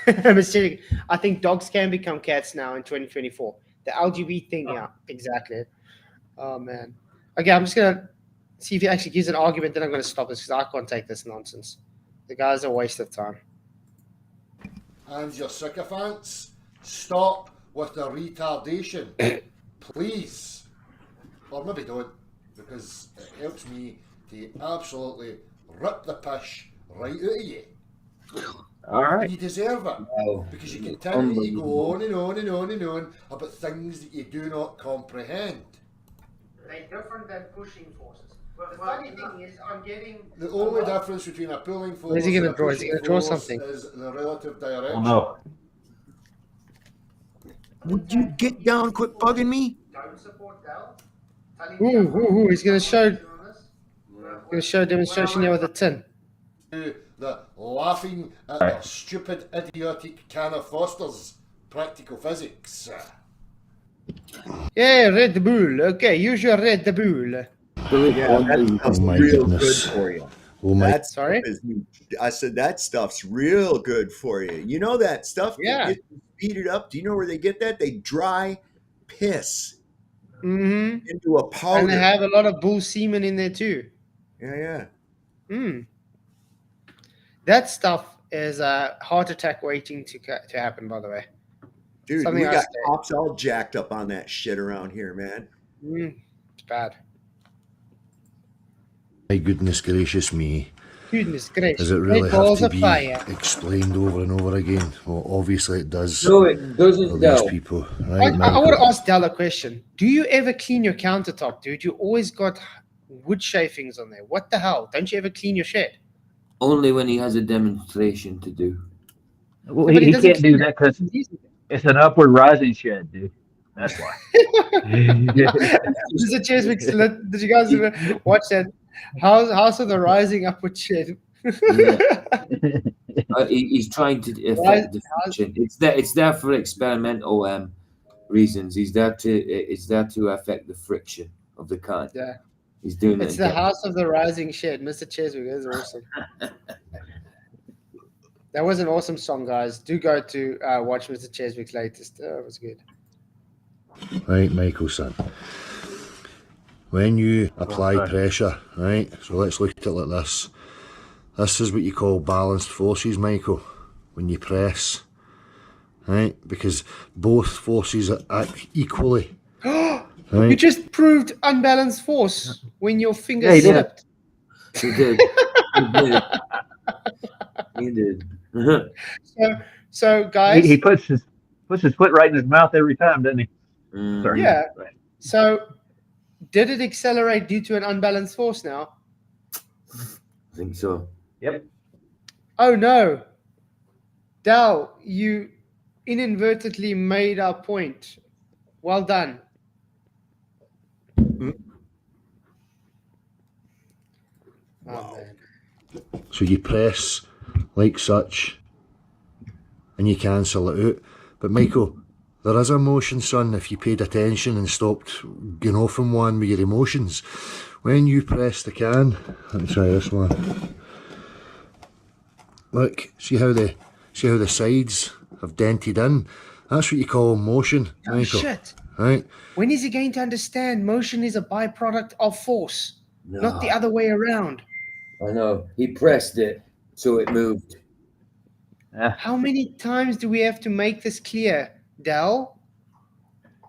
I think dogs can become cats now in 2024. The LGBT thing, yeah, exactly. Oh, man. Okay, I'm just going to see if he actually gives an argument, then I'm going to stop this because I can't take this nonsense. The guy's a waste of time. And your sycophants, stop with the retardation. Please. Or maybe don't, because it helps me to absolutely rip the pish right out of you. All right. You deserve it. Wow. Because you continue to go on and on and on and on about things that you do not comprehend. They're different than pushing forces. The funny thing is, I'm getting... The only difference between a pulling force What is he and gonna a draw? Is he pushing gonna draw force something? is the relative direction. Oh no. Would you get down, quit bugging me? Don't support Dell. Ooh, he's going to show... Going to show a demonstration here with a tin. The laughing at their stupid, idiotic can of Foster's practical physics. Yeah, Red Bull. Okay, use your Red Bull. Yeah, that stuff's real good for you. That stuff is, I said that stuff's real good for you. You know that stuff that Yeah. gets you speeded up? Do you know where they get that? They dry piss into a powder. And they have a lot of bull semen in there too. Yeah. That stuff is a heart attack waiting to happen, by the way. Dude, Something we I got say. cops all jacked up on that shit around here, man. It's bad. My goodness gracious me. Goodness gracious. Does it really Great balls have to of be fire. explained over and over again? Well, obviously it does. No, it doesn't, for Del. these people. Right, I want to Michael? ask Dal a question. Do you ever clean your countertop, dude? You always got wood shavings on there. What the hell? Don't you ever clean your shed? Only when he has a demonstration to do. Well, But he doesn't can't do clean that it. because it's an upward rising shed, dude. That's why. Mr. Cheswick, did you guys ever watch that? House of the Rising Upward Shed. He's trying to affect the friction. It's there for experimental reasons. It's there to affect the friction of the can. Yeah. He's doing It's it. the House of the Rising Shed. Mr. Cheswick, that's awesome. That was an awesome song, guys. Do go to watch Mr. Cheswick's latest. It was good. Right, Michael, son. When you apply pressure, right? So let's look at it like this. This is what you call balanced forces, Michael. When you press, right? Because both forces act equally. You Right? just proved unbalanced force when your finger Yeah, he did. slipped. He did. He did. So guys, He puts his foot right in his mouth every time, doesn't he? Sorry. yeah. Right. So did it accelerate due to an unbalanced force now? I think so. Yep. Oh no. Dal, you inadvertently made our point. Well done. Oh, man. So you press like such and you cancel it out. But Michael, there is a motion, son, if you paid attention and stopped going off on one with your emotions. When you press the can, let me try this one. Look, see how the sides have dented in? That's what you call motion, Oh, Michael. shit. Right? When is he going to understand motion is a byproduct of force, not the other way around? I know. He pressed it, so it moved. How many times do we have to make this clear, Dal?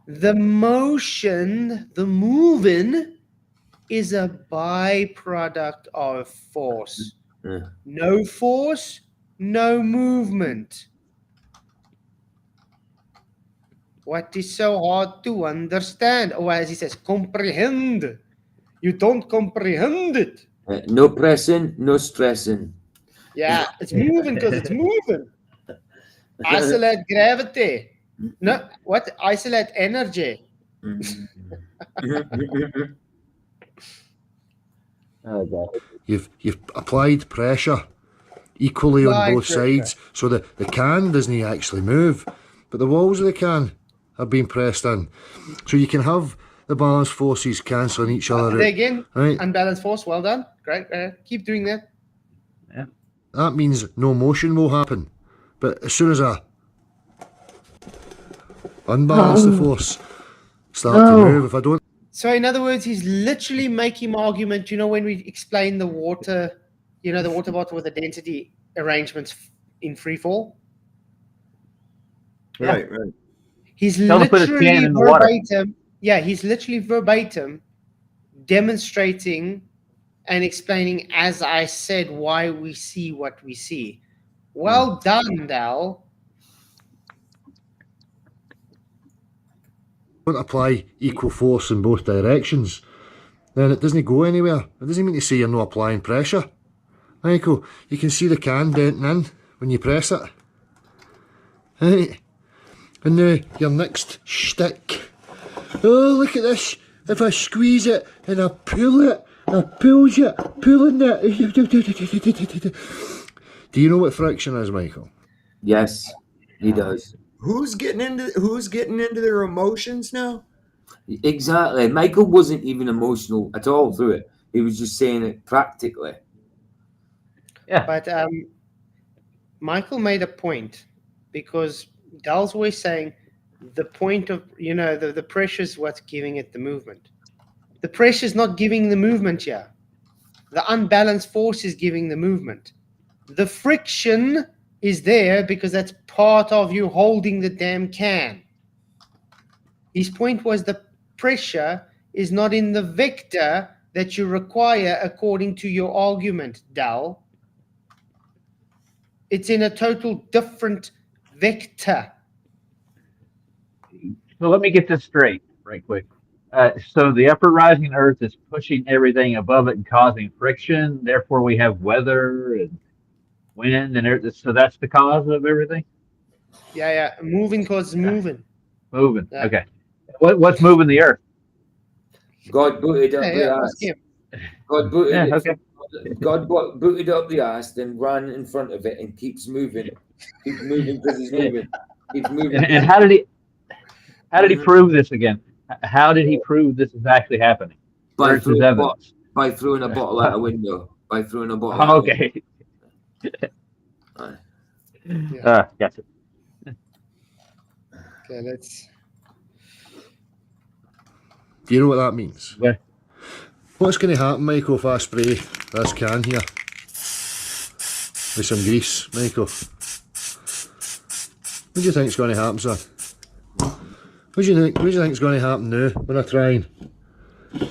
The motion, the moving, is a byproduct of force. Yeah. No force, no movement. What is so hard to understand? Or as he says, comprehend. You don't comprehend it. No pressing, no stressing. Yeah, it's moving because it's moving. Isolate gravity. No, what? Isolate energy. Oh, God. You've applied pressure equally on Applied both pressure. sides, so the can doesn't actually move, but the walls of the can have been pressed in. So you can have the balanced forces cancelling each other There out. again, Right? unbalanced force. Well done. Great. Keep doing that. That means no motion will happen. But as soon as I unbalance the force, start to move, if I don't. So in other words, he's literally making my argument. You know, when we explain the water, the water bottle with the density arrangements in free fall. Right. He's Tell him to put his literally can in the water. verbatim. Yeah, he's literally verbatim demonstrating and explaining, as I said, why we see what we see. Well done, Dal. Don't apply equal force in both directions, then it doesn't go anywhere. It doesn't mean to say you're not applying pressure. Michael, you can see the can denting in when you press it. Right? And now your next shtick. Oh, look at this. If I squeeze it and I pull it, I pulls it, pulling it. Do you know what friction is, Michael? Yes, he does. who's getting into their emotions now? Exactly. Michael wasn't even emotional at all through it. He was just saying it practically. Yeah. But Michael made a point, because Dell's always saying the point of, the pressure is what's giving it the movement. The pressure is not giving the movement here. The unbalanced force is giving the movement. The friction is there because that's part of you holding the damn can. His point was the pressure is not in the vector that you require according to your argument, Dal. It's in a total different vector. So let me get this straight right quick. So the upper rising Earth is pushing everything above it and causing friction. Therefore, we have weather and wind and everything. So that's the cause of everything. Yeah. Moving causes moving. Moving. Yeah. Okay. What's moving the Earth? God booted up the ask ass. him. God booted Yeah, it. okay. God booted up the ass, then ran in front of it and keeps moving. Keeps moving because he's moving. Keeps moving. And how did he prove this again? How did he prove this is actually happening? By Where's his throwing, evidence? by throwing a bottle out a window. By throwing a bottle out a window. Okay. Aye. Gotcha. Okay, let's. Do you know what that means? Yeah. What's going to happen, Michael, if I spray this can here with some grease, Michael? What do you think's going to happen, son? What do you think is going to happen now when I try and...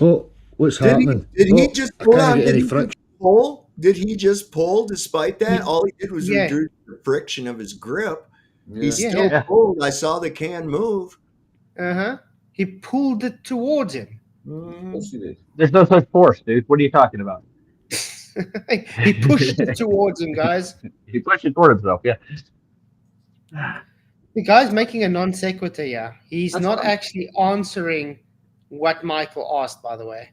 Oh, what's happening? Did he just I can't get any did he friction. just pull? Did he just pull despite that? All he did was Yeah. reduce the friction of his grip. Yeah. He still Yeah. pulled. I saw the can move. He pulled it towards him. Yes, he did. There's no such force, dude. What are you talking about? He pushed it towards him, guys. He pushed it toward himself. Yeah. The guy's making a non sequitur here. He's That's not fine. actually answering what Michael asked, by the way.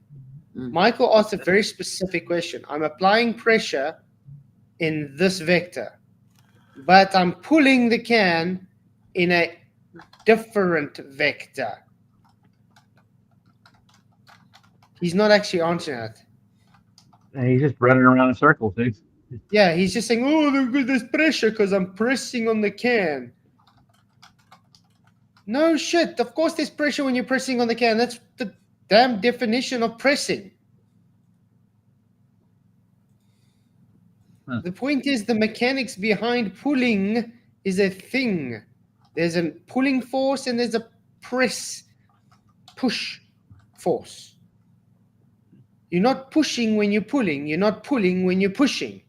Mm. Michael asked a very specific question. I'm applying pressure in this vector, but I'm pulling the can in a different vector. He's not actually answering it. He's just running around in circles, dude. Yeah, he's just saying, oh, there's pressure because I'm pressing on the can. No shit. Of course there's pressure when you're pressing on the can. That's the damn definition of pressing. Huh. The point is the mechanics behind pulling is a thing. There's a pulling force and there's a push force. You're not pushing when you're pulling. You're not pulling when you're pushing.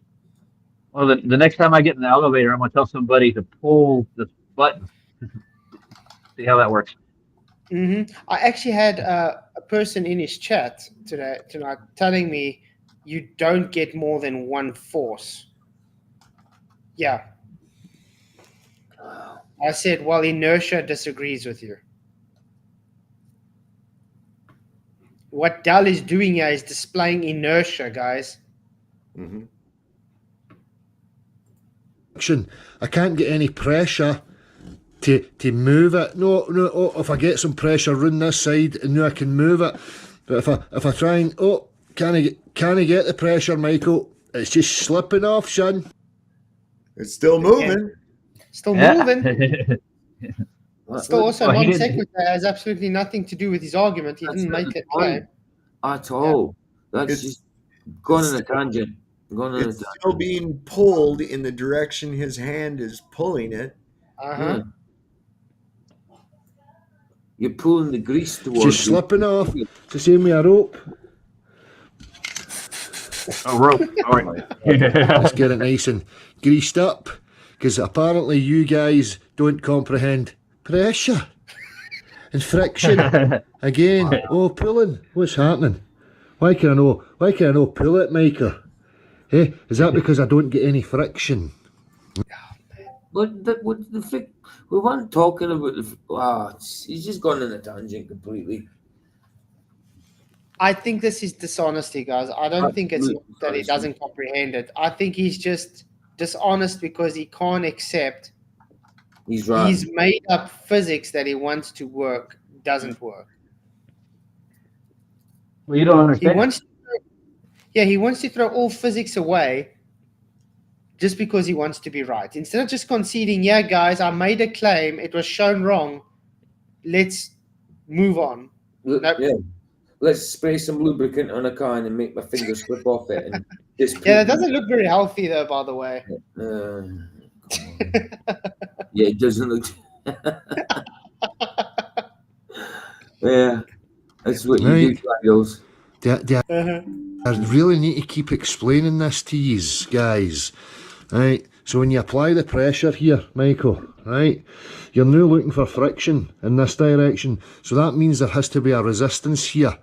Well, the next time I get in the elevator, I'm going to tell somebody to pull the button. See how that works. I actually had a person in his chat tonight telling me you don't get more than one force. Yeah. I said, well, inertia disagrees with you. What Dal is doing here is displaying inertia, guys. I can't get any pressure to move it. No. Oh, if I get some pressure around this side, and now I can move it. But if I try and can I get the pressure, Michael? It's just slipping off, son. It's still moving. Still moving. Still Well, also well, he non didn't- sequitur has absolutely nothing to do with his argument. He That's didn't not make the it point clear. at all. That's It's- just going on a tangent. Going on a It's tangent. still being pulled in the direction his hand is pulling it. Uh-huh. Yeah. You're pulling the grease It's towards just you. slipping off. It's the same with a rope. Oh, rope. All right. Let's get it nice and greased up, because apparently you guys don't comprehend pressure and friction. Again, pulling. What's happening? Why can I know pull it, Micah? Hey, is that because I don't get any friction? But we weren't talking about he's just gone on a tangent completely. I think this is dishonesty, guys. I don't think it's Absolute that he dishonesty. doesn't comprehend it. I think he's just dishonest because he can't accept He's right. He's made up physics that he wants to work doesn't work. Well, you don't He understand. wants he wants to throw all physics away just because he wants to be right. Instead of just conceding, yeah, guys, I made a claim, it was shown wrong, let's move on. Nope. Yeah. Let's spray some lubricant on a car and make my fingers slip off it. And Yeah, that doesn't look very healthy, though, by the way. Yeah, it doesn't look. Yeah, that's what you do, Daniels. I really need to keep explaining this to you guys. Right? So when you apply the pressure here, Michael, right, you're now looking for friction in this direction. So that means there has to be a resistance here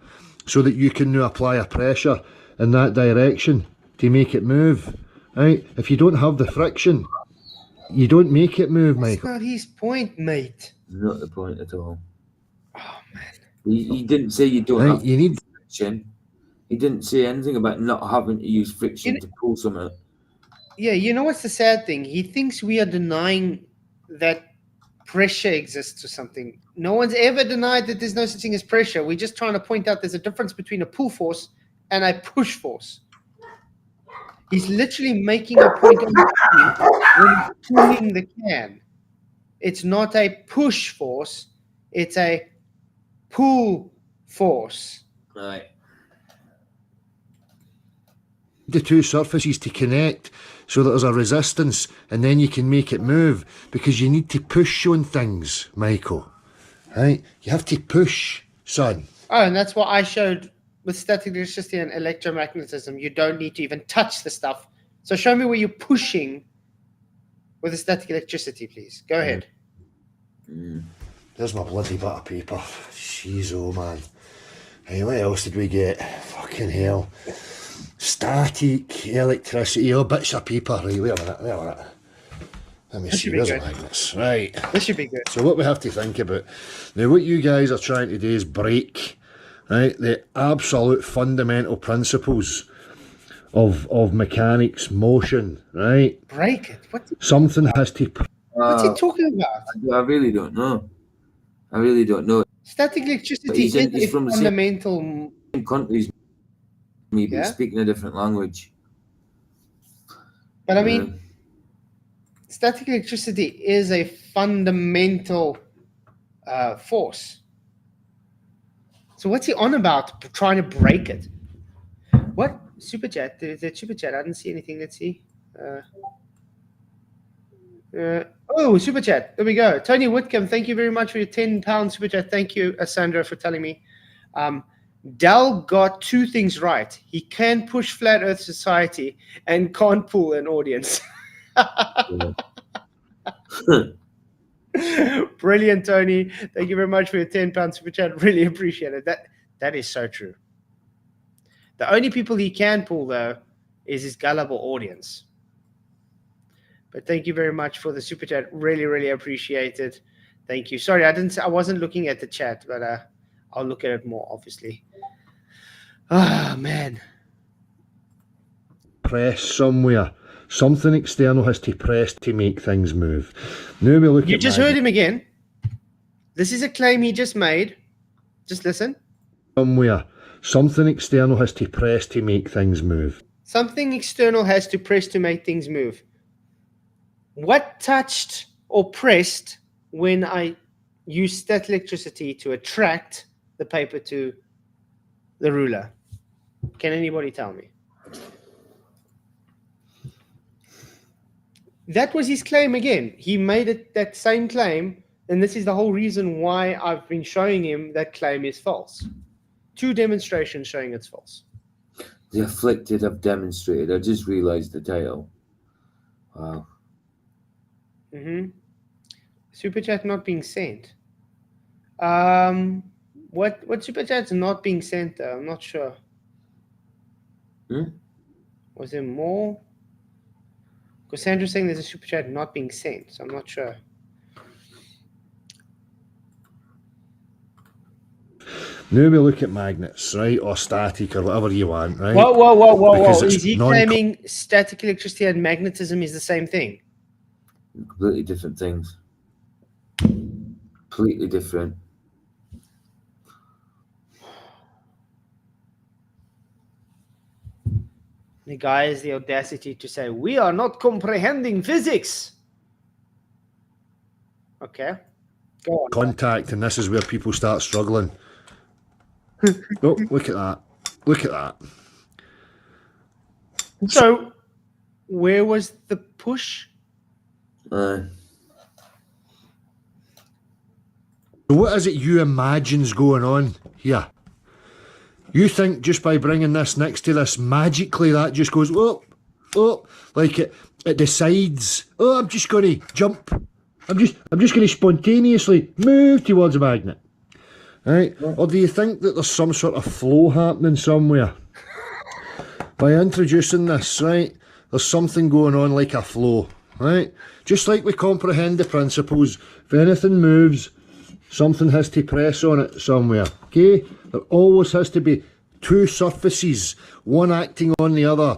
so that you can now apply a pressure in that direction to make it move. Right? If you don't have the friction, you don't make it move, Michael. That's not his point, mate. Not the point at all. Oh, man. He didn't say you don't have you need friction. He didn't say anything about not having to use friction to pull something. Yeah, you know what's the sad thing? He thinks we are denying that pressure exists or something. No one's ever denied that there's no such thing as pressure. We're just trying to point out there's a difference between a pull force and a push force. He's literally making a point on the screen when he's pulling the can. It's not a push force, it's a pull force. Right. The two surfaces to connect so that there's a resistance and then you can make it move because you need to push on things, Michael. Right? You have to push, son. Oh, and that's what I showed with static electricity and electromagnetism. You don't need to even touch the stuff. So show me where you're pushing with the static electricity, please. Go ahead. There's my bloody bit of paper. Jeez, oh man. Hey, what else did we get? Fucking hell. Static electricity. Oh, bits of paper. Right, wait a minute. Let me see. Where's the magnets? Right. This should be good. So what we have to think about now, what you guys are trying to do is break, right, the absolute fundamental principles of mechanics, motion, right? Break it. Something has to. What's he talking about? I really don't know. I really don't know. Static But electricity he's is a from the fundamental. same country as me, but Yeah? speaking a different language. But I mean, static electricity is a fundamental force. So what's he on about? Trying to break it? What? Super chat? There's a super chat. I didn't see anything. Let's see. Oh, super chat. There we go. Tony Whitcomb, thank you very much for your £10 super chat. Thank you, Sandra, for telling me. Dell got two things right. He can push Flat Earth Society and can't pull an audience. Brilliant, Tony. Thank you very much for your £10 super chat. Really appreciate it. That is so true. The only people he can pull, though, is his gullible audience. But thank you very much for the super chat. Really, really appreciate it. Thank you. Sorry, I wasn't looking at the chat, but I'll look at it more, obviously. Ah, man. Press somewhere. Something external has to press to make things move. Now we look You at just heard him again. This is a claim he just made. Just listen. somewhere. Something external has to press to make things move. Something external has to press to make things move. What touched or pressed when I used static electricity to attract the paper to the ruler? Can anybody tell me? That was his claim again. He made it that same claim, and this is the whole reason why I've been showing him that claim is false. 2 demonstrations showing it's false. The Afflicted have demonstrated. I just realised the title. Wow. Super chat not being sent. What super chat's not being sent though? I'm not sure. Was there more? Because Sandra's saying there's a super chat not being sent, so I'm not sure. Now we look at magnets, right, or static, or whatever you want, right? Whoa. Because Is it's he claiming static electricity and magnetism is the same thing? Completely different things. Completely different. The guy has the audacity to say, "We are not comprehending physics." Okay, go on. Contact, and this is where people start struggling. Oh, look at that. Look at that. So, where was the push? So what is it you imagine's going on here? You think just by bringing this next to this, magically that just goes, oh, like it decides, oh, I'm just going to jump. I'm just going to spontaneously move towards a magnet. Right? Or do you think that there's some sort of flow happening somewhere? By introducing this, right, there's something going on like a flow, right? Just like we comprehend the principles, if anything moves, something has to press on it somewhere, okay? There always has to be two surfaces, one acting on the other.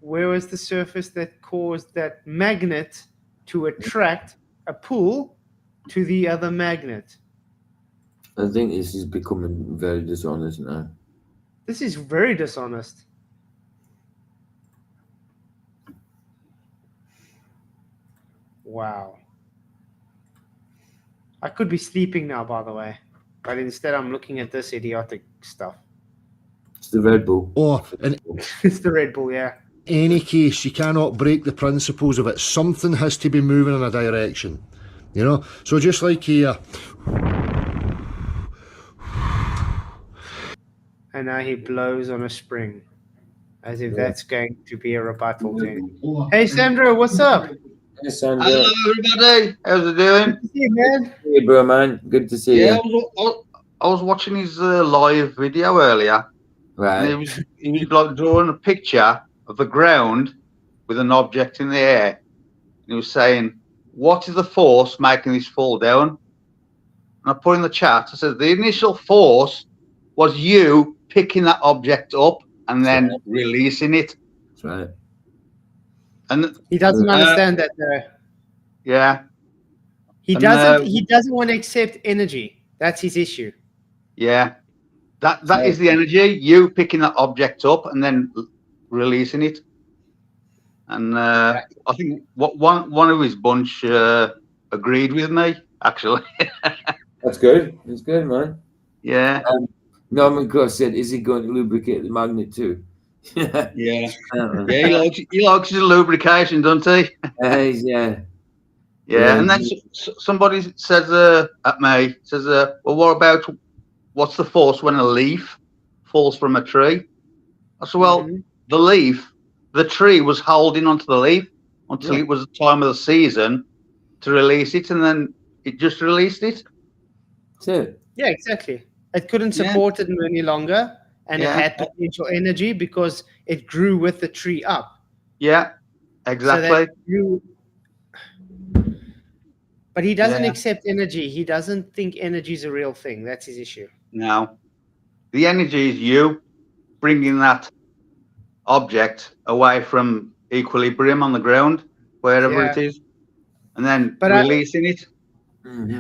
Where was the surface that caused that magnet to attract a pull to the other magnet? I think this is becoming very dishonest now. This is very dishonest. Wow. I could be sleeping now, by the way, but instead I'm looking at this idiotic stuff. It's the Red Bull. Or in It's the Red Bull, yeah. any case, you cannot break the principles of it. Something has to be moving in a direction, you know? So just like here. And now he blows on a spring, as if that's going to be a rebuttal to him. Hey, Sandro, what's up? Hey, Sandro. Hello, everybody. How's it doing? Good to see you, man. Hey, bro, man. Good to see Yeah, you. I was watching his live video earlier. Right. And he was like drawing a picture of the ground with an object in the air. And he was saying, "What is the force making this fall down?" And I put in the chat, I said, the initial force was you picking that object up and then releasing it. That's right. And he doesn't understand that, though. Yeah. He doesn't want to accept energy. That's his issue. Yeah. That is the energy, you picking that object up and then releasing it. And I think one of his bunch agreed with me, actually. That's good. That's good, man. Yeah. Norman Cross said, "Is he going to lubricate the magnet too?" Yeah. Yeah, he likes his lubrication, doesn't he? Yeah. Yeah, and then somebody says at me, says, well, what about, what's the force when a leaf falls from a tree? I said, well, the tree was holding onto the leaf until it was the time of the season to release it, and then it just released it. Yeah, exactly. It couldn't support it any longer, and it had potential energy because it grew with the tree up. Yeah, exactly. But he doesn't accept energy. He doesn't think energy is a real thing. That's his issue. No. The energy is you bringing that object away from equilibrium on the ground, wherever it is, and then releasing it. And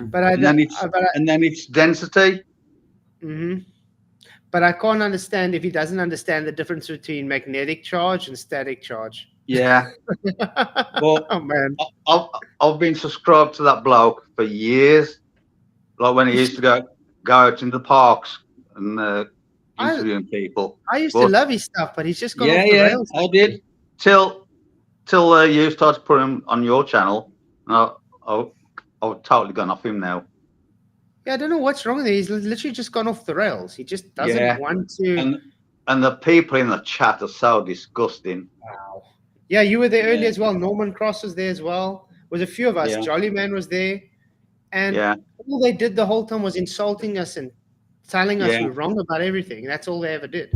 then its density. But I can't understand if he doesn't understand the difference between magnetic charge and static charge. Yeah. Well, oh man, I've been subscribed to that bloke for years. Like when he used to go out in the parks and interviewing people. I used to love his stuff, but he's just gone off the rails. I did till you started putting him on your channel. I've totally gone off him now. Yeah, I don't know what's wrong with him. He's literally just gone off the rails. He just doesn't want to. And the people in the chat are so disgusting. Wow. Yeah, you were there earlier as well. Norman Cross was there as well. There was a few of us. Jolly Man was there. And all they did the whole time was insulting us and telling us we're wrong about everything. That's all they ever did.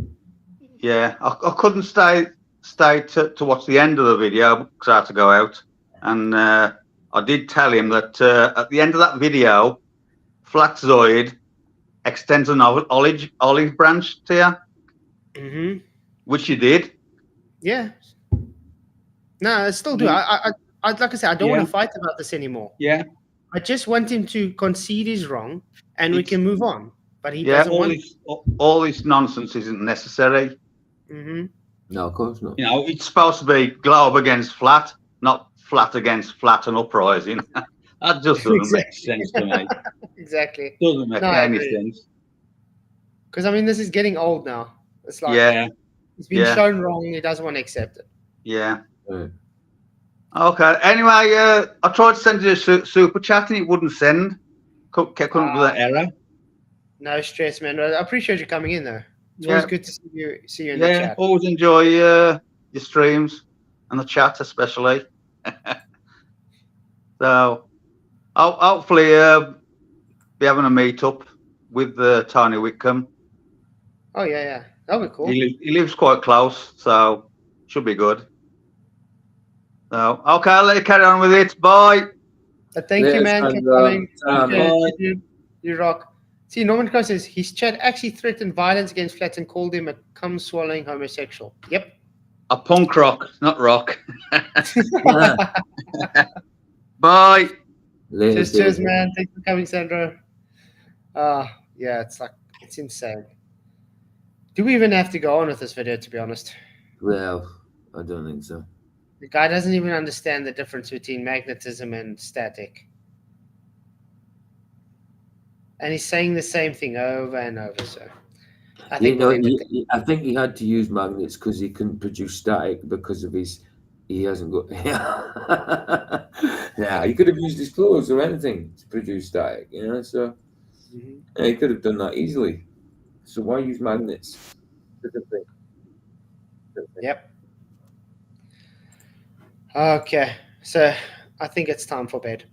Yeah, I couldn't stay to watch the end of the video because I had to go out. And I did tell him that at the end of that video, Flatzoid extends an olive branch to you, which you did. Yeah. No, I still do. I like I said, I don't want to fight about this anymore. Yeah. I just want him to concede he's wrong, and we can move on. But he Yeah, doesn't want. all this nonsense isn't necessary. Mm-hmm. No, of course not. You know, it's supposed to be globe against flat, not flat against flat and uprising. That just doesn't make sense to me. Exactly. Doesn't make No, I any agree. sense. Because I mean, this is getting old now. It's like Yeah, it's been yeah. shown wrong. He doesn't want to accept it. yeah. Right. Okay. Anyway, I tried to send you a super chat and it wouldn't send. Kept coming up with an error. No stress, man. I appreciate you coming in, though. It's Yeah. always good to see you in the Yeah, chat. always enjoy your streams and the chat especially. So, I'll hopefully be having a meet-up with Tony Whitcomb. Oh yeah, that'll be cool. He lives quite close, so should be good. So, okay, I'll let you carry on with it. Bye. But thank you, man, for coming. Okay, Bye. you rock. See, Norman Cross says his chat actually threatened violence against Flat and called him a cum-swallowing homosexual. Yep. A punk rock, not rock. Bye. Cheers, man. Thanks for coming, Sandro. Yeah, it's insane. Do we even have to go on with this video, to be honest? Well, I don't think so. The guy doesn't even understand the difference between magnetism and static. And he's saying the same thing over and over, so I think I think he had to use magnets because he couldn't produce static because of he hasn't got yeah, he could have used his clothes or anything to produce static, so yeah, he could have done that easily. So why use magnets? Yep. Okay, so I think it's time for bed.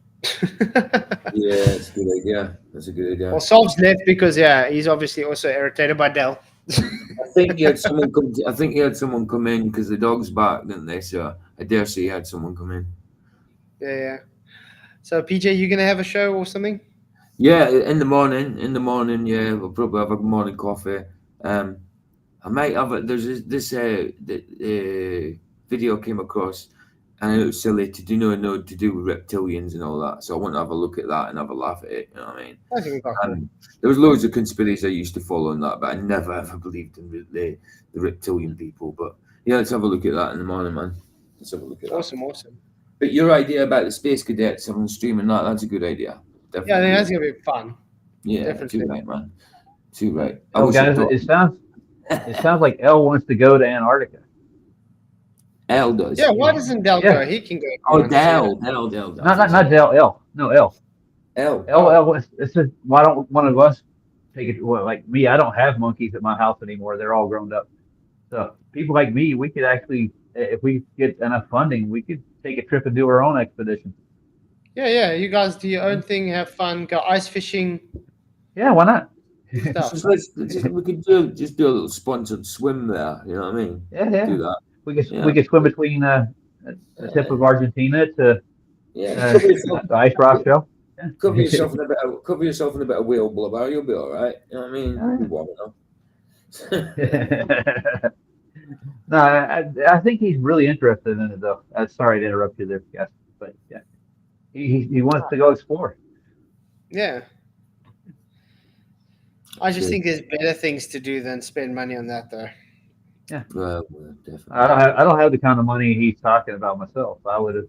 Yeah, that's a good idea. That's a good idea. Well, Solve's left because he's obviously also irritated by Dell. I think he had someone come. I think he had someone come in because the dog's back, didn't they? So I dare say he had someone come in. Yeah. So PJ, you gonna have a show or something? Yeah, in the morning. Yeah, we'll probably have a morning coffee. I might have it. There's this video came across, and it was silly to do to do with reptilians and all that. So I want to have a look at that and have a laugh at it. You know what I mean? I think There was loads of conspiracies I used to follow on that, but I never ever believed in the reptilian people. But yeah, let's have a look at that in the morning, man. Let's have a look at that. Awesome. But your idea about the space cadets having streaming that's a good idea. Definitely. Yeah, I think that's gonna be fun. Yeah, definitely. too right, man. Too right. Oh, guys, it sounds like Elle wants to go to Antarctica. Elle does. Yeah, why doesn't Del go? He can go. Oh, Del. Not Del. Elle. No, Elle. Elle. It's just, why don't one of us take it? Well, like me, I don't have monkeys at my house anymore. They're all grown up. So people like me, we could actually, if we get enough funding, we could take a trip and do our own expedition. Yeah. You guys do your own thing, have fun, go ice fishing. Yeah, why not? We could do a little sponsored swim there. You know what I mean? Yeah. Do that. We could swim between the tip of Argentina to the ice rock show. Yeah. Cover yourself in a bit of whale blubber. You'll be all right. You know what I mean? You'll be warm enough. No, I think he's really interested in it, though. Sorry to interrupt you there, guys, but yeah, he wants to go explore. Yeah. I just think there's better things to do than spend money on that, though. Yeah. Well, definitely. I don't have the kind of money he's talking about myself. I would have,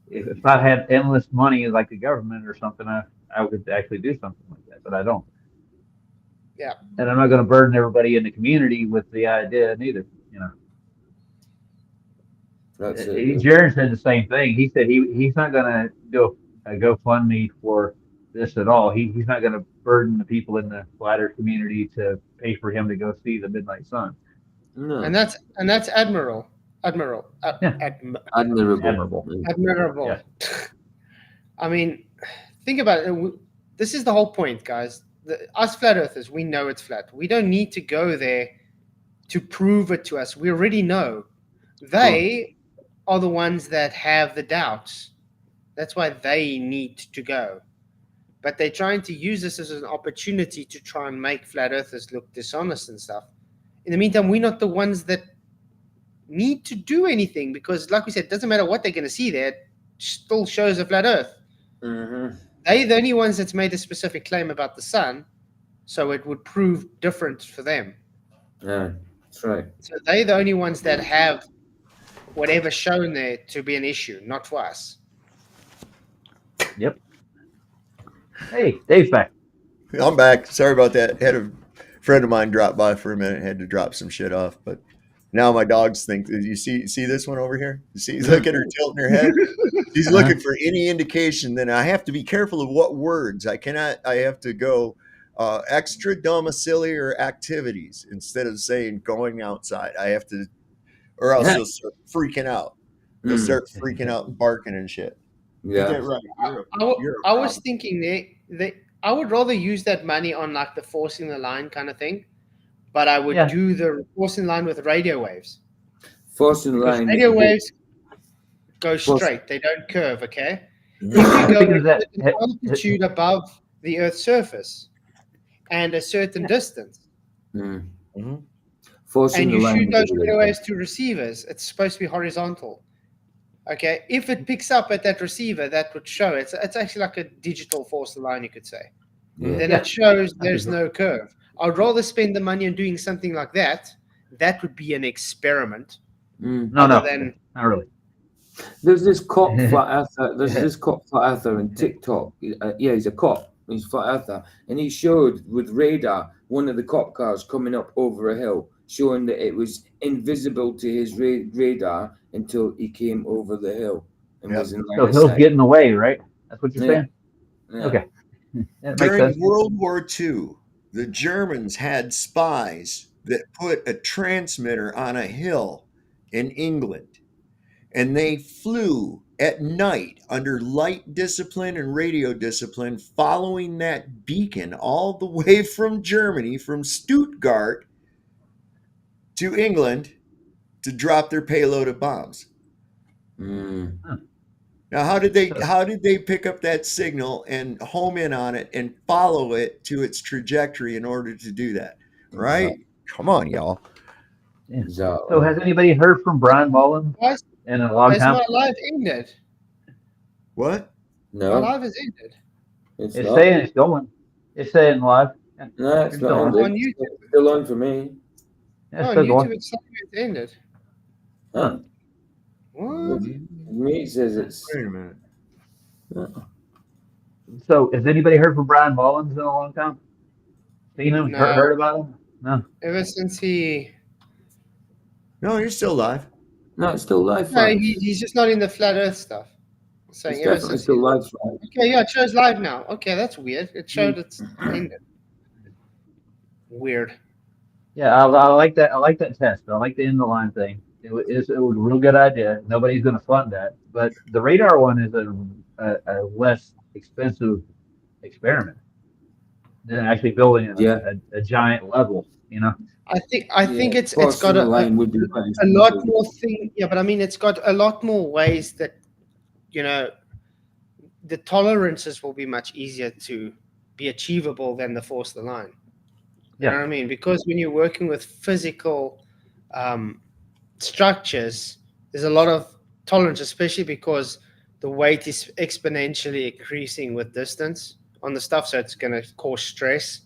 if I had endless money like the government or something, I would actually do something like that, but I don't. Yeah. And I'm not going to burden everybody in the community with the idea neither, That's it. Jared said the same thing. He said he's not going to do a GoFundMe for this at all. He's not going to burden the people in the flat Earth community to pay for him to go see the midnight sun. No. And that's admirable. Admirable. Yeah. I mean, think about it. This is the whole point, guys. Us flat earthers, we know it's flat. We don't need to go there to prove it to us. We already know. They are the ones that have the doubts. That's why they need to go. But they're trying to use this as an opportunity to try and make flat earthers look dishonest and stuff. In the meantime, we're not the ones that need to do anything because, like we said, it doesn't matter what they're going to see there. It still shows a flat earth. Mm-hmm. They're the only ones that's made a specific claim about the sun, so it would prove different for them. Yeah, that's right. So they're the only ones that have whatever shown there to be an issue, not for us. Yep. Hey, Dave's back. I'm back. Sorry about that. Had a friend of mine drop by for a minute. Had to drop some shit off, but now my dogs think. You see this one over here? You see? Look at her tilting her head. She's looking for any indication. Then I have to be careful of what words. I have to go extra domiciliary activities instead of saying going outside. I have to, or else she'll start freaking out. They'll start freaking out and barking and shit. Yeah. Get that right. I was thinking that I would rather use that money on like the forcing the line kind of thing, but I would do the forcing the line with radio waves. Forcing the line. Radio waves go straight; they don't curve. Okay. If you go at an altitude above the Earth's surface and a certain distance, Mm. and you shoot those radio waves to receivers, it's supposed to be horizontal. Okay, if it picks up at that receiver, that would show it's actually like a digital force the line, you could say. Yeah. Then it shows there's no curve. I'd rather spend the money on doing something like that. That would be an experiment. Not really. There's this cop flat earther. There's this cop flat earther on TikTok. He's a cop. He's flat earther, and he showed with radar one of the cop cars coming up over a hill, showing that it was invisible to his radar until he came over the hill and was in line So of hill's sight. getting away, right? That's what you're saying? Yeah. Okay. That makes During sense. World War II, the Germans had spies that put a transmitter on a hill in England, and they flew at night under light discipline and radio discipline, following that beacon all the way from Germany, from Stuttgart to England, to drop their payload of bombs. Now, how did they pick up that signal and home in on it and follow it to its trajectory in order to do that? Right? Come on, y'all. Yeah. So has anybody heard from Brian Mullen in a long Has time? my live ended? What? My No, live is ended. It's saying it's going. It's saying live. no, it's not. On ended. YouTube. It's still on for me. Yeah, it's on still YouTube, going. it's saying it's ended. Huh? What? Me it says it's. Wait a minute. So has anybody heard from Brian Mullins in a long time? Seen him? No. Heard about him? No. Ever since he... No, you're still live. No, it's still live. No, Frank. he's just not in the flat Earth stuff. Saying It's ever definitely since still live. Frank. Okay, yeah, it shows live now. Okay, that's weird. It showed it's ended. Weird. Yeah, I like that. I like that test. I like the end of the line thing. It was a real good idea. Nobody's going to fund that, but the radar one is a less expensive experiment than actually building a giant level. You know. I think it's got Crossing the line would be quite a lot expensive. more thing. Yeah, but I mean, it's got a lot more ways that, you know, the tolerances will be much easier to be achievable than the force the line. You know what I mean? Because when you're working with physical structures, there's a lot of tolerance, especially because the weight is exponentially increasing with distance on the stuff, so it's going to cause stress.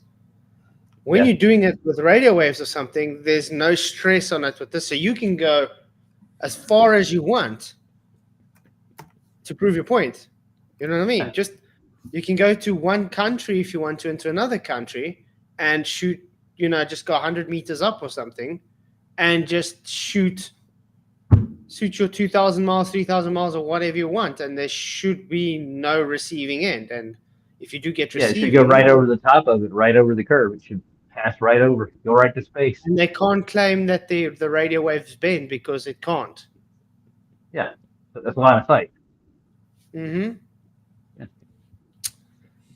When you're doing it with radio waves or something, there's no stress on it with this, so you can go as far as you want to prove your point. You know what I mean? Just you can go to one country if you want to into another country and shoot, you know, just go 100 meters up or something and just shoot your 2,000 miles, 3,000 miles or whatever you want. And there should be no receiving end. And if you do get receiving... Yeah, it should go right over the top of it, right over the curve. It should pass right over, go right to space. And they can't claim that the radio waves bend because it can't. Yeah, that's a lot of sight. Mm-hmm.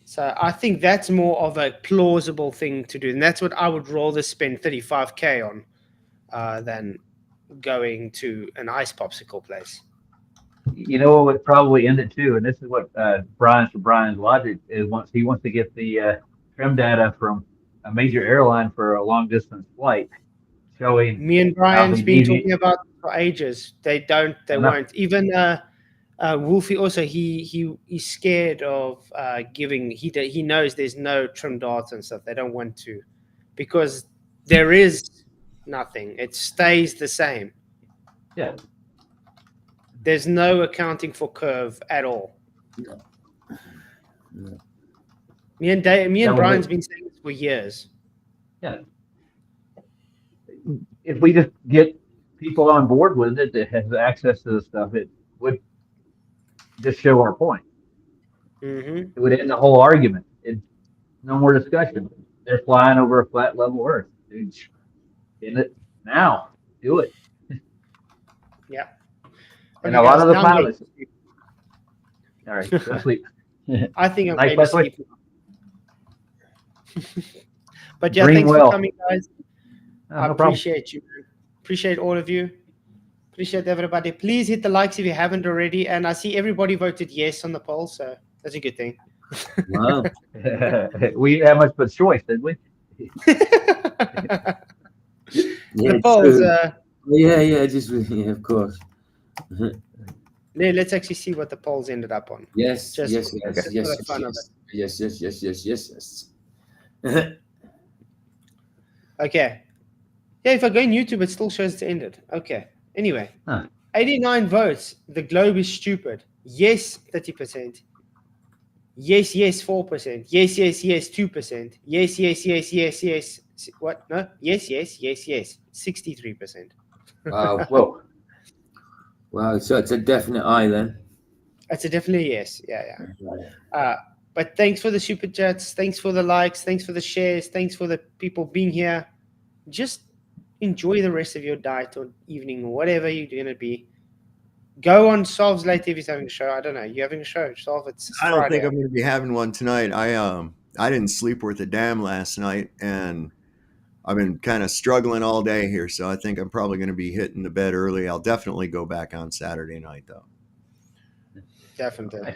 So I think that's more of a plausible thing to do. And that's what I would rather spend 35K on than going to an ice popsicle place. You know what would probably end it too, and this is what Brian's logic is. He wants to get the trim data from a major airline for a long distance flight, showing. Me and Brian's been talking about for ages. They won't. Even Wolfie also he's scared of giving. He knows there's no trim darts and stuff. They don't want to, because there is nothing. It stays the same. Yeah. There's no accounting for curve at all. Yeah. Yeah. Me and Brian's been saying this for years. Yeah. If we just get people on board with it that has access to the stuff, it would just show our point. Mm-hmm. It would end the whole argument. No more discussion. They're flying over a flat level Earth. Dude, in it now. Do it. Yeah. And Okay, a lot guys, of the now I'm going pilots. to sleep. All right, go to sleep. I think I'm Night, going to Leslie. sleep. But yeah, Dream thanks well. for coming, guys. I no problem. appreciate you, man. Appreciate all of you. Appreciate everybody. Please hit the likes if you haven't already. And I see everybody voted yes on the poll, so that's a good thing. Wow. We didn't have much but choice, did we? Yeah, The polls. yeah, of course. Let's actually see what the polls ended up on. Yes, Just yes, for yes, yes, the fun of yes, yes, yes, yes, yes, yes, it. Okay. Yeah, if I go on YouTube, it still shows it's ended. Okay. Anyway, 89 votes. The globe is stupid. Yes, 30%. Yes, 4%. Yes, 2%. Yes. What? No? Yes. 63%. Wow. Whoa. Wow, so it's a definite aye then. That's a definitely yes. Yeah. But thanks for the super chats. Thanks for the likes. Thanks for the shares. Thanks for the people being here. Just enjoy the rest of your night or evening or whatever you're going to be. Go on Solve's later if he's having a show. I don't know. You having a show, Solve? It's I don't Friday. think I'm going to be having one tonight. I didn't sleep worth a damn last night, and I've been kind of struggling all day here, so I think I'm probably going to be hitting the bed early. I'll definitely go back on Saturday night, though. Definitely.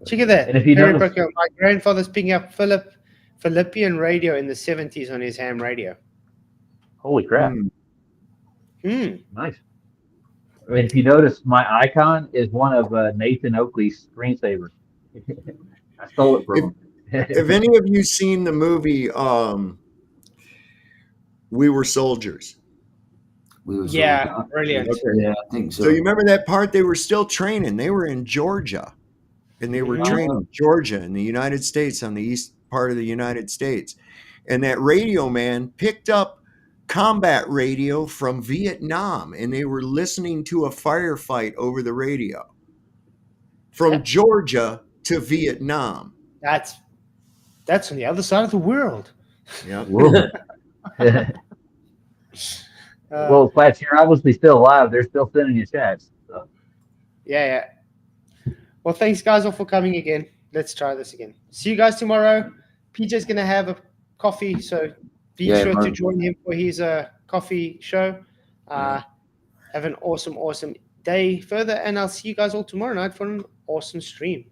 Check it out. And if you Harry notice- Brooker, my grandfather's picking up Philippian radio in the 70s on his ham radio. Holy crap. Mm. Nice. I mean, if you notice, my icon is one of Nathan Oakley's screensavers. I stole it from him. Have any of you seen the movie We Were Soldiers? Yeah, brilliant. Okay. Yeah, I think so. So you remember that part? They were still training. They were in Georgia, and they were training Georgia in the United States, on the east part of the United States. And that radio man picked up combat radio from Vietnam, and they were listening to a firefight over the radio from Georgia to Vietnam. That's on the other side of the world. Yeah. Well, Flats, you're obviously still alive. They're still sending you chats. So. Yeah. Well, thanks, guys, all for coming again. Let's try this again. See you guys tomorrow. PJ's going to have a coffee, so be sure to join him for his coffee show. Have an awesome day further, and I'll see you guys all tomorrow night for an awesome stream.